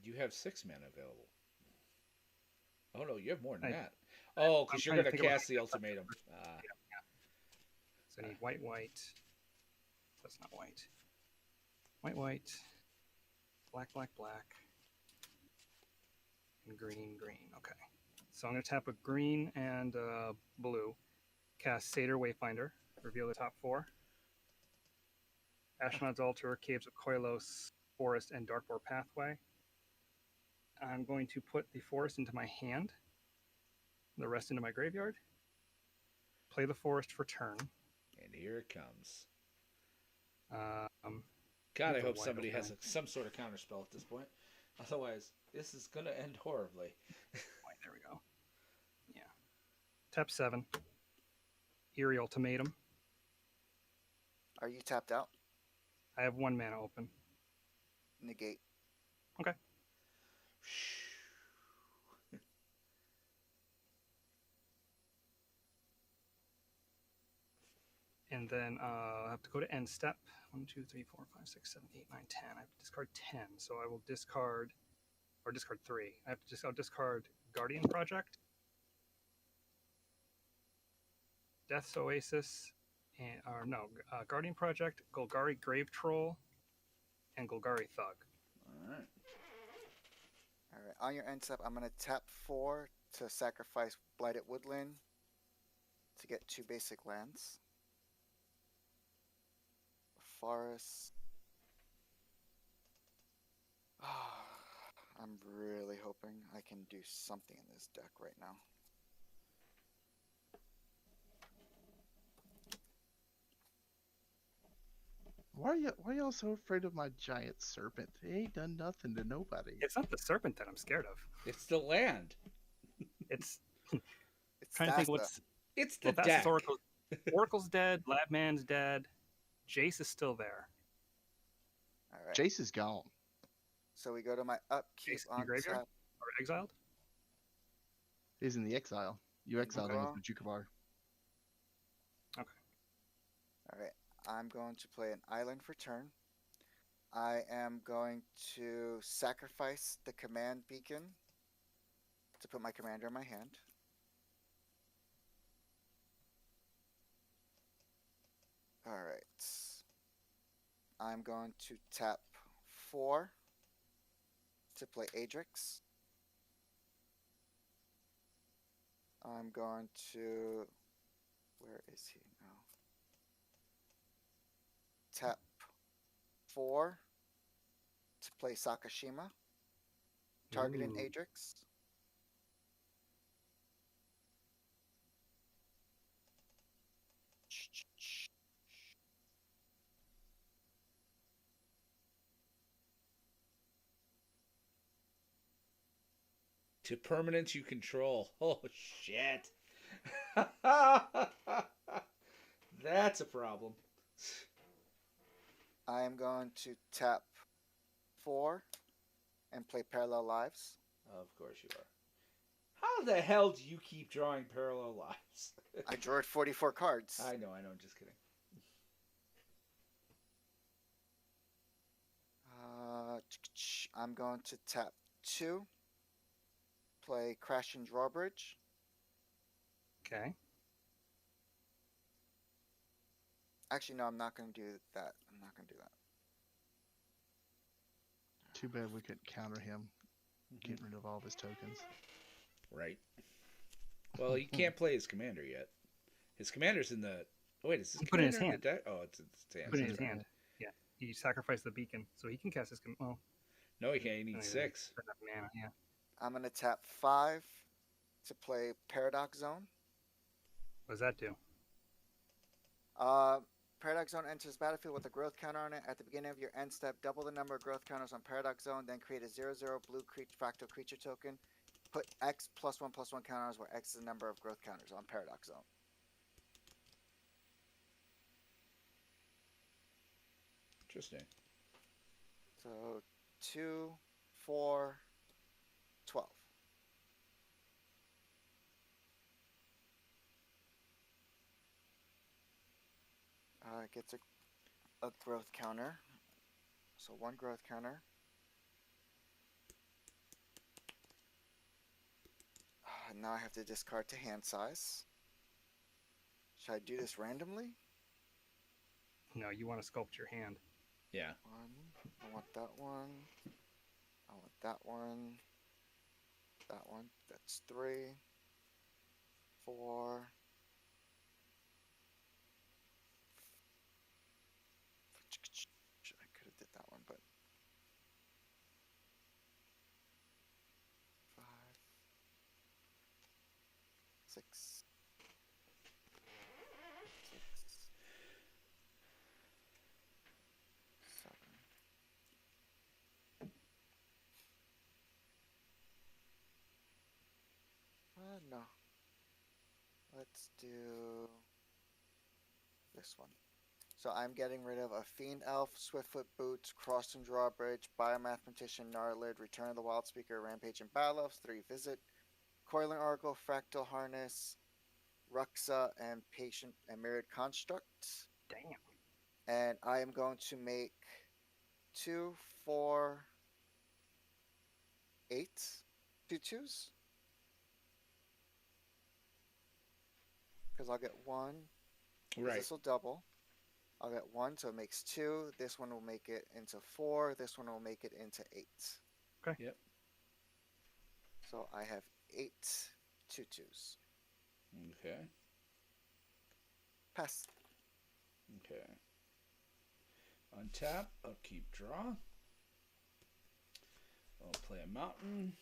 You have 6 mana available. Oh no, you have more than I- that. Oh, I'm because you're trying to going to think about cast the ultimatum. So I need white, white. That's not white. White, white. Black, black, black. And green, green. Okay. So I'm going to tap a green and blue. Cast Satyr Wayfinder. Reveal the top 4. Ashnod's Altar, Caves of Koilos, Forest, and Darkboar Pathway. I'm going to put the forest into my hand, the rest into my graveyard. Play the forest for turn. And here it comes. Um, God, I These are hope wide somebody open. has some sort of counterspell at this point. Otherwise, this is going to end horribly. Wait, there we go. Yeah. Tap 7. Eerie Ultimatum. Are you tapped out? I have 1 mana open. Negate. Okay. And then I have to go to end step. 1, 2, 3, 4, 5, 6, 7, 8, 9, 10. I have to discard 10. So I will discard, or discard 3. I'll discard Guardian Project, Death's Oasis, and Guardian Project, Golgari Grave Troll, and Golgari Thug. All right. All right. On your end step, I'm gonna tap 4 to sacrifice Blighted Woodland to get 2 basic lands. Forest. I'm really hoping I can do something in this deck right now. Why are y'all so afraid of my giant serpent? It ain't done nothing to nobody. It's not the serpent that I'm scared of. It's the land. It's It's trying to think Thasta. what's. It's the Well, deck. that's Oracle's dead. Labman's dead. Jace is still there. All right. Jace is gone. So we go to my upkeep Jace in the on graveyard? tap. Or exiled? He's in the exile. You exiled him Well. with the Jukavar. All right. I'm going to play an island for turn. I am going to sacrifice the command beacon to put my commander in my hand. All right. I'm going to tap 4 to play Adrix. I'm going to. Where is he now? Tap 4 to play Sakashima, targeting Ooh. Adrix. To permanents you control. Oh, shit. That's a problem. I am going to tap 4 and play Parallel Lives. Of course you are. How the hell do you keep drawing parallel lives? I drew 44 cards. I know, I'm just kidding. I'm going to tap 2, play Crash and Drawbridge. Okay. Actually, no, I'm not going to do that. I'm not going to do that. Too bad we couldn't counter him, getting rid of all of his tokens. Right. Well, you can't play his commander yet. His commander's in the. Oh wait, is his Put it in his commander in the hand. deck? Oh, it's hand. Put it in his hand. Yeah. He sacrificed the beacon, so he can cast his. Well, No, he can't. He I needs don't know, 6. enough mana. Yeah. I'm going to tap 5 to play Paradox Zone. What does that do? Paradox Zone enters battlefield with a growth counter on it. At the beginning of your end step, double the number of growth counters on Paradox Zone, then create a 0/0 blue fractal creature token. Put X +1/+1 counters where X is the number of growth counters on Paradox Zone. Interesting. So 2, 4, 12. It gets a growth counter. So 1 growth counter. Now I have to discard to hand size. Should I do this randomly? No, you want to sculpt your hand. Yeah. 1. I want that one. I want that one. That one. That's 3. 4. I could have did that one, but 6, 7. No. Let's do this one. So I'm getting rid of a Fiend Elf, Swiftfoot Boots, Cross and Drawbridge, Biomathematician, Gnarlid, Return of the Wild Speaker, Rampage and Battle Elves, 3 Visit, Coiling Oracle, Fractal Harness, Ruxa, and Patient and Mirrored Construct. Damn. And I am going to make 2, 4, 8 2/2s. Because I'll get 1. Right. This will double. I'll get 1, so it makes 2. This one will make it into 4. This one will make it into 8. Okay. Yep. So I have 8 2/2s. Okay. Pass. Okay. Untap, upkeep, draw. I'll play a mountain.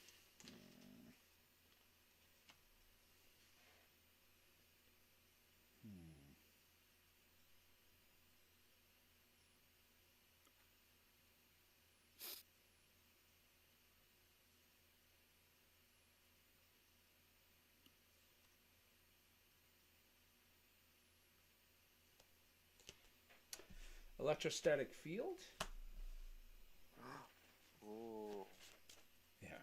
Electrostatic field. Ooh. Yeah.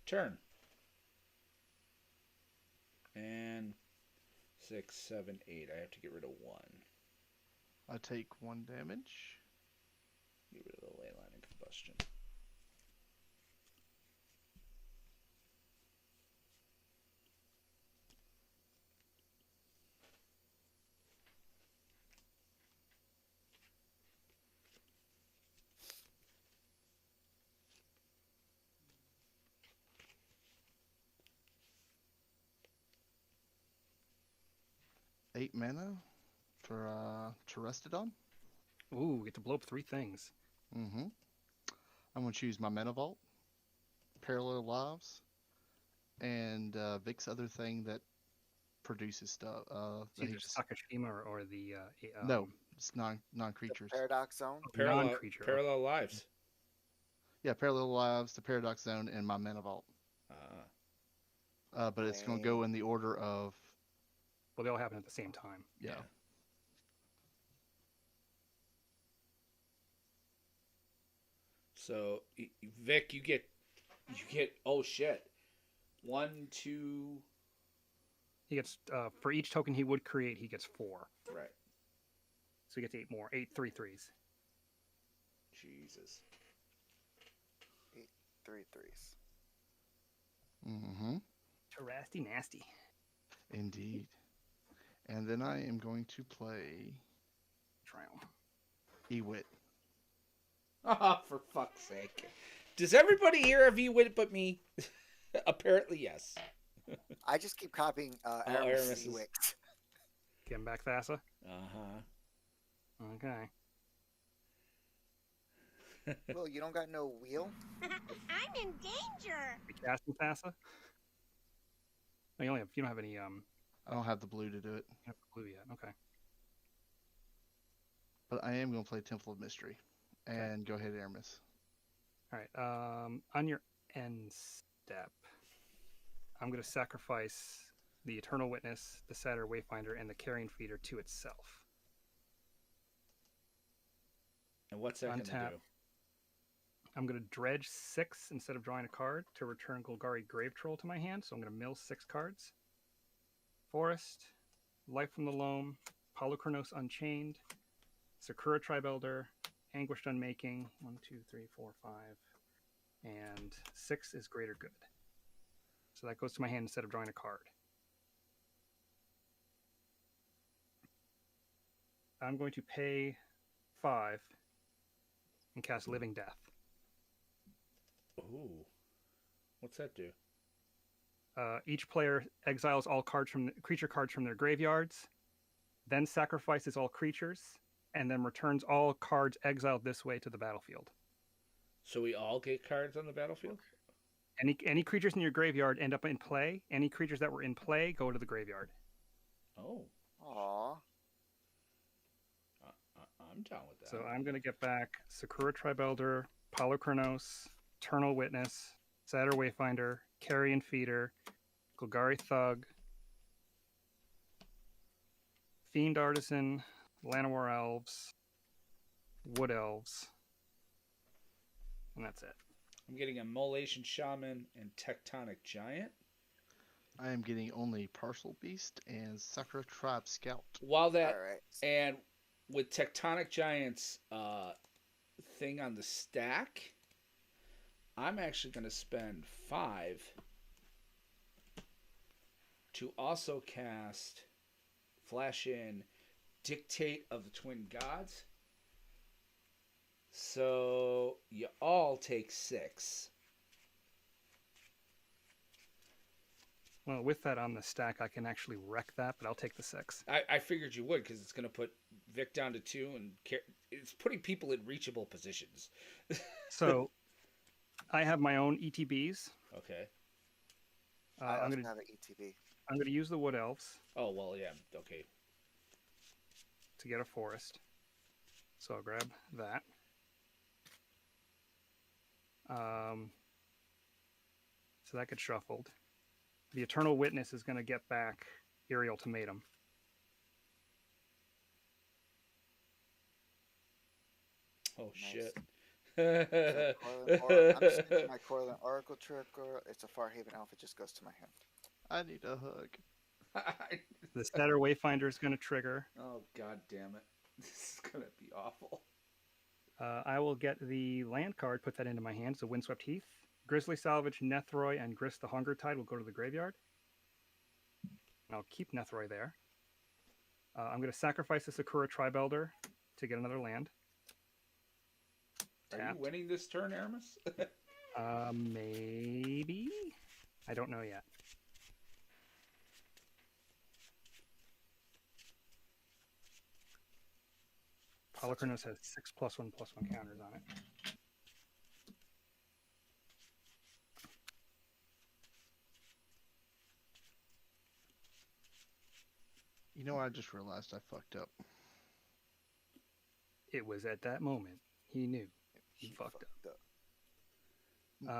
Turn. And 6, 7, 8. I have to get rid of 1. I take 1 damage. Get rid of the ley line and combustion. Eight mana for Terrestodon. Ooh, we get to blow up 3 things. Mm-hmm. I'm gonna choose my Mana Vault, Parallel Lives, and Vic's other thing that produces stuff. It's That he either just, Sakashima or the no, it's non The creatures. Paradox Zone. non-creature. Parallel lives. Yeah, Parallel Lives, the Paradox Zone, and my Mana Vault. But it's gonna go in the order of. Well, they all happen at the same time. Yeah. So Vic, you get oh shit. 1, 2. He gets for each token he would create, he gets 4. Right. So he gets 8 more. 8 3/3s. Jesus. 8 3/3s. Mm-hmm. Terrasty nasty. Indeed. And then I am going to play Trial. Ewit. Oh, for fuck's sake. Does everybody here have Ewit but me? Apparently, yes. I just keep copying Aramis's. Ewix. Getting back Thassa. Uh-huh. Okay. Well, you don't got no wheel? I'm in danger. We casting Thassa. Oh, you don't have any I don't have the blue to do it, you have blue yet. Okay. but I am going to play Temple of Mystery. And go ahead, Aramis. All right. On your end step, I'm going to sacrifice the Eternal Witness, the Satyr Wayfinder, and the Carrion Feeder to itself. And what's that going to Untap. do? I'm going to dredge 6 instead of drawing a card to return Golgari Grave Troll to my hand. So I'm going to mill 6 cards. Forest, Life from the Loam, Polychronos Unchained, Sakura Tribe Elder, Anguished Unmaking. 1, 2, 3, 4, 5. And 6 is Greater Good. So that goes to my hand instead of drawing a card. I'm going to pay 5 and cast Living Death. Ooh. What's that do? Each player exiles all creature cards from their graveyards, then sacrifices all creatures, and then returns all cards exiled this way to the battlefield. So we all get cards on the battlefield? Any creatures in your graveyard end up in play. Any creatures that were in play go to the graveyard. Oh, Aw. I'm down with that. So I'm going to get back Sakura Tribe Elder, Polychronos, Eternal Witness, Satyr Wayfinder, Carrion Feeder, Golgari Thug, Fiend Artisan, Llanowar Elves, Wood Elves, and that's it. I'm getting Immolation Shaman and Tectonic Giant. I am getting only Parcel Beast and Sakura Tribe Scout. While that, All right. and with Tectonic Giant's thing on the stack, I'm actually going to spend 5 to also cast, flash in, Dictate of the Twin Gods. So you all take 6. Well, with that on the stack, I can actually wreck that, but I'll take the 6. I figured you would, because it's going to put Vic down to 2, and it's putting people in reachable positions. So I have my own ETBs. Okay. I I'm also gonna have an ETB. I'm gonna use the Wood Elves Oh, well, yeah. Okay. to get a forest. So I'll grab that. So that gets shuffled. The Eternal Witness is going to get back Eerie Ultimatum. Oh, Nice. shit. I'm spinning my Corlin Oracle Trigger. It's a Farhaven Elf. It just goes to my hand. I need a hug. The Satyr Wayfinder is going to trigger. Oh, god damn it. This is going to be awful. I will get the land card, put that into my hand. So Windswept Heath. Grizzly Salvage, Nethroy, and Grist the Hunger Tide will go to the graveyard. And I'll keep Nethroy there. I'm going to sacrifice the Sakura Tribe Elder to get another land. Are you Tapped. winning this turn, Aramis? Maybe? I don't know yet. Polychronos has 6+1/+1 counters on it. You know, I just realized I fucked up. It was at that moment he knew he fucked up. up.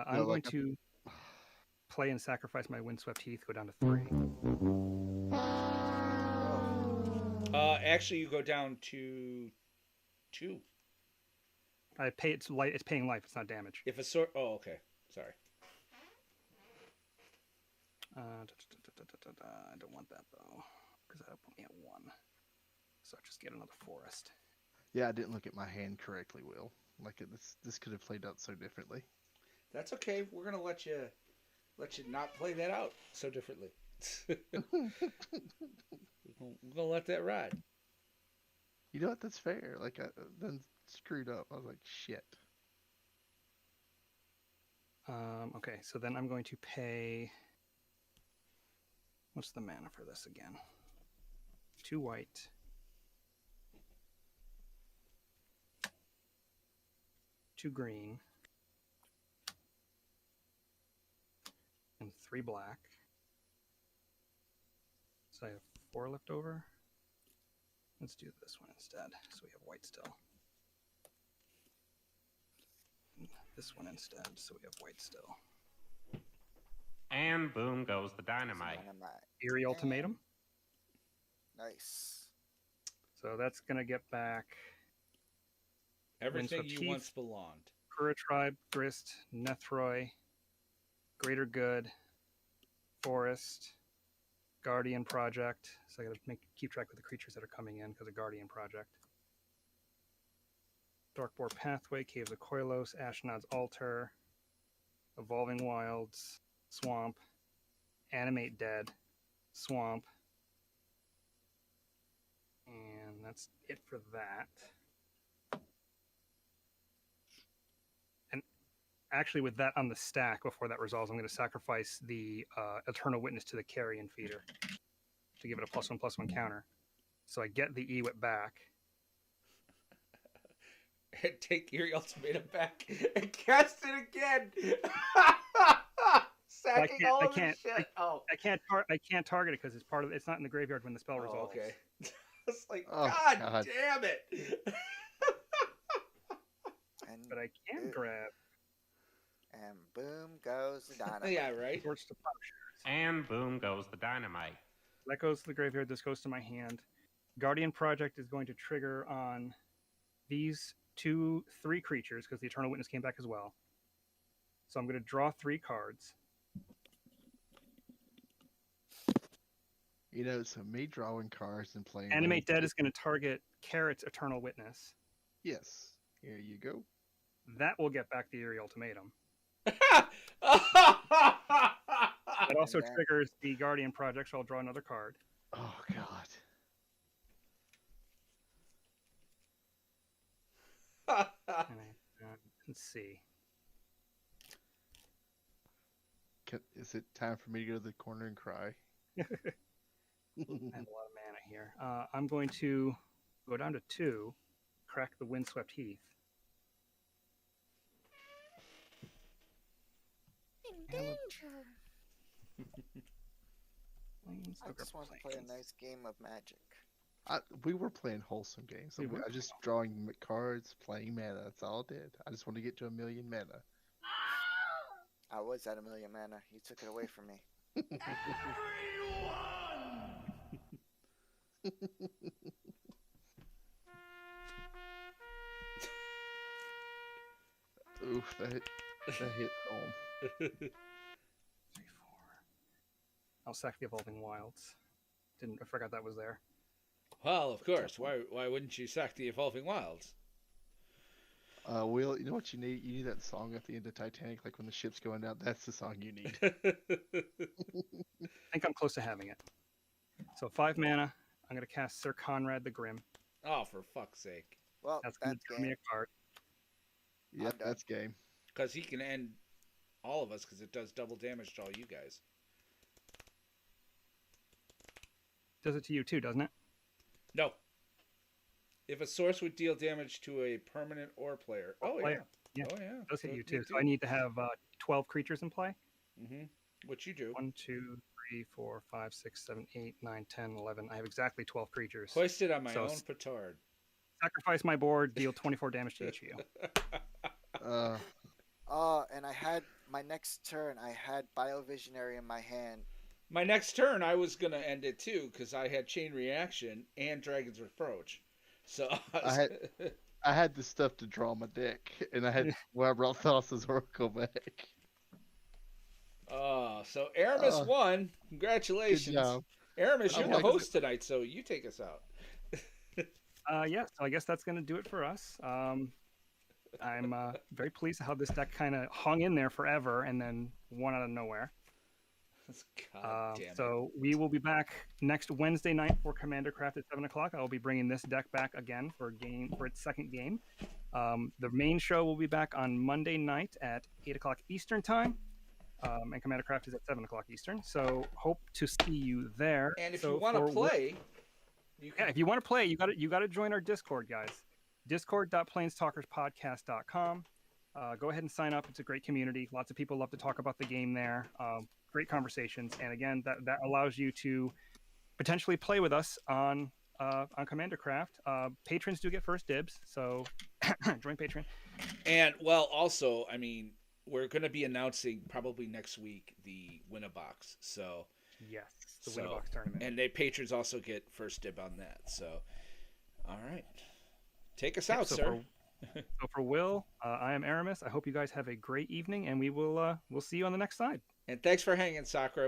I'm No, going like, to play and sacrifice my Windswept Heath, go down to 3. Actually, you go down to 2. I pay it's light. It's paying life. It's not damage. If a sword... Oh, okay. Sorry. I don't want that though, because that'll put me at 1. So I just get another forest. Yeah, I didn't look at my hand correctly, Will. Like this could have played out so differently. That's okay. We're going to let you not play that out so differently. We're going to let that ride. You know what? That's fair. Like I then screwed up. I was like, shit. Okay, so then I'm going to pay. What's the mana for this again? 2 white. 2 green. And 3 black. So I have 4 left over. Let's do this one instead, so we have white still. This one instead, so we have white still. And boom goes the dynamite. Eerie Ultimatum. Nice. So that's going to get back Everything Windswept you Heath. once belonged. Kura Tribe, Grist, Nethroy, Greater Good, Forest, Guardian Project. So I got to keep track of the creatures that are coming in because of Guardian Project. Darkboar Pathway, Caves of Koilos, Ashnod's Altar, Evolving Wilds, Swamp, Animate Dead, Swamp. And that's it for that. And actually, with that on the stack, before that resolves, I'm going to sacrifice the Eternal Witness to the Carrion Feeder to give it a +1/+1 counter. So I get the Ewit back. And take Eerie Ultimatum back and cast it again. sacking can't- all I of his can't- shit. Oh. I can't target it because it's not in the graveyard when the spell resolves. Okay. It's like, Oh, God God. damn it. And But I can grab and boom goes the dynamite. Yeah, right? Torch to Plowshares. And boom goes the dynamite. That goes to the graveyard. This goes to my hand. Guardian Project is going to trigger on these 3 creatures because the Eternal Witness came back as well. So I'm going to draw 3 cards. You know, so me drawing cards and playing. Animate Dead is going to target Carrot's Eternal Witness. Yes. Here you go. That will get back the Eerie Ultimatum. It It also Yeah. triggers the Guardian Project, so I'll draw another card. Oh God. Let's see. Is it time for me to go to the corner and cry? I have a lot of mana here. I'm going to go down to 2, crack the Windswept Heath. In danger. I just want to play a nice game of Magic. We were playing wholesome games. We were I just drawing cards, playing mana. That's all I did. I just want to get to 1,000,000 mana. I was at 1,000,000 mana. You took it away from me. Oof, that hit home. 3, 4. I'll sack the Evolving Wilds. I forgot that was there. Well, of course. Why wouldn't you sack the Evolving Wilds? Will, you know what you need? You need that song at the end of Titanic, like when the ship's going down. That's the song you need. I think I'm close to having it. So 5 mana. I'm going to cast Sir Conrad the Grim. Oh, for fuck's sake. Well, That's going to that's draw me game. a card. Yep, done. that's game. Because he can end all of us because it does double damage to all you guys. Does it to you too, doesn't it? No. If a source would deal damage to a permanent or player. Oh, player. yeah. Yeah. Oh, yeah. It does hit So you it too. did So I need to have 12 creatures in play. Mm-hmm. What you do. 1, 2, 3, 4, 5, 6, 7, 8, 9, 10, 11. I have exactly 12 creatures. Hoist it on my So own petard. Sacrifice my board, deal 24 damage to each of you. And I had my next turn. I had Biovisionary in my hand. My next turn, I was going to end it too because I had Chain Reaction and Dragon's Reproach. So I had the stuff to draw my deck, and I had I brought Thassa's Oracle back. So Aramis won. Good Congratulations. job. Aramis, I you're the like host tonight, so you take us out. Yeah, so I guess that's going to do it for us. I'm very pleased how this deck kind of hung in there forever and then won out of nowhere. God damn it. So we will be back next Wednesday night for Commander Craft at 7 o'clock. I will be bringing this deck back again for its second game. The main show will be back on Monday night at 8 o'clock Eastern time. And Commander Craft is at 7 o'clock Eastern. So hope to see you there. And if So you want to for- play, you can... Yeah, if you want to play, you got to join our Discord, guys. Discord.planestalkerspodcast.com. Go ahead and sign up. It's a great community. Lots of people love to talk about the game there. Great conversations, and again, that allows you to potentially play with us on Commander Craft. Patrons do get first dibs, so join Patreon. And, well, also, I mean, we're going to be announcing probably next week the Win-A-Box. So, Yes, the Win-A-Box tournament. And the patrons also get first dib on that. So, all right. Take us out, sir. So for Will, I am Aramis. I hope you guys have a great evening, and we'll see you on the next side. And thanks for hanging, Sakura.